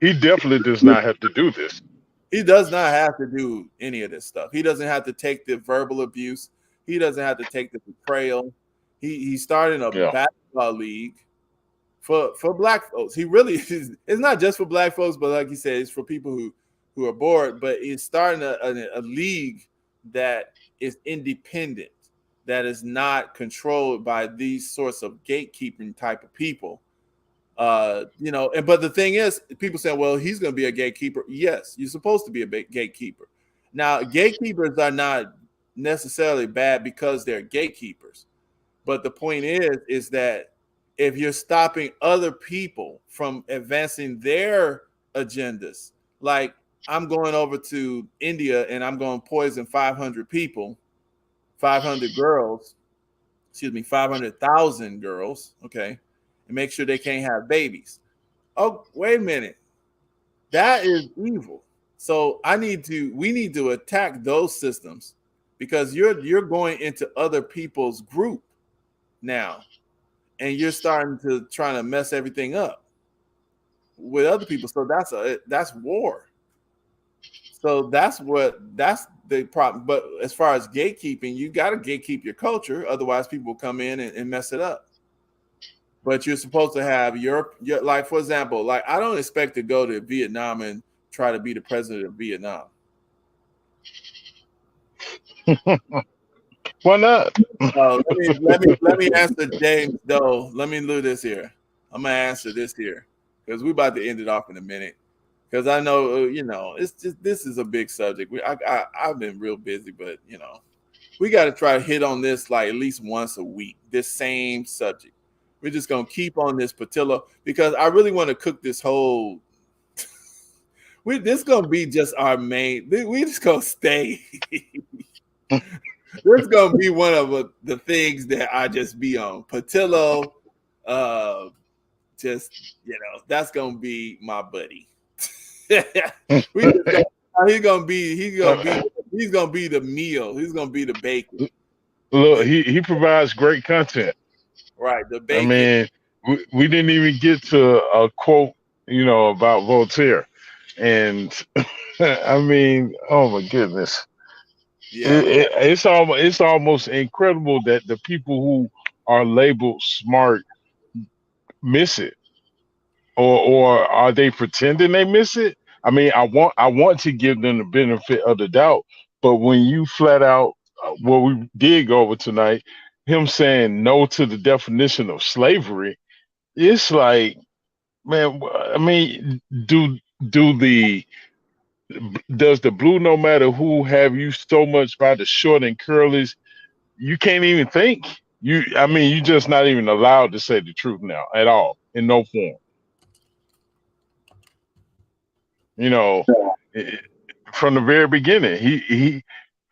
[SPEAKER 6] he definitely does not have to do this.
[SPEAKER 4] He does not have to do any of this stuff. He doesn't have to take the verbal abuse. He doesn't have to take the betrayal. He started a basketball league for black folks. He really is. It's not just for black folks, but like you said, it's for people who are bored. But he's starting a league that is independent, that is not controlled by these sorts of gatekeeping type of people. But the thing is, people say, well, he's going to be a gatekeeper. Yes, you're supposed to be a gatekeeper. Now, gatekeepers are not necessarily bad because they're gatekeepers. But the point is that if you're stopping other people from advancing their agendas, like I'm going over to India and I'm going to poison 500 people, 500 girls, 500,000 girls, okay, and make sure they can't have babies. Oh, wait a minute. That is evil. So we need to attack those systems, because you're going into other people's group now, and you're starting to try to mess everything up with other people. So that's war. So that's the problem. But as far as gatekeeping, you got to gatekeep your culture. Otherwise, people will come in and mess it up. But you're supposed to have your like, for example, like I don't expect to go to Vietnam and try to be the president of Vietnam.
[SPEAKER 6] Why not?
[SPEAKER 4] Let me answer James though. Let me do this here. I'm gonna answer this here because we're about to end it off in a minute. Because I know it's just this is a big subject. I've been real busy, but we got to try to hit on this like at least once a week. This same subject. We're just gonna keep on this patillo because I really want to cook this whole. This gonna be just our main. We just gonna stay. This is gonna be one of the things that I just be on patillo. Just that's gonna be my buddy. He's gonna be the meal. He's gonna be the bacon.
[SPEAKER 6] Look, he provides great content.
[SPEAKER 4] Right, the
[SPEAKER 6] I
[SPEAKER 4] bacon.
[SPEAKER 6] mean, we didn't even get to a quote, about Voltaire, and I mean, oh my goodness,
[SPEAKER 4] yeah,
[SPEAKER 6] it's almost incredible that the people who are labeled smart miss it, or are they pretending they miss it? I mean, I want to give them the benefit of the doubt, but when you flat out, what we did go over tonight, him saying no to the definition of slavery, it's like, man, I mean, does the blue no matter who have you so much by the short and curlies, you can't even think. I mean, you're just not even allowed to say the truth now at all, in no form. From the very beginning,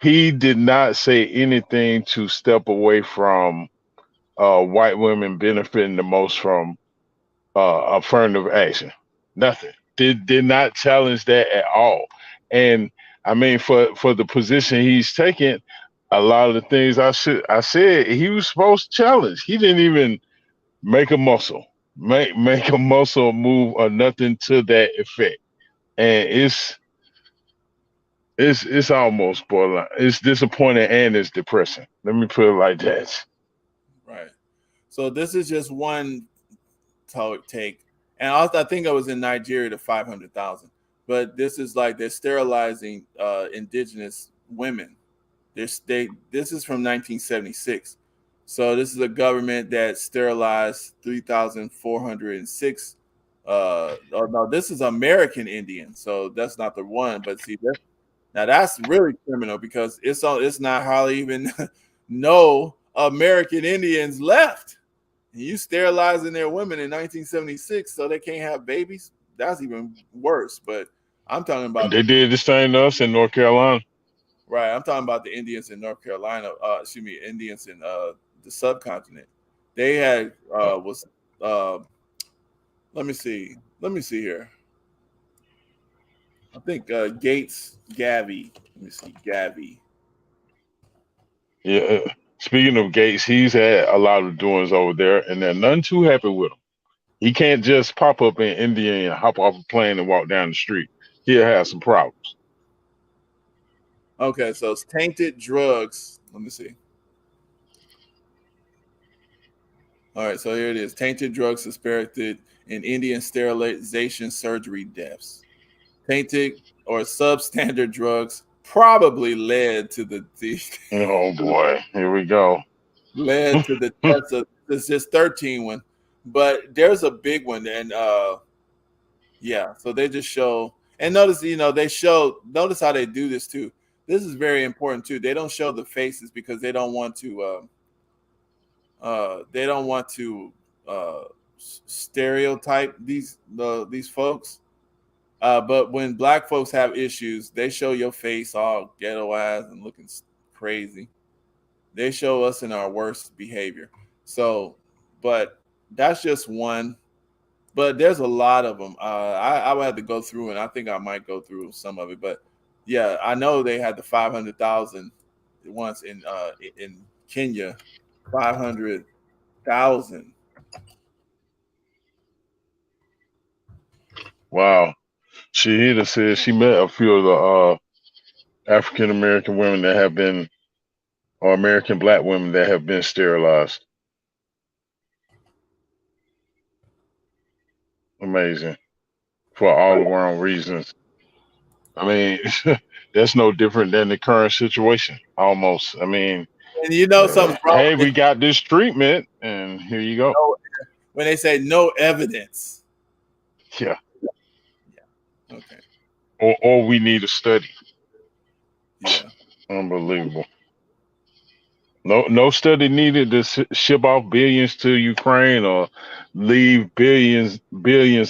[SPEAKER 6] he did not say anything to step away from white women benefiting the most from affirmative action. Nothing. Did not challenge that at all. And I mean, for the position he's taken, a lot of the things I said he was supposed to challenge. He didn't even make a muscle, make a muscle move or nothing to that effect. And it's almost borderline. It's disappointing and it's depressing. Let me put it like that.
[SPEAKER 4] Right. So this is just one take, and I think I was in Nigeria to 500,000. But this is like they're sterilizing indigenous women. This is from 1976. So this is a government that sterilized 3,406. Oh no, this is American Indian. So that's not the one. But see, that's really criminal because it's not hardly even no American Indians left. You sterilizing their women in 1976 so they can't have babies. That's even worse. But I'm talking about
[SPEAKER 6] they did the same to us in North Carolina.
[SPEAKER 4] Right, I'm talking about the Indians in North Carolina. Indians in the subcontinent. They had let me see here. I think Gates Gavi. Let me see Gavi.
[SPEAKER 6] Yeah. Speaking of Gates, he's had a lot of doings over there, and they're none too happy with him. He can't just pop up in India and hop off a plane and walk down the street. He'll have some problems.
[SPEAKER 4] Okay, so it's tainted drugs. Let me see. All right, so here it is. Tainted drugs suspected in Indian sterilization surgery deaths. Tainted or substandard drugs probably led to the
[SPEAKER 6] oh boy, here we go.
[SPEAKER 4] Led to the deaths of this 13 one, but there's a big one, and yeah. So they just show, and notice notice how they do this too. This is very important too. They don't show the faces because they don't want to stereotype these folks. But when black folks have issues, they show your face all ghettoized and looking crazy. They show us in our worst behavior. So, but that's just one. But there's a lot of them. I would have to go through, and I think I might go through some of it. But yeah, I know they had the 500,000 once in Kenya. 500,000.
[SPEAKER 6] Wow. Shahida says she met a few of the African American women that have been, or American black women that have been sterilized. Amazing. For all the wrong reasons. I mean, that's no different than the current situation, almost. I mean,
[SPEAKER 4] And you know something's wrong.
[SPEAKER 6] Hey, we got this treatment, and here you go.
[SPEAKER 4] When they say no evidence.
[SPEAKER 6] Yeah.
[SPEAKER 4] Okay.
[SPEAKER 6] Or we need a study.
[SPEAKER 4] Yeah.
[SPEAKER 6] Unbelievable. No study needed to ship off billions to Ukraine or leave billions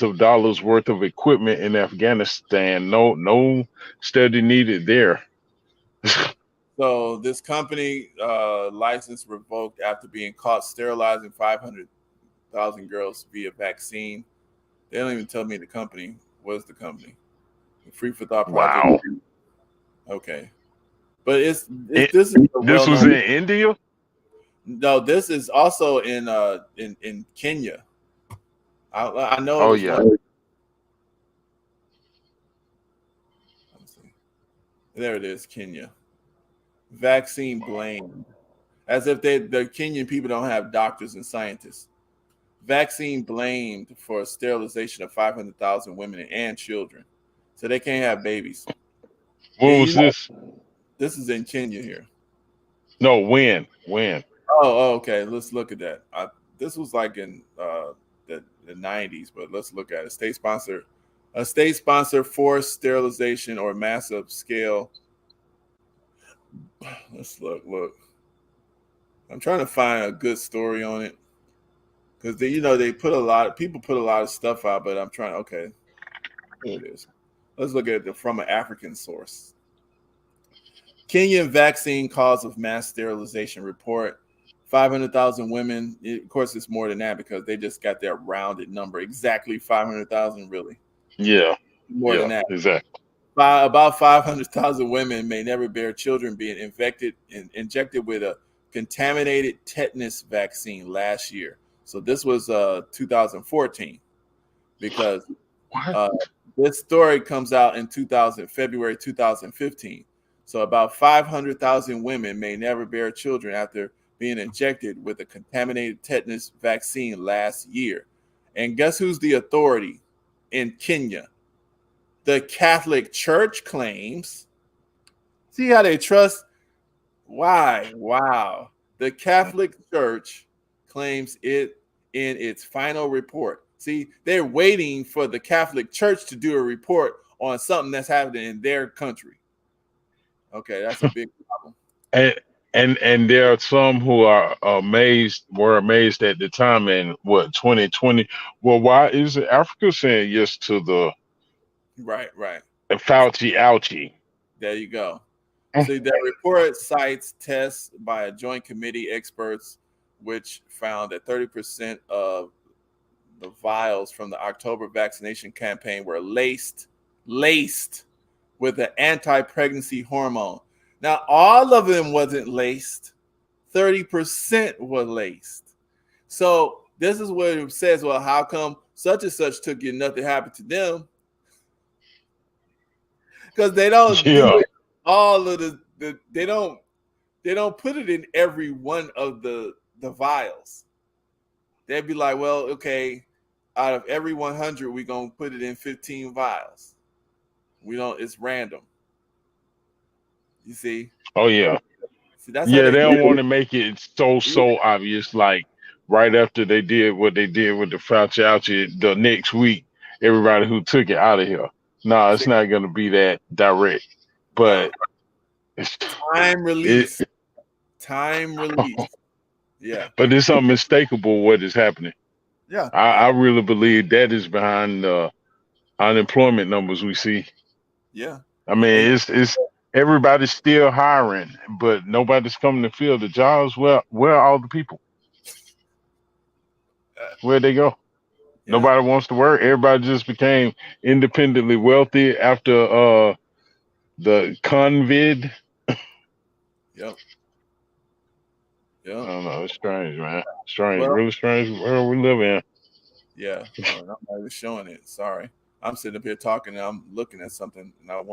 [SPEAKER 6] of dollars worth of equipment in Afghanistan. No study needed there.
[SPEAKER 4] So this company license revoked after being caught sterilizing 500,000 girls via vaccine. They don't even tell me the company. What is the company? The Free for Thought Project.
[SPEAKER 6] Wow.
[SPEAKER 4] Okay. But this is
[SPEAKER 6] this was in India?
[SPEAKER 4] No, this is also in Kenya. I know.
[SPEAKER 6] Oh yeah.
[SPEAKER 4] There it is, Kenya. Vaccine blamed. As if the Kenyan people don't have doctors and scientists. Vaccine blamed for sterilization of 500,000 women and children. So they can't have babies.
[SPEAKER 6] What was this?
[SPEAKER 4] This is in Kenya here.
[SPEAKER 6] No, when?
[SPEAKER 4] Oh, okay. Let's look at that. This was like in the 90s, but let's look at it. A state sponsor forced sterilization or massive scale. Let's look. I'm trying to find a good story on it because they put a lot of stuff out, but I'm trying. Okay, here it is. Let's look at it from an African source. Kenyan vaccine cause of mass sterilization report. 500,000 women. Of course, it's more than that because they just got their rounded number. Exactly 500,000, really.
[SPEAKER 6] Yeah.
[SPEAKER 4] More than that.
[SPEAKER 6] Exactly.
[SPEAKER 4] About 500,000 women may never bear children being injected with a contaminated tetanus vaccine last year. So this was 2014 because this story comes out in February 2015. So about 500,000 women may never bear children after being injected with a contaminated tetanus vaccine last year. And guess who's the authority in Kenya? The Catholic Church claims. See how they trust? Why? Wow. The Catholic Church claims it in its final report. See, they're waiting for the Catholic Church to do a report on something that's happening in their country. Okay, that's a big problem.
[SPEAKER 6] And there are some who were amazed at the time in 2020. Well, why is Africa saying yes to the
[SPEAKER 4] right
[SPEAKER 6] Fauci ouchie?
[SPEAKER 4] There you go. See, that report cites tests by a joint committee experts, which found that 30% of the vials from the October vaccination campaign were laced with an anti-pregnancy hormone. Now, all of them wasn't laced. 30% were laced. So this is what it says, well, how come such and such took you and nothing happened to them? Because they don't do it all of they don't put it in every one of the vials. They'd be like, well, okay, out of every 100, we're going to put it in 15 vials. It's random. You see?
[SPEAKER 6] Oh yeah.
[SPEAKER 4] See, that's
[SPEAKER 6] they don't want to make it so obvious. Like right after they did what they did with the Fauci ouchie, the next week, everybody who took it out of here. No, it's not going to be that direct. But
[SPEAKER 4] time release. Yeah.
[SPEAKER 6] But it's unmistakable what is happening.
[SPEAKER 4] Yeah.
[SPEAKER 6] I really believe that is behind the unemployment numbers we see.
[SPEAKER 4] Yeah.
[SPEAKER 6] I mean, it's everybody's still hiring, but nobody's coming to fill the jobs. Where are all the people? Where'd they go? Yeah. Nobody wants to work. Everybody just became independently wealthy after the COVID.
[SPEAKER 4] Yep.
[SPEAKER 6] I don't know. It's strange, man. Strange, really strange world we live in.
[SPEAKER 4] Yeah. I'm not even showing it. Sorry. I'm sitting up here talking and I'm looking at something and I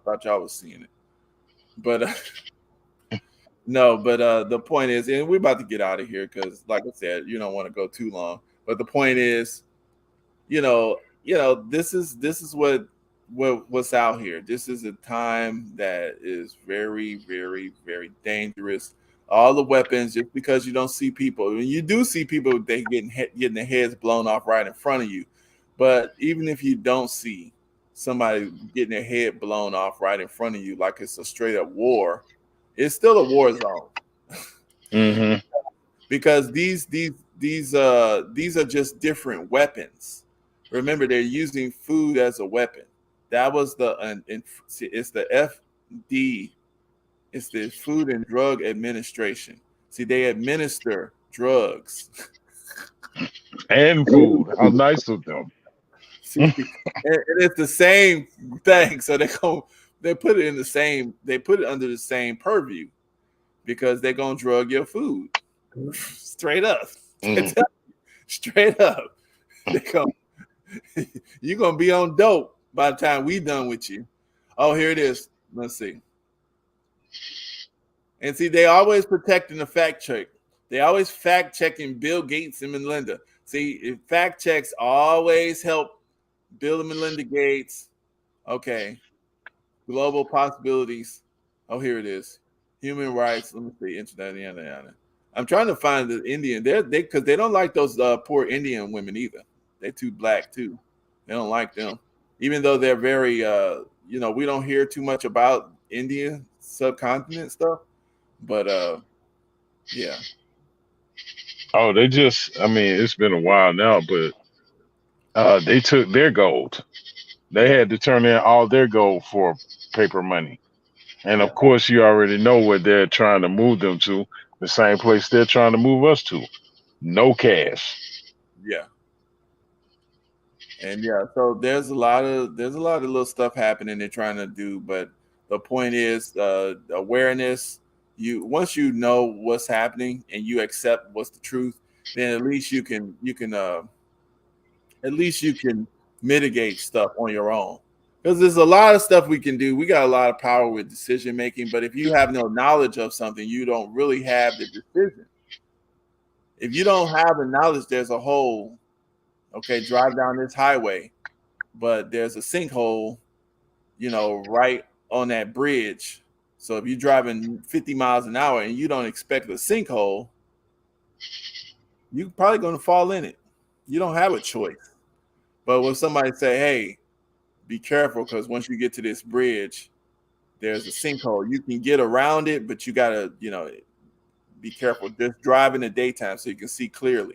[SPEAKER 4] thought y'all was seeing it. But no, but the point is, and we're about to get out of here because like I said, you don't want to go too long. But the point is, this is what's out here. This is a time that is very, very, very dangerous. all the weapons, just because you don't see people. When you do see people, they getting their heads blown off right in front of you. But even if you don't see somebody getting their head blown off right in front of you, like it's a straight up war, it's still a war zone.
[SPEAKER 6] Mm-hmm.
[SPEAKER 4] Because these are just different weapons. Remember, they're using food as a weapon. That was it's the FD. It's the Food and Drug Administration. See, they administer drugs
[SPEAKER 6] And food. How nice of them.
[SPEAKER 4] See, and it's the same thing. So they put it under the same purview because they're gonna drug your food. Straight up. Straight up. You're gonna be on dope by the time we done with you. Oh, here it is. Let's see. And see, they always protecting the fact check. They always fact checking Bill Gates and Melinda. See, fact checks always help Bill and Melinda Gates. Okay. Global possibilities. Oh, here it is. Human rights. Let me see. Internet. I'm trying to find the Indian. Because they don't like those poor Indian women either. They're too black too. They don't like them. Even though they're very we don't hear too much about Indian subcontinent stuff. But yeah.
[SPEAKER 6] Oh, it's been a while now, but they took their gold. They had to turn in all their gold for paper money. And of course, you already know where they're trying to move them to. The same place they're trying to move us to. No cash.
[SPEAKER 4] Yeah. And yeah, so there's a lot of little stuff happening they're trying to do, but the point is awareness. Once you know what's happening and you accept what's the truth, then at least you can mitigate stuff on your own. Because there's a lot of stuff we can do. We got a lot of power with decision making, but if you have no knowledge of something, you don't really have the decision. If you don't have the knowledge, there's a hole. Okay, drive down this highway, but there's a sinkhole, right on that bridge. So if you're driving 50 miles an hour and you don't expect a sinkhole, you're probably going to fall in it. You don't have a choice. But when somebody say, hey, be careful, because once you get to this bridge, there's a sinkhole. You can get around it, but you got to, be careful. Just drive in the daytime so you can see clearly.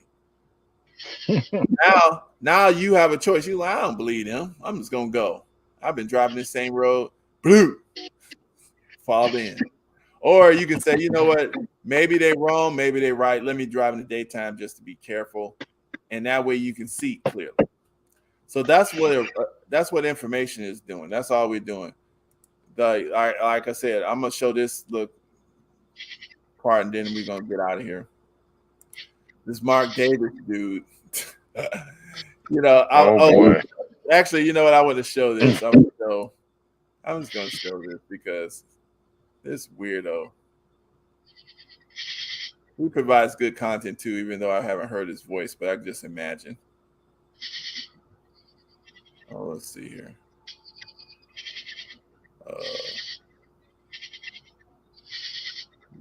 [SPEAKER 4] Now you have a choice. You're like, I don't believe him. I'm just going to go. I've been driving this same road. Blue. Fall in. Or you can say, you know what? Maybe they're wrong. Maybe they're right. Let me drive in the daytime just to be careful. And that way you can see clearly. So that's what information is doing. That's all we're doing. Like I said, I'm going to show this part and then we're going to get out of here. This Mark Davis dude.
[SPEAKER 6] Boy.
[SPEAKER 4] Actually, you know what? I want to show this. I'm just going to show this because this weirdo. He provides good content too, even though I haven't heard his voice, but I can just imagine. Oh, let's see here.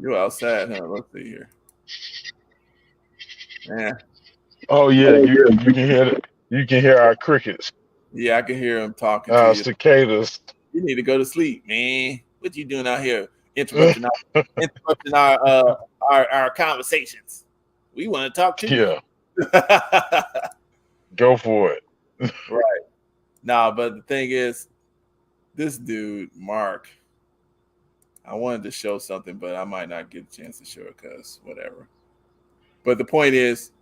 [SPEAKER 4] You're outside, huh? Let's see here. Yeah.
[SPEAKER 6] Oh yeah, you can hear it. You can hear our crickets.
[SPEAKER 4] Yeah, I can hear him talking to you.
[SPEAKER 6] Cicadas.
[SPEAKER 4] You need to go to sleep, man. What you doing out here interrupting our conversations? We want to talk to you.
[SPEAKER 6] Yeah. Go for it.
[SPEAKER 4] Right. Nah, but the thing is, this dude, Mark, I wanted to show something, but I might not get a chance to show it because whatever. But the point is,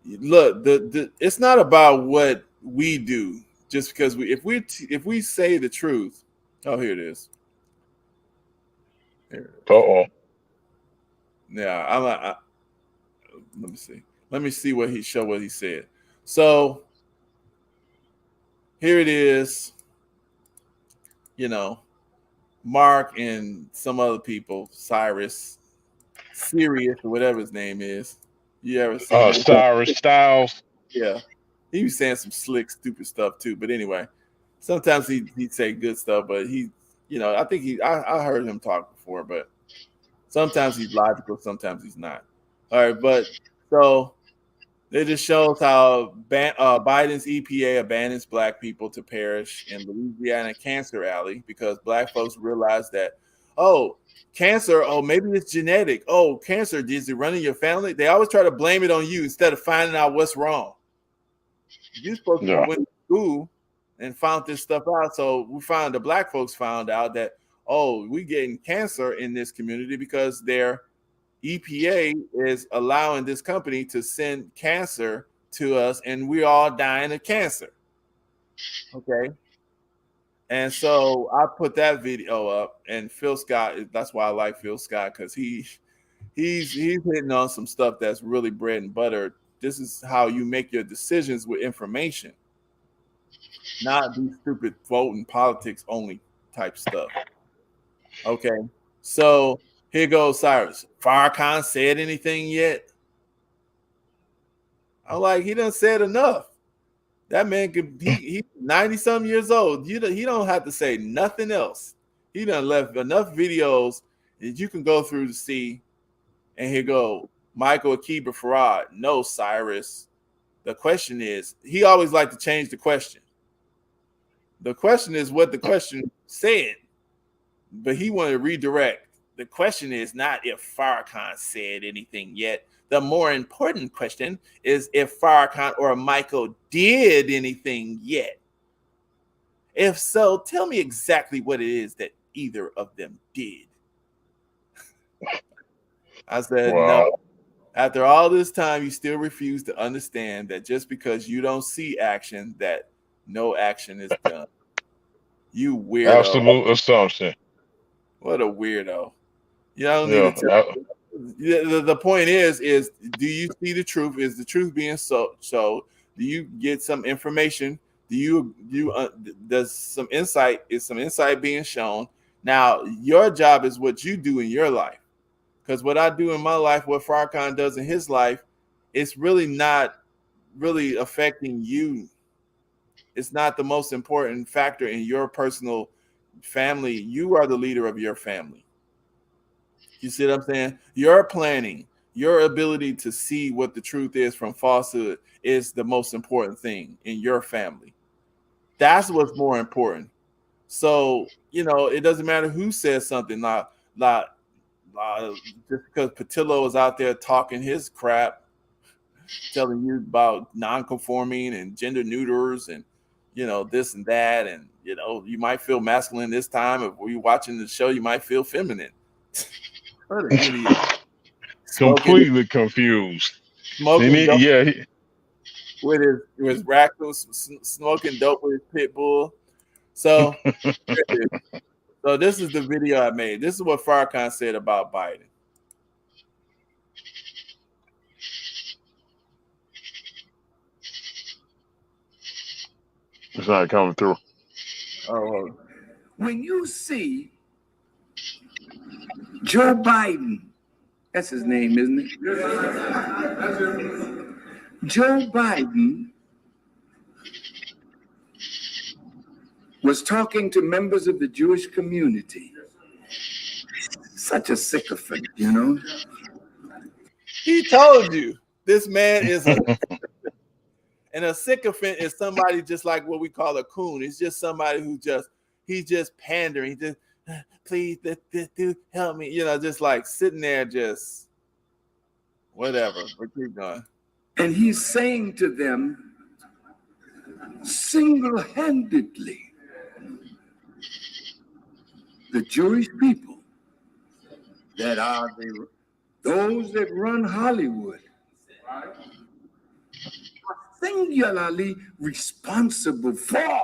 [SPEAKER 4] look, it's not about what we do. Just because if we say the truth, oh, here it is.
[SPEAKER 6] Uh-oh.
[SPEAKER 4] Yeah, let me see. Let me see what he said. So here it is. Mark and some other people, Sirius, or whatever his name is. You ever seen
[SPEAKER 6] Cyrus Styles?
[SPEAKER 4] Yeah. He was saying some slick, stupid stuff too. But anyway, sometimes he'd say good stuff, but I think I heard him talk before, but Sometimes he's logical, sometimes he's not. All right, but so it just shows how Biden's EPA abandons black people to perish in Louisiana Cancer Alley because black folks realize that, oh, cancer, oh, maybe it's genetic. Oh, cancer, is it running your family? They always try to blame it on you instead of finding out what's wrong. You're supposed to went to school and found this stuff out. So the black folks found out that, oh, we getting cancer in this community because their EPA is allowing this company to send cancer to us, and we're all dying of cancer. Okay. And so I put that video up, and Phil Scott, that's why I like Phil Scott, because he's hitting on some stuff that's really bread and butter. This is how you make your decisions with information, not these stupid vote and politics only type stuff. Okay. So here goes Cyrus. Farrakhan said anything yet? I'm like, he done said enough. That man could he's 90-some years old. He don't have to say nothing else. He done left enough videos that you can go through to see. And here go Michael Akiba Farad. No, Cyrus. The question is, he always liked to change the question. The question is what the question said, but he wanted to redirect. The question is not if Farrakhan said anything yet. The more important question is if Farrakhan or Michael did anything yet. If so, tell me exactly what it is that either of them did. I said, no. After all this time, you still refuse to understand that just because you don't see action, that no action is done. You weirdo.
[SPEAKER 6] Absolute assumption.
[SPEAKER 4] What a weirdo. You don't need to tell. The point is do you see the truth? Is the truth being so? Do you get some information? Does some insight? Is some insight being shown? Now, your job is what you do in your life. Because what I do in my life, what Farrakhan does in his life, it's really not really affecting you. It's not the most important factor in your personal family. You are the leader of your family. You see what I'm saying? Your planning, your ability to see what the truth is from falsehood is the most important thing in your family. That's what's more important. So, it doesn't matter who says something. Just because Patillo is out there talking his crap, telling you about non-conforming and gender neuters and, this and that. And, you might feel masculine this time. If you're watching the show, you might feel feminine. What an idiot.
[SPEAKER 6] Completely confused.
[SPEAKER 4] Smoking dope with his raccoon, smoking dope with his pit bull. So, so this is the video I made. This is what Farrakhan said about Biden.
[SPEAKER 6] It's not coming through.
[SPEAKER 3] Oh, when you see Joe Biden, that's his name, isn't it? Joe Biden was talking to members of the Jewish community. Such a sycophant,
[SPEAKER 4] He told you this man is and a sycophant is somebody just like what we call a coon. It's just somebody who he's just pandering. Just please, do help me. Just like sitting there, just whatever. But keep going.
[SPEAKER 3] And he's saying to them single-handedly, the Jewish people that are those that run Hollywood are singularly responsible for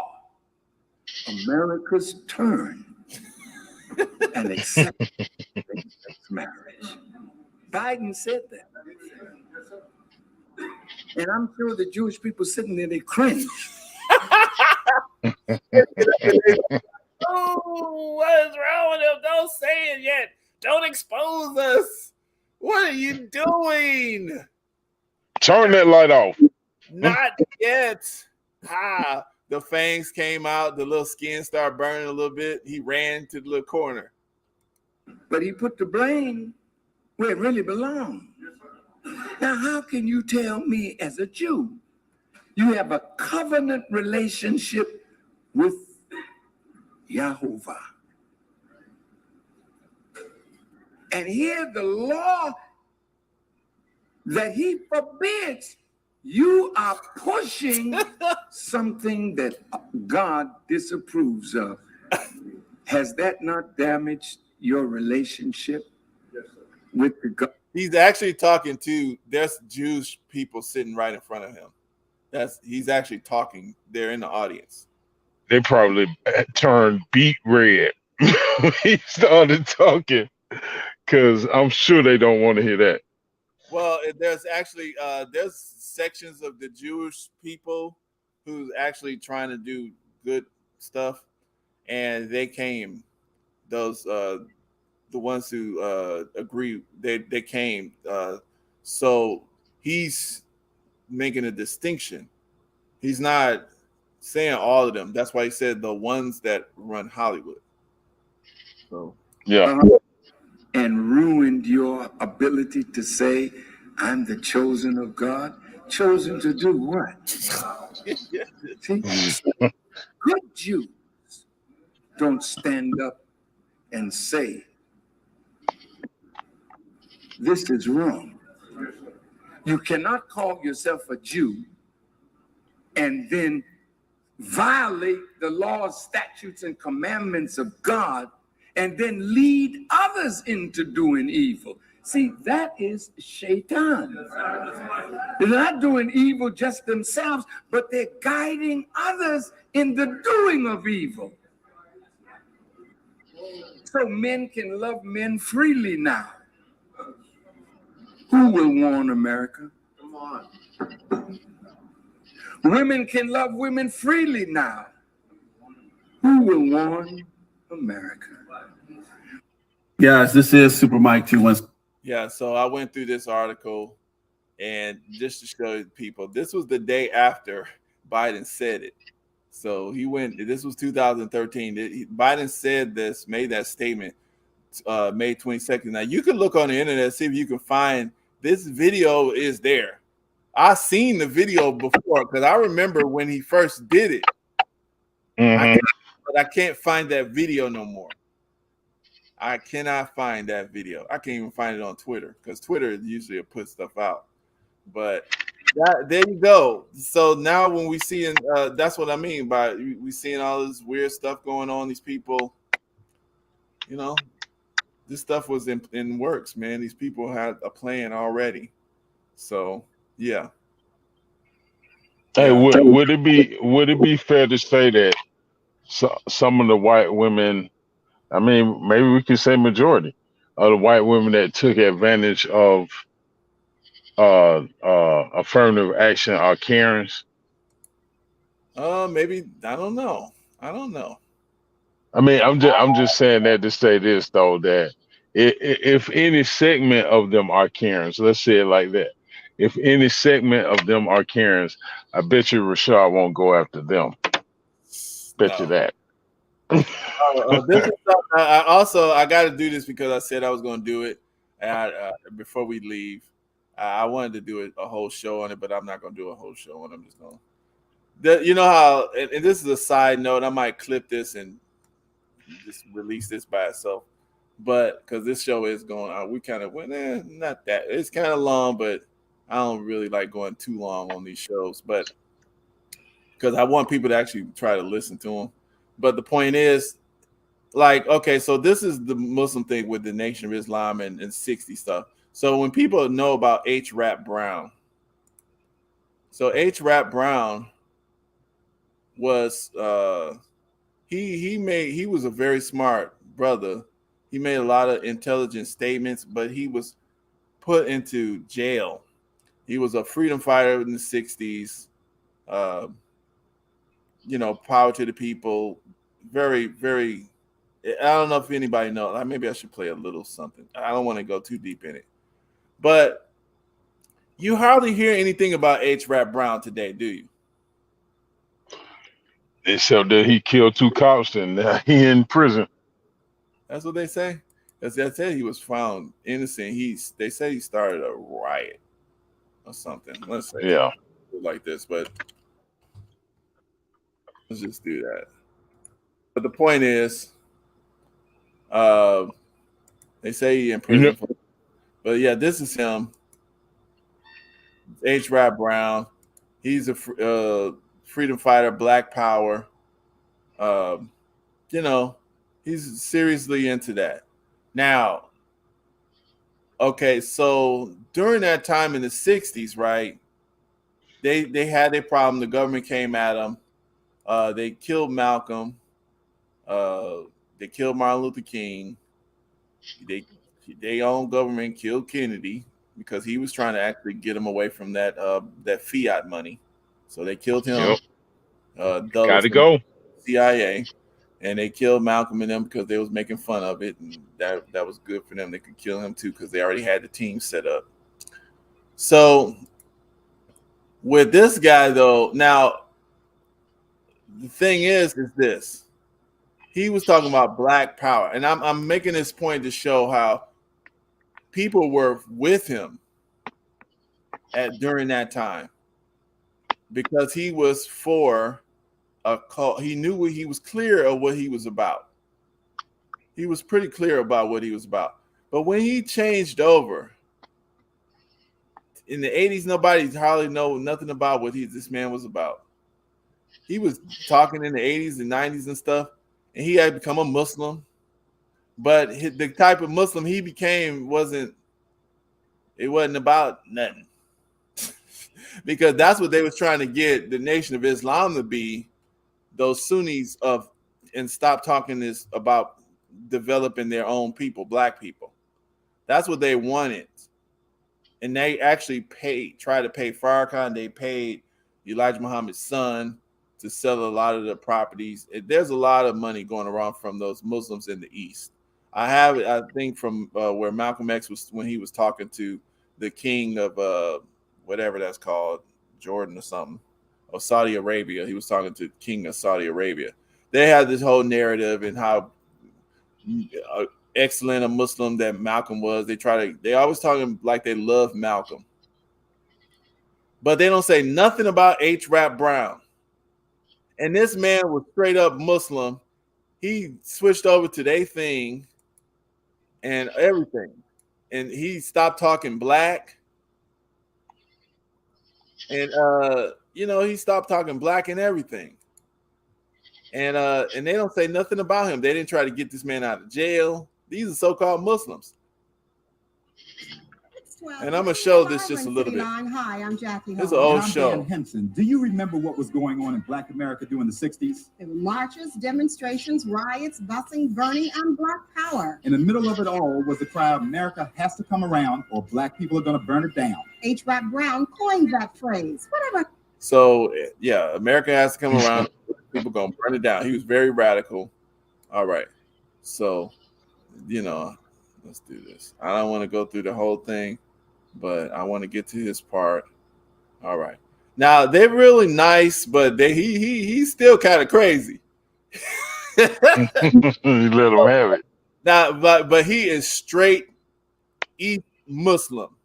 [SPEAKER 3] America's turn and acceptance of marriage. Biden said that. And I'm sure the Jewish people sitting there, they cringe.
[SPEAKER 4] Oh, what is wrong with him? Don't say it yet. Don't expose us. What are you doing?
[SPEAKER 6] Turn that light off.
[SPEAKER 4] Not yet. The fangs came out. The little skin started burning a little bit. He ran to the little corner.
[SPEAKER 16] but he put the blame where it really belongs. Now, how can you tell me as a Jew you have a covenant relationship with Yahovah? And here the law that he forbids, you are pushing something that God disapproves of. Has that not damaged your relationship with the God?
[SPEAKER 4] He's actually talking to, there's Jewish people sitting right in front of him. He's actually talking. They're in the audience.
[SPEAKER 6] They probably turned beet red when he started talking, because I'm sure they don't want to hear that.
[SPEAKER 4] Well, there's actually there's sections of the Jewish people who's actually trying to do good stuff, and they came. Those the ones who agree, they came. So he's making a distinction. He's not saying all of them. That's why he said the ones that run Hollywood. So
[SPEAKER 6] yeah.
[SPEAKER 16] And ruined your ability to say, I'm the chosen of God. Chosen to do what? See, good Jews don't stand up and say, this is wrong. You cannot call yourself a Jew and then violate the laws, statutes, and commandments of God and then lead others into doing evil. See, that is shaitan. They're not doing evil just themselves, but they're guiding others in the doing of evil. So men can love men freely now. Who will warn America? Come on. Women can love women freely now. Who will warn America?
[SPEAKER 17] Guys, this is Super Mike 216.
[SPEAKER 4] Yeah, so I went through this article, and just to show people, this was the day after Biden said it. So he went, this was 2013. Biden said this, made that statement May 22nd. Now, you can look on the internet, see if you can find this video is there. I seen the video before because I remember when he first did it. But I can't find that video no more. I cannot find that video. I can't even find it on Twitter because Twitter usually will put stuff out. But there you go. So now when we see, that's what I mean by we seeing all this weird stuff going on. These people, you know, this stuff was in works, man. These people had a plan already. So yeah.
[SPEAKER 6] Hey, would it be fair to say that some of the white women, I mean, maybe we could say majority of the white women that took advantage of affirmative action are Karens?
[SPEAKER 4] Maybe, I don't know.
[SPEAKER 6] I mean, I'm just saying that to say this though, that if any segment of them are Karens, let's say it like that. If any segment of them are Karens, I bet you Rashad won't go after them. Bet you that.
[SPEAKER 4] This is I got to do this because I said I was going to do it before we leave. I wanted to do a whole show on it, but I'm not going to do a whole show on it. I'm just going to, you know how, and this is a side note, I might clip this and just release this by itself. But because this show is going on, we kind of went, not that. It's kind of long, but I don't really like going too long on these shows. But because I want people to actually try to listen to them. But the point is, like, okay, so this is the Muslim thing with the Nation of Islam and 60 stuff. So when people know about H. Rap Brown, so H. Rap Brown was he was a very smart brother. He made a lot of intelligent statements, but he was put into jail. He was a freedom fighter in the 60s. You know, power to the people. Very, very. I don't know if anybody knows. Maybe I should play a little something. I don't want to go too deep in it. But you hardly hear anything about H. Rap Brown today, do you?
[SPEAKER 6] Except that he killed 2 cops and he in prison.
[SPEAKER 4] That's what they say. As I said, he was found innocent. They say he started a riot or something. Let's say like this, but let's just do that. But the point is, they say he in prison for, but yeah, this is him. H. Rap Brown. He's a freedom fighter, Black Power. You know, he's seriously into that. Now, okay, so during that time in the 60s, right, they had a problem. The government came at them. They killed Malcolm. They killed Martin Luther King. They own government killed Kennedy because he was trying to actually get him away from that fiat money. So they killed him.
[SPEAKER 6] Gotta go.
[SPEAKER 4] CIA, and they killed Malcolm and them because they was making fun of it, and that was good for them. They could kill him too because they already had the team set up. So with this guy though, now the thing is this. He was talking about Black Power, and I'm making this point to show how people were with him during that time because he was for a cult. He knew what he was clear of what he was about. He was pretty clear about what he was about. But when he changed over in the 80s, nobody hardly know nothing about what this man was about. He was talking in the 80s and 90s and stuff, and he had become a Muslim. But the type of Muslim he became wasn't about nothing. Because that's what they was trying to get the Nation of Islam to be, those Sunnis and stop talking this about developing their own people, Black people. That's what they wanted. And they actually tried to pay Farrakhan. They paid Elijah Muhammad's son to sell a lot of the properties. There's a lot of money going around from those Muslims in the East. I think from where Malcolm X was, when he was talking to the king of whatever that's called, Jordan or something, of Saudi Arabia. He was talking to the king of Saudi Arabia. They had this whole narrative and how excellent a Muslim that Malcolm was. They always talking like they love Malcolm. But they don't say nothing about H. Rap Brown. And this man was straight up Muslim. He switched over to their thing and everything. And he stopped talking Black. And he stopped talking Black and everything. And they don't say nothing about him. They didn't try to get this man out of jail. These are so-called Muslims. And I'm gonna show this just a little bit.
[SPEAKER 17] Hi, I'm Jackie.
[SPEAKER 4] It's an old show.
[SPEAKER 17] Dan Henson. Do you remember what was going on in Black America during the 60s? There were marches, demonstrations, riots, busing, burning, and Black Power. In the middle of it all was the cry, "America has to come around or Black people are going to burn it down." H. Rap Brown coined that phrase. Whatever.
[SPEAKER 4] So, yeah, America has to come around. People going to burn it down. He was very radical. All right. So, let's do this. I don't want to go through the whole thing, but I want to get to his part. All right. Now, they're really nice, but he's still kind of crazy.
[SPEAKER 6] You let him have it.
[SPEAKER 4] Now, but he is straight East Muslim.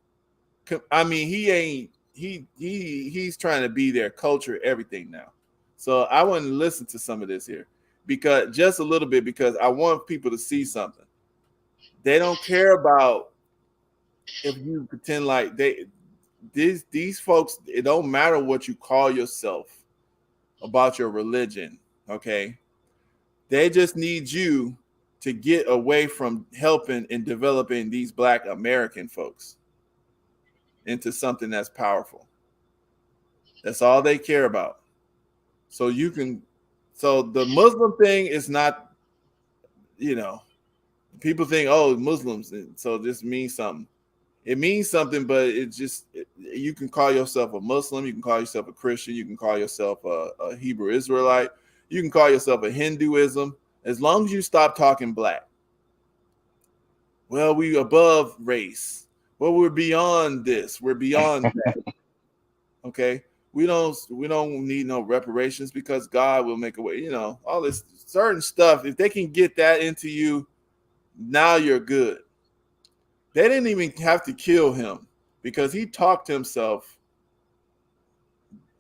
[SPEAKER 4] I mean, he's trying to be their culture, everything now. So I want to listen to some of this here, because just a little bit, because I want people to see something. They don't care about if you pretend like these folks, it don't matter what you call yourself about your religion, okay? They just need you to get away from helping and developing these Black American folks into something that's powerful. That's all they care about. So the Muslim thing is not, people think, oh, Muslims, so this means something. It means something, but you can call yourself a Muslim, you can call yourself a Christian, you can call yourself a Hebrew Israelite, you can call yourself a Hinduism, as long as you stop talking Black. Well, we above race. Well, we're beyond this. We're beyond that. Okay? We don't need no reparations because God will make a way. All this certain stuff. If they can get that into you, now you're good. They didn't even have to kill him because he talked himself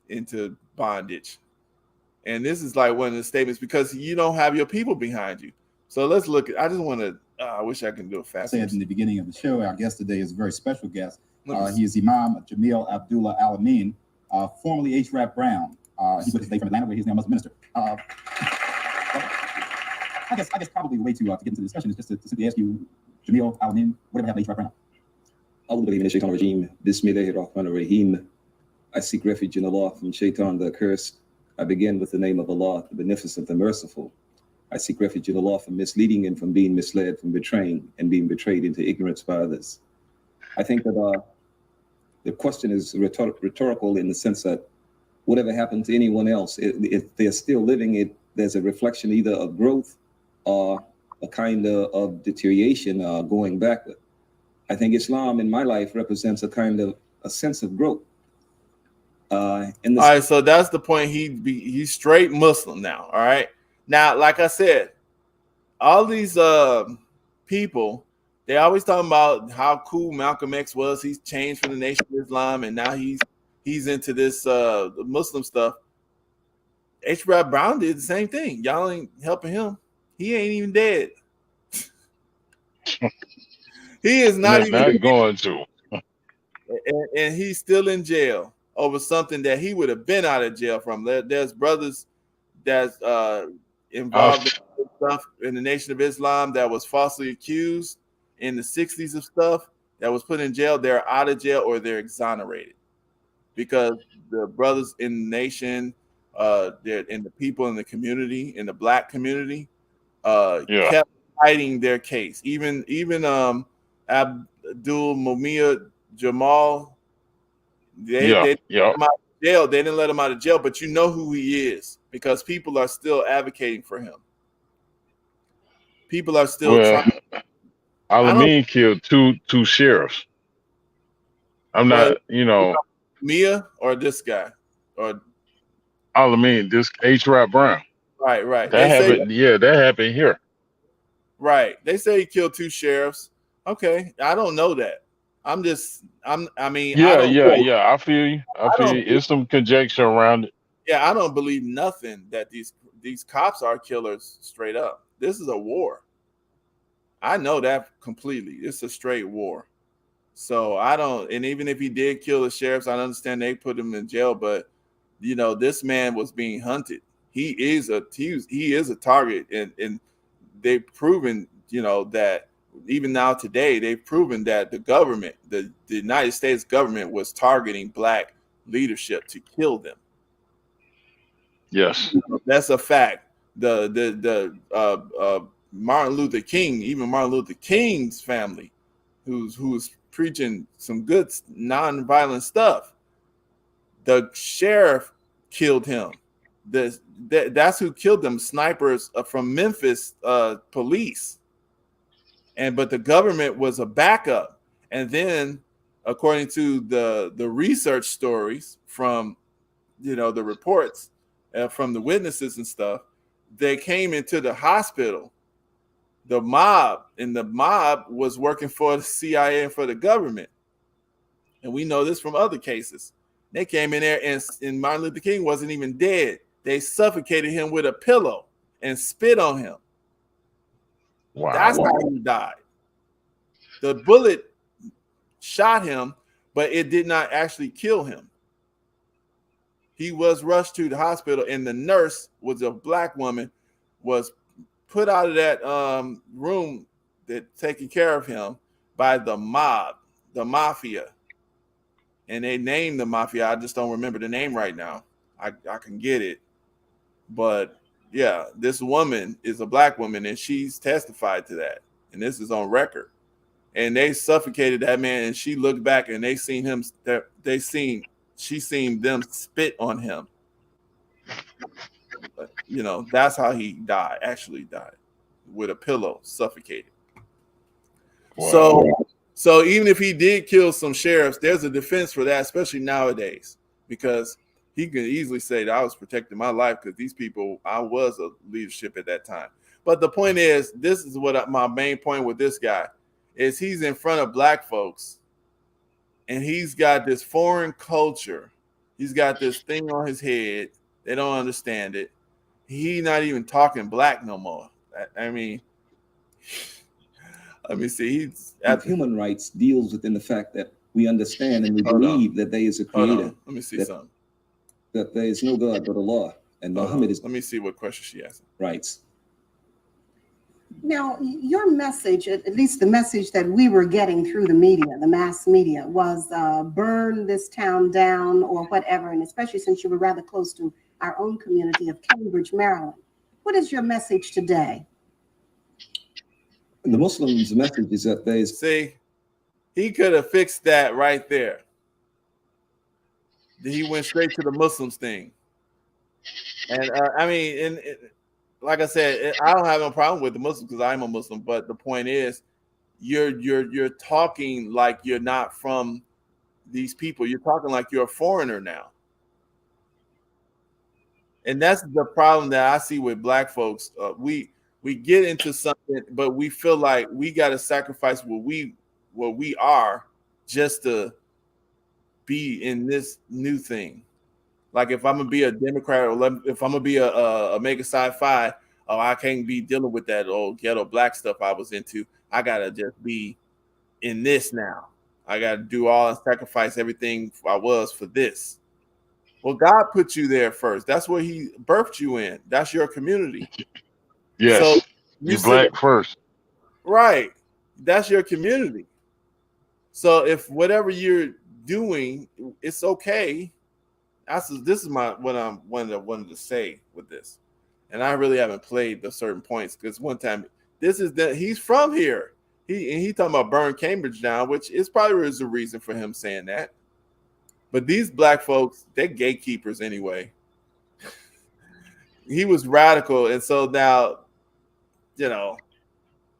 [SPEAKER 4] into bondage. And this is like one of the statements because you don't have your people behind you. So let's look at, I just want to, I wish I could do it faster.
[SPEAKER 17] Said in the beginning of the show, our guest today is a very special guest. He is Imam Jamil Abdullah Al-Amin, formerly H. Rap Brown. He was today from Atlanta, where he's now Muslim minister. I guess probably the way to get into the discussion is just to simply ask you, Jamil Al-Amin, whatever happened to H. Rap Brown?
[SPEAKER 18] Bismillahirrahmanirrahim. I seek refuge in Allah from Shaitan the accursed. I begin with the name of Allah, the Beneficent, the Merciful. I seek refuge in Allah from misleading and from being misled, from betraying and being betrayed into ignorance by others. I think that the question is rhetorical in the sense that whatever happened to anyone else, if they're still living, there's a reflection either of growth or a kind of deterioration going backward. I think Islam in my life represents a kind of a sense of growth. All
[SPEAKER 4] right, so that's the point. He's straight Muslim now. All right. Now, like I said, all these people, they always talking about how cool Malcolm X was. He's changed from the Nation of Islam, and now he's into this Muslim stuff. H. Rap Brown did the same thing. Y'all ain't helping him. He ain't even dead. He is not even
[SPEAKER 6] going to.
[SPEAKER 4] And he's still in jail over something that he would have been out of jail from. There's brothers that's involved in stuff in the Nation of Islam that was falsely accused in the 60s of stuff that was put in jail. They're out of jail or they're exonerated because the brothers in the nation, and the people in the community, in the black community, kept fighting their case. Even Abdul Mumia Jamal, they didn't let him out of jail. They didn't let him out of jail, but you know who he is because people are still advocating for him. People are still trying.
[SPEAKER 6] Al-Amin killed two sheriffs. I'm not,
[SPEAKER 4] Mia or this guy or
[SPEAKER 6] Al-Amin, this H. Rap Brown.
[SPEAKER 4] Right.
[SPEAKER 6] That happened. That happened here.
[SPEAKER 4] Right. They say he killed two sheriffs. Okay, I don't know that. I
[SPEAKER 6] feel you. It's some conjecture around it.
[SPEAKER 4] Yeah, I don't believe nothing that these cops are killers straight up. This is a war. I know that completely. It's a straight war. So I don't, and even if he did kill the sheriffs, I understand they put him in jail, but this man was being hunted. He is a target, and they've proven, that even now today, they've proven that the government, the United States government was targeting black leadership to kill them.
[SPEAKER 6] Yes.
[SPEAKER 4] That's a fact. The Martin Luther King, even Martin Luther King's family, who's preaching some good nonviolent stuff, the sheriff killed him. That's who killed them. Snipers from Memphis police. But the government was a backup. And then, according to the research stories from, the reports from the witnesses and stuff, they came into the hospital, the mob was working for the CIA and for the government. And we know this from other cases. They came in there and Martin Luther King wasn't even dead. They suffocated him with a pillow and spit on him.
[SPEAKER 6] Wow.
[SPEAKER 4] That's how he died. The bullet shot him, but it did not actually kill him. He was rushed to the hospital, and the nurse was a black woman, was put out of that room that taking care of him by the mob, the mafia. And they named the mafia. I just don't remember the name right now. I can get it. But yeah, this woman is a black woman, and she's testified to that. And this is on record. And they suffocated that man, and she looked back and she seen them spit on him. But, that's how he actually died, with a pillow, suffocated. Wow. So even if he did kill some sheriffs, there's a defense for that, especially nowadays, because he can easily say that I was protecting my life because these people, I was a leadership at that time. But the point is, this is what my main point with this guy is. He's in front of black folks, and he's got this foreign culture. He's got this thing on his head. They don't understand it. He not even talking black no more. I mean, let me see. He's
[SPEAKER 18] human rights deals within the fact that we understand and we believe that there is a creator.
[SPEAKER 4] Let me see something.
[SPEAKER 18] That there is no God but Allah, and Muhammad is.
[SPEAKER 4] Let me see what question she asked.
[SPEAKER 18] Rights.
[SPEAKER 19] Now, your message, at least the message that we were getting through the media, the mass media, was burn this town down or whatever, and especially since you were rather close to our own community of Cambridge, Maryland. What is your message today?
[SPEAKER 18] The Muslims' message is that there is.
[SPEAKER 4] See, he could have fixed that right there. He went straight to the Muslims thing. And I mean, like I said, I don't have no problem with the Muslims because I'm a Muslim. But the point is, you're talking like you're not from these people. You're talking like you're a foreigner now. And that's the problem that I see with black folks. We get into something, but we feel like we got to sacrifice what we are just to be in this new thing. Like if I'm gonna be a Democrat or if I'm gonna be a mega sci-fi, I can't be dealing with that old ghetto black stuff I was into. I gotta just be in this now. I gotta do all and sacrifice everything I was for this. Well, God put you there first. That's what He birthed you in. That's your community.
[SPEAKER 6] Yes,
[SPEAKER 4] so
[SPEAKER 6] you're black first.
[SPEAKER 4] Right. That's your community. So if whatever you're doing, it's okay. This is what I wanted to say with this. And I really haven't played the certain points because one time he's from here. He talking about burn Cambridge down, which is probably is a reason for him saying that. But these black folks, they're gatekeepers anyway. He was radical, and so now,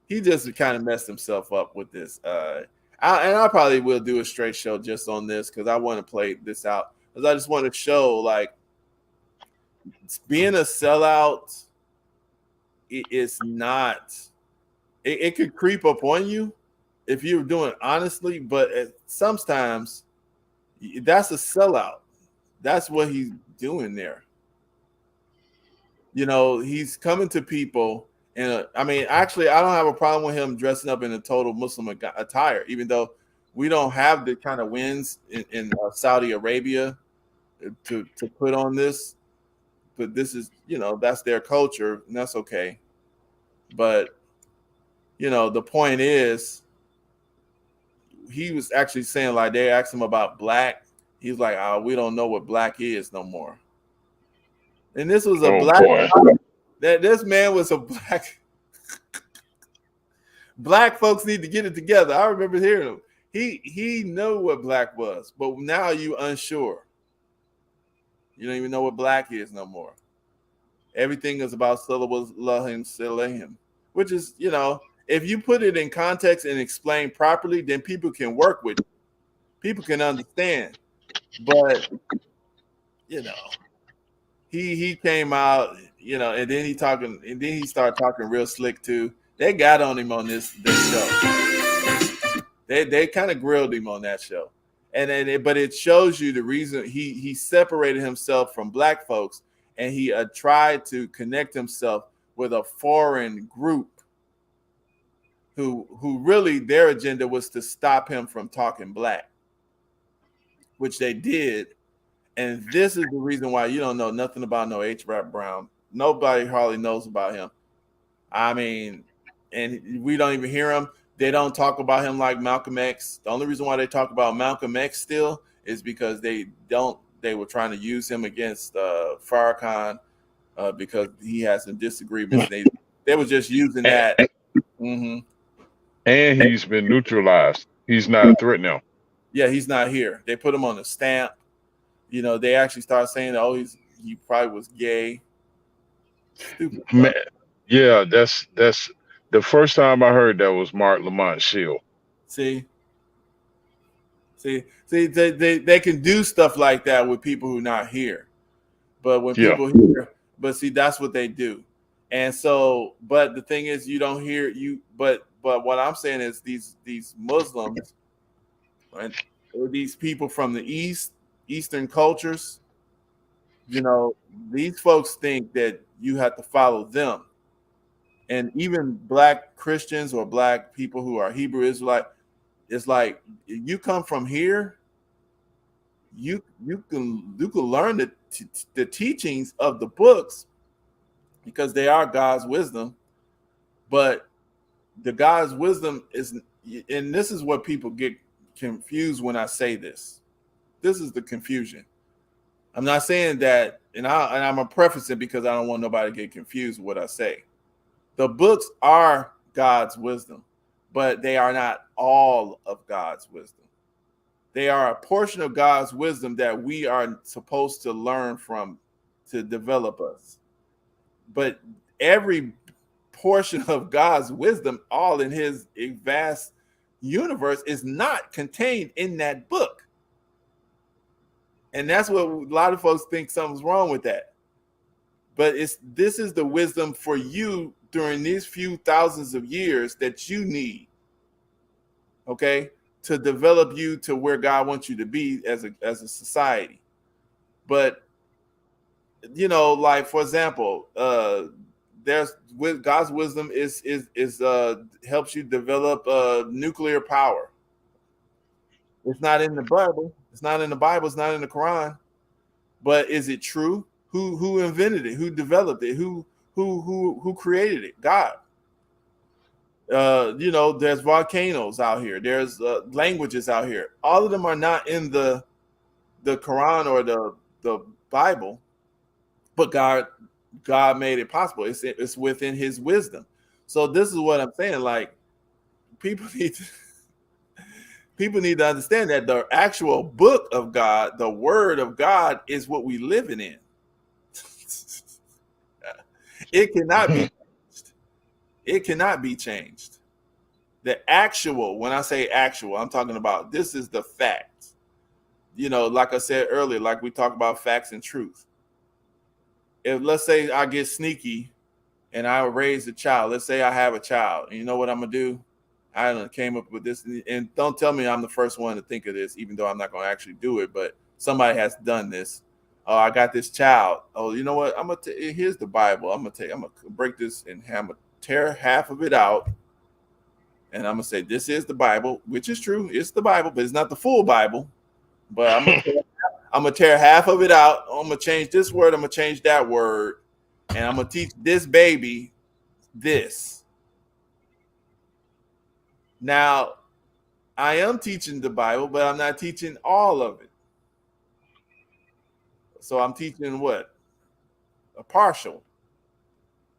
[SPEAKER 4] he just kind of messed himself up with this. I probably will do a straight show just on this because I want to play this out. Because I just want to show, like, being a sellout, it's not. It could creep up on you if you're doing it honestly, but sometimes that's a sellout. That's what he's doing there. He's coming to people. And I mean, actually, I don't have a problem with him dressing up in a total Muslim attire, even though we don't have the kind of winds in Saudi Arabia to put on this. But this is, that's their culture, and that's okay. But, the point is, he was actually saying, like, they asked him about black. He's like, we don't know what black is no more. And this was a black. That this man was a black. Black folks need to get it together. I remember hearing him. He knew what black was, but now you unsure. You don't even know what black is no more. Everything is about Salawahim, which is, if you put it in context and explain properly, then people can work with it. People can understand. But, he came out, and then he started talking real slick too. They got on him on this show. They kind of grilled him on that show. But it shows you the reason he separated himself from black folks, and he tried to connect himself with a foreign group who really their agenda was to stop him from talking black, which they did. And this is the reason why you don't know nothing about no H. Rap Brown. Nobody hardly knows about him. I mean, and we don't even hear him. They don't talk about him like Malcolm X. The only reason why they talk about Malcolm X still is because they were trying to use him against Farrakhan because he has some disagreements. They were just using that. Mm-hmm.
[SPEAKER 6] And he's been neutralized. He's not a threat now.
[SPEAKER 4] Yeah, he's not here. They put him on a stamp. They actually started saying, he probably was gay. Stupid.
[SPEAKER 6] Man, yeah, that's the first time I heard that was Mark Lamont Shield.
[SPEAKER 4] See, they can do stuff like that with people who are not here, but when people here, but see, that's what they do. And so, but the thing is, you don't hear you. But what I'm saying is these Muslims and these people from the Eastern cultures, you know, these folks think that you have to follow them. And even black Christians or black people who are Hebrew Israelite, it's like you come from here, you can learn the teachings of the books because they are God's wisdom, but the God's wisdom is, and this is what people get confused when I say this. This is the confusion. I'm not saying that, and I'm gonna preface it because I don't want nobody to get confused with what I say. The books are God's wisdom, but they are not all of God's wisdom. They are a portion of God's wisdom that we are supposed to learn from to develop us. But every portion of God's wisdom, all in his vast universe, is not contained in that book. And that's what a lot of folks think something's wrong with that. But this is the wisdom for you during these few thousands of years that you need, okay, to develop you to where God wants you to be as a society. But you know, like for example, there's with God's wisdom is helps you develop nuclear power. It's not in the Bible. It's not in the Bible. It's not in the Quran. But is it true? Who invented it? Who developed it? Who created it? God. You know, there's volcanoes out here. There's languages out here. All of them are not in the Quran or the Bible, but God made it possible. It's within His wisdom. So this is what I'm saying. Like people need to understand that the actual book of God, the Word of God, is what we living in. It cannot be changed. It cannot be changed. The actual, when I say actual, I'm talking about this is the fact. You know, like I said earlier, like we talk about facts and truth. If let's say I get sneaky and I raise a child, let's say I have a child, and you know what I'm gonna do? I came up with this, and don't tell me I'm the first one to think of this, even though I'm not gonna actually do it, but somebody has done this. Oh, I got this child. Oh, you know what? Here's the Bible. I'm gonna break this and I'm gonna tear half of it out, and I'm gonna say this is the Bible, which is true. It's the Bible, but it's not the full Bible. But I'm gonna tear half of it out. I'm gonna change this word. I'm gonna change that word, and I'm gonna teach this baby this. Now, I am teaching the Bible, but I'm not teaching all of it. So I'm teaching what? A partial.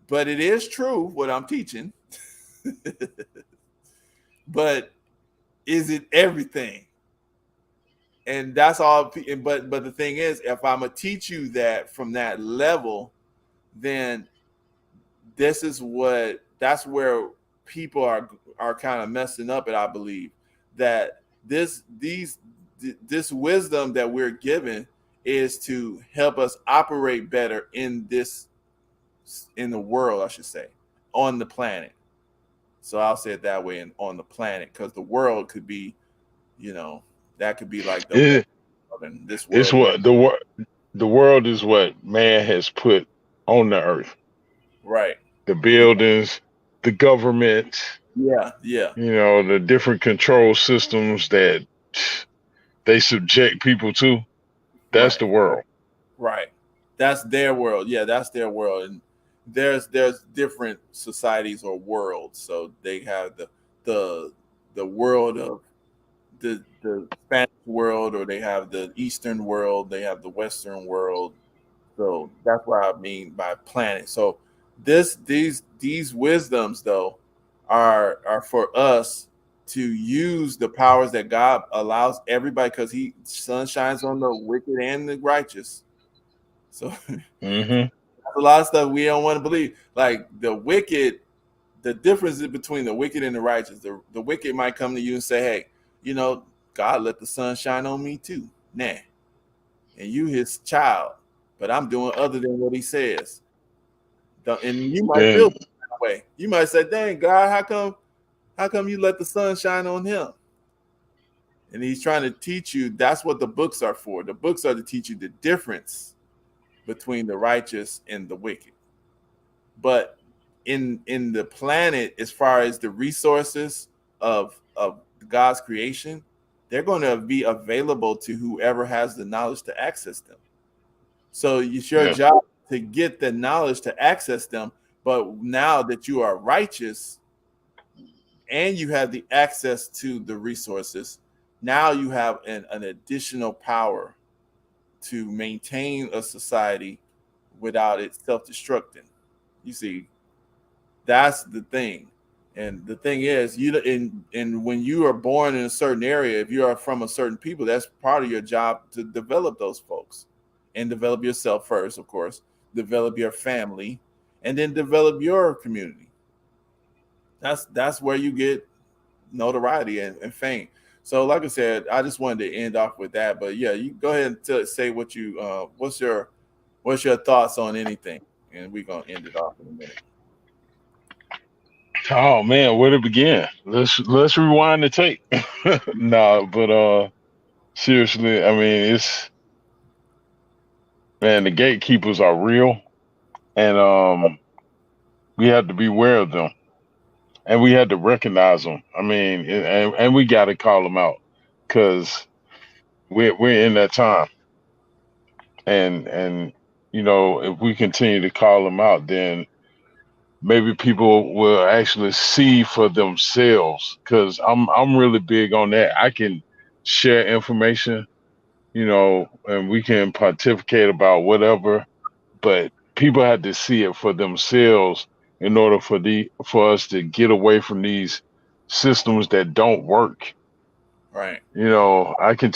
[SPEAKER 4] But it is true what I'm teaching. But is it everything? And that's all. But the thing is, if I'm gonna teach you that from that level, then that's where people are kind of messing up. And I believe that this wisdom that we're given is to help us operate better in the world, I should say, on the planet. So I'll say it that way, and on the planet, because the world could be, you know, that could be like this world.
[SPEAKER 6] It's what the world is what man has put on the earth.
[SPEAKER 4] Right.
[SPEAKER 6] The buildings, the government.
[SPEAKER 4] Yeah.
[SPEAKER 6] You know, the different control systems that they subject people to. That's the world.
[SPEAKER 4] Right. That's their world. Yeah, that's their world. And there's different societies or worlds. So they have the world of the Spanish world, or they have the Eastern world, they have the Western world. So that's what I mean by planet. So these wisdoms though are for us to use the powers that God allows everybody, because sun shines on the wicked and the righteous. So a lot of stuff we don't want to believe. Like the wicked, the difference is between the wicked and the righteous. The wicked might come to you and say, hey, you know, God let the sun shine on me too. Nah. And you his child, but I'm doing other than what he says. And you might feel that way. You might say, "Dang, God, how come you let the sun shine on him?" And he's trying to teach you. That's what the books are for. The books are to teach you the difference between the righteous and the wicked. But in the planet, as far as the resources of God's creation, they're going to be available to whoever has the knowledge to access them. So it's your job to get the knowledge to access them. But now that you are righteous and you have the access to the resources, now you have an additional power to maintain a society without it self-destructing. You see, that's the thing. And the thing is, and when you are born in a certain area, if you are from a certain people, that's part of your job to develop those folks and develop yourself first, of course, develop your family, and then develop your community. That's where you get notoriety and fame. So, like I said, I just wanted to end off with that. But yeah, you go ahead and say what you what's your thoughts on anything, and we're gonna end it off in a minute.
[SPEAKER 6] Oh man, where to begin? Let's rewind the tape. No, but seriously, I mean, the gatekeepers are real, and we have to beware of them, and we had to recognize them. I mean, and we got to call them out because we're in that time, and if we continue to call them out, then maybe people will actually see for themselves. Because I'm really big on that. I can share information, and we can pontificate about whatever, but people have to see it for themselves in order for us to get away from these systems that don't work.
[SPEAKER 4] Right.
[SPEAKER 6] I can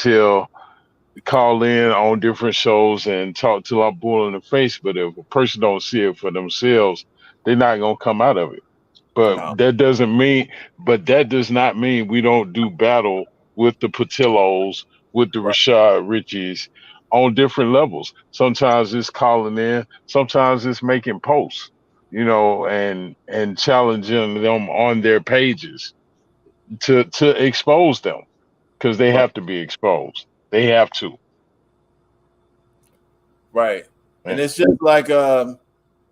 [SPEAKER 6] call in on different shows and talk till I'm blue in the face, but if a person don't see it for themselves, they're not gonna come out of it. But that does not mean we don't do battle with the Patillos, with the Rashad Richies on different levels. Sometimes it's calling in, sometimes it's making posts, and challenging them on their pages to expose them, because they have to be exposed. They have to.
[SPEAKER 4] Right. And it's just like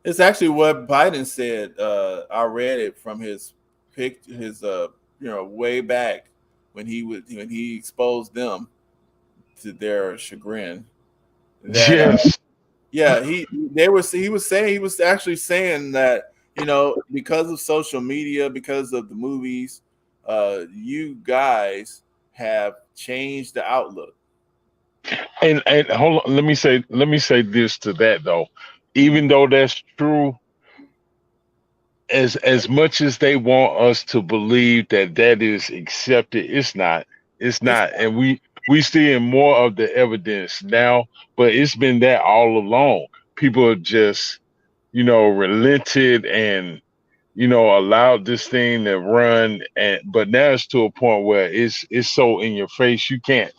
[SPEAKER 4] it's actually what Biden said. I read it from his way back when he exposed them to their chagrin. That, he was actually saying that, because of social media, because of the movies, you guys have changed the outlook.
[SPEAKER 6] And hold on, let me say this to that though. Even though that's true, as much as they want us to believe that is accepted, it's not. And we seeing more of the evidence now, but it's been that all along. People are just, relented and allowed this thing to run, but now it's to a point where it's so in your face you can't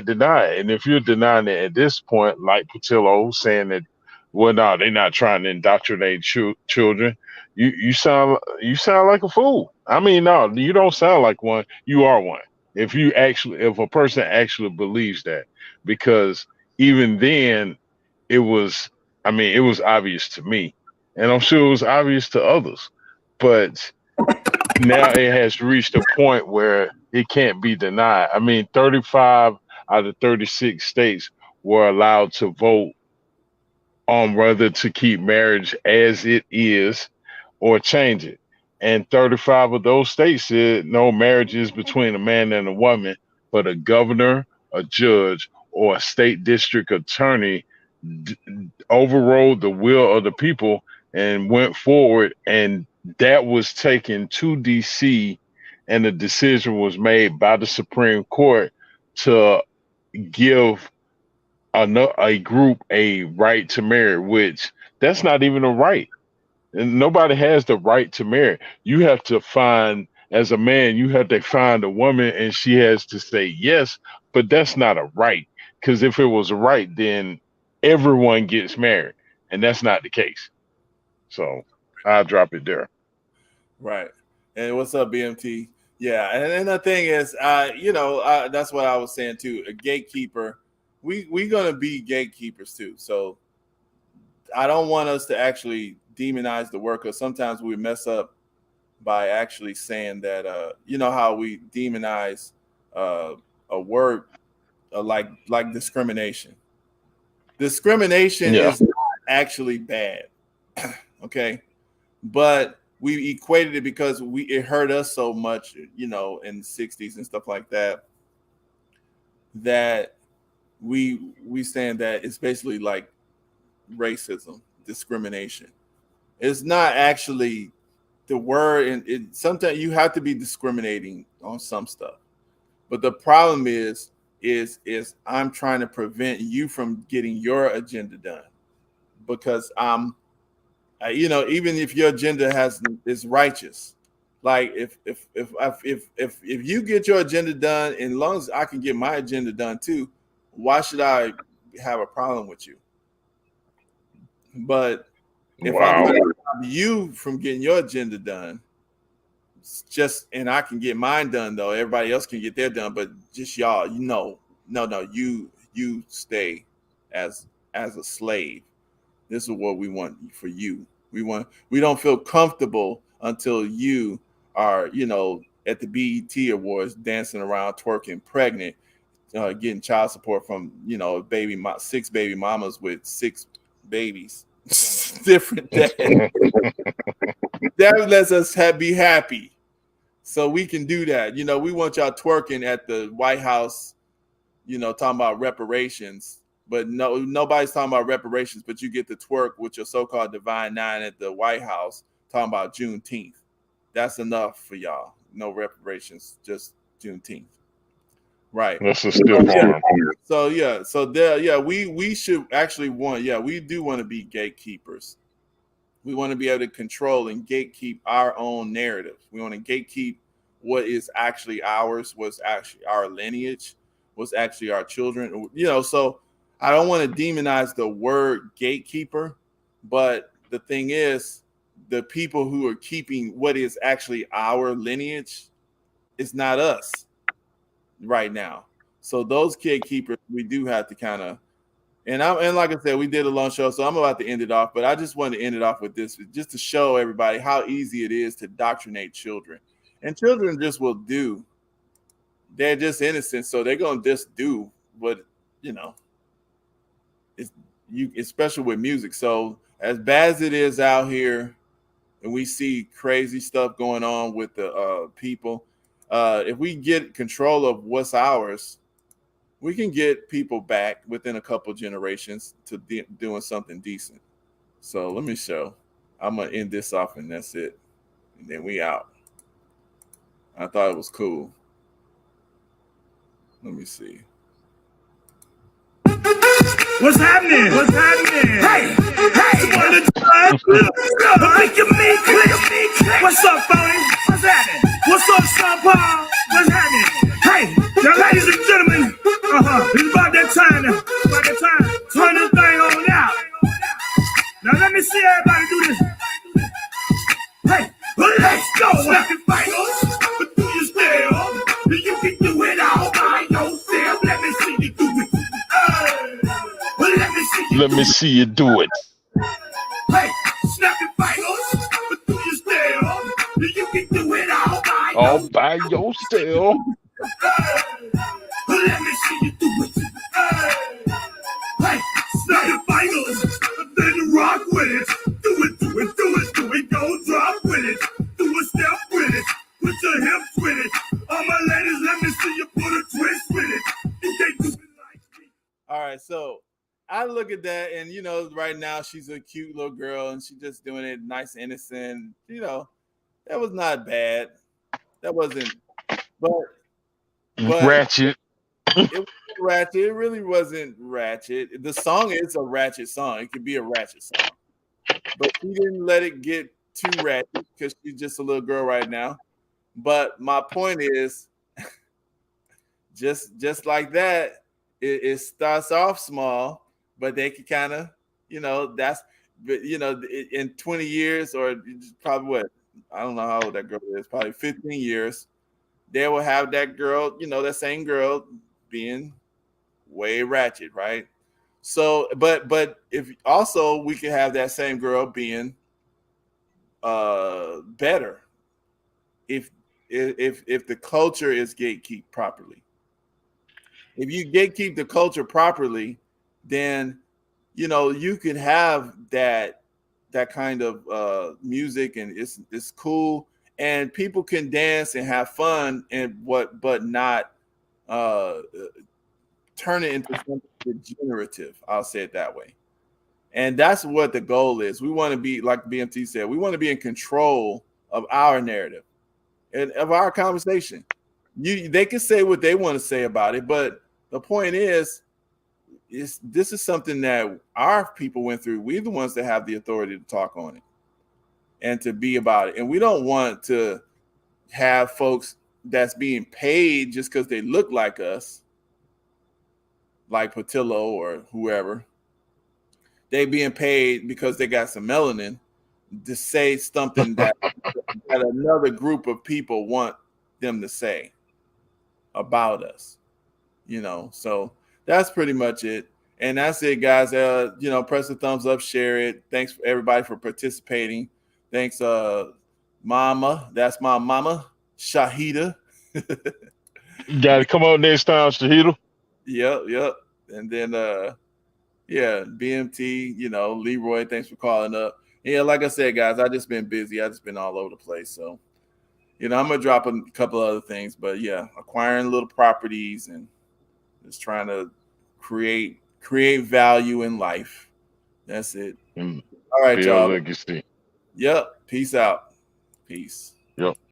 [SPEAKER 6] deny it. And if you're denying it at this point, like Patillo saying that, well, no, they're not trying to indoctrinate children, you sound like a fool. I mean, no, you don't sound like one. You are one. If a person actually believes that, because even then it was obvious to me, and I'm sure it was obvious to others, but now it has reached a point where it can't be denied. I mean, 35 out of 36 states were allowed to vote on whether to keep marriage as it is or change it. And 35 of those states said no, marriage is between a man and a woman, but a governor, a judge, or a state district attorney overrode the will of the people and went forward, and that was taken to DC, and the decision was made by the Supreme Court to give a group a right to marry, which that's not even a right. And nobody has the right to marry. You have to as a man, you have to find a woman and she has to say yes, but that's not a right. Because if it was a right, then everyone gets married, and that's not the case. So I'll drop it there.
[SPEAKER 4] Right. And what's up, BMT? Yeah, and the thing is, that's what I was saying too. A gatekeeper, we gonna be gatekeepers too. So I don't want us to actually demonize the worker. Sometimes we mess up by actually saying that, how we demonize a word like discrimination. Discrimination is not actually bad, okay? But we equated it because it hurt us so much, in the 60s and stuff like that, that we saying that it's basically like racism, discrimination. It's not actually the word, and sometimes you have to be discriminating on some stuff. But the problem is I'm trying to prevent you from getting your agenda done, because even if your agenda is righteous, like if you get your agenda done, and as long as I can get my agenda done too, why should I have a problem with you? But if I'm trying to stop you from getting your agenda done, and I can get mine done though, everybody else can get their done, but just y'all, you stay as a slave. This is what we want for you. We don't feel comfortable until you are, at the BET Awards dancing around, twerking, pregnant, getting child support from, 6 baby mamas with 6 babies. Different dads. That lets us be happy. So we can do that. We want y'all twerking at the White House, talking about reparations. But nobody's talking about reparations, but you get to twerk with your so-called Divine Nine at the White House talking about Juneteenth. That's enough for y'all. No reparations, just Juneteenth. Right.
[SPEAKER 6] That's a still harm.
[SPEAKER 4] We should actually we do want to be gatekeepers. We want to be able to control and gatekeep our own narrative. We want to gatekeep what is actually ours, what's actually our lineage, what's actually our children. So I don't want to demonize the word gatekeeper, but the thing is, the people who are keeping what is actually our lineage is not us right now. So those gatekeepers, we do have to kind of, and like I said, we did a long show, so I'm about to end it off, but I just wanted to end it off with this, just to show everybody how easy it is to indoctrinate children. And children just will do. They're just innocent, so they're going to just do what, especially with music. So as bad as it is out here, and we see crazy stuff going on with the people, if we get control of what's ours, we can get people back within a couple generations to doing something decent. So let me show. I'm going to end this off, and that's it. And then we out. I thought it was cool. Let me see.
[SPEAKER 3] What's happening? What's happening? Hey! Make your meat click. What's up, phony? What's happening? What's up, Sean Paul? What's happening? Hey, now, ladies and gentlemen, it's about that time. Turn this thing on out. Now let me see everybody do this. Hey, let's go. Second finals, but do you still? You can do it all by yourself. Let me see you do it.
[SPEAKER 6] Let me see you do it.
[SPEAKER 3] Hey, snapping finals, but do you still? You can do it
[SPEAKER 6] all by yourself.
[SPEAKER 3] Let me see you do it. Hey, snapping finals, then rock with it. Do it, go drop with it. Do a step with it. Put your hips with it. All my ladies, let me see you put a twist with it. You can't do it like me.
[SPEAKER 4] All right, so I look at that, and right now she's a cute little girl, and she's just doing it nice, innocent. That was not bad. That wasn't, but
[SPEAKER 6] ratchet.
[SPEAKER 4] It was ratchet. It really wasn't ratchet. The song is a ratchet song. It could be a ratchet song, but she didn't let it get too ratchet because she's just a little girl right now. But my point is, just like that, it starts off small, but they can kind of, you know, in 20 years, or probably what, I don't know how old that girl is, probably 15 years, they will have that girl, you know, that same girl being way ratchet, right? So, but if also we could have that same girl being better if the culture is gatekeep properly. If you gatekeep the culture properly, then you know you can have that kind of music, and it's cool, and people can dance and have fun, and but not turn it into something degenerative. I'll say it that way. And that's what the goal is. We want to be, like BMT said, we want to be in control of our narrative and of our conversation. They can say what they want to say about it, but the point is this is something that our people went through. We're the ones that have the authority to talk on it and to be about it. And we don't want to have folks that's being paid just because they look like us, like Patillo or whoever. They being paid because they got some melanin to say something that another group of people want them to say about us, you know. So that's pretty much it. And that's it, guys. You know, press the thumbs up, share it. Thanks for everybody for participating. Thanks, Mama. That's my mama, Shahida.
[SPEAKER 6] You got to come on next time, Shahida.
[SPEAKER 4] Yep. And then, yeah, BMT, you know, Leroy, thanks for calling up. Yeah, like I said, guys, I just been busy. I just been all over the place. So, you know, I'm going to drop a couple other things. But, yeah, acquiring little properties and just trying to create value in life. That's it. All right, y'all.
[SPEAKER 6] Legacy.
[SPEAKER 4] Yep. Peace out. Peace.
[SPEAKER 6] Yep.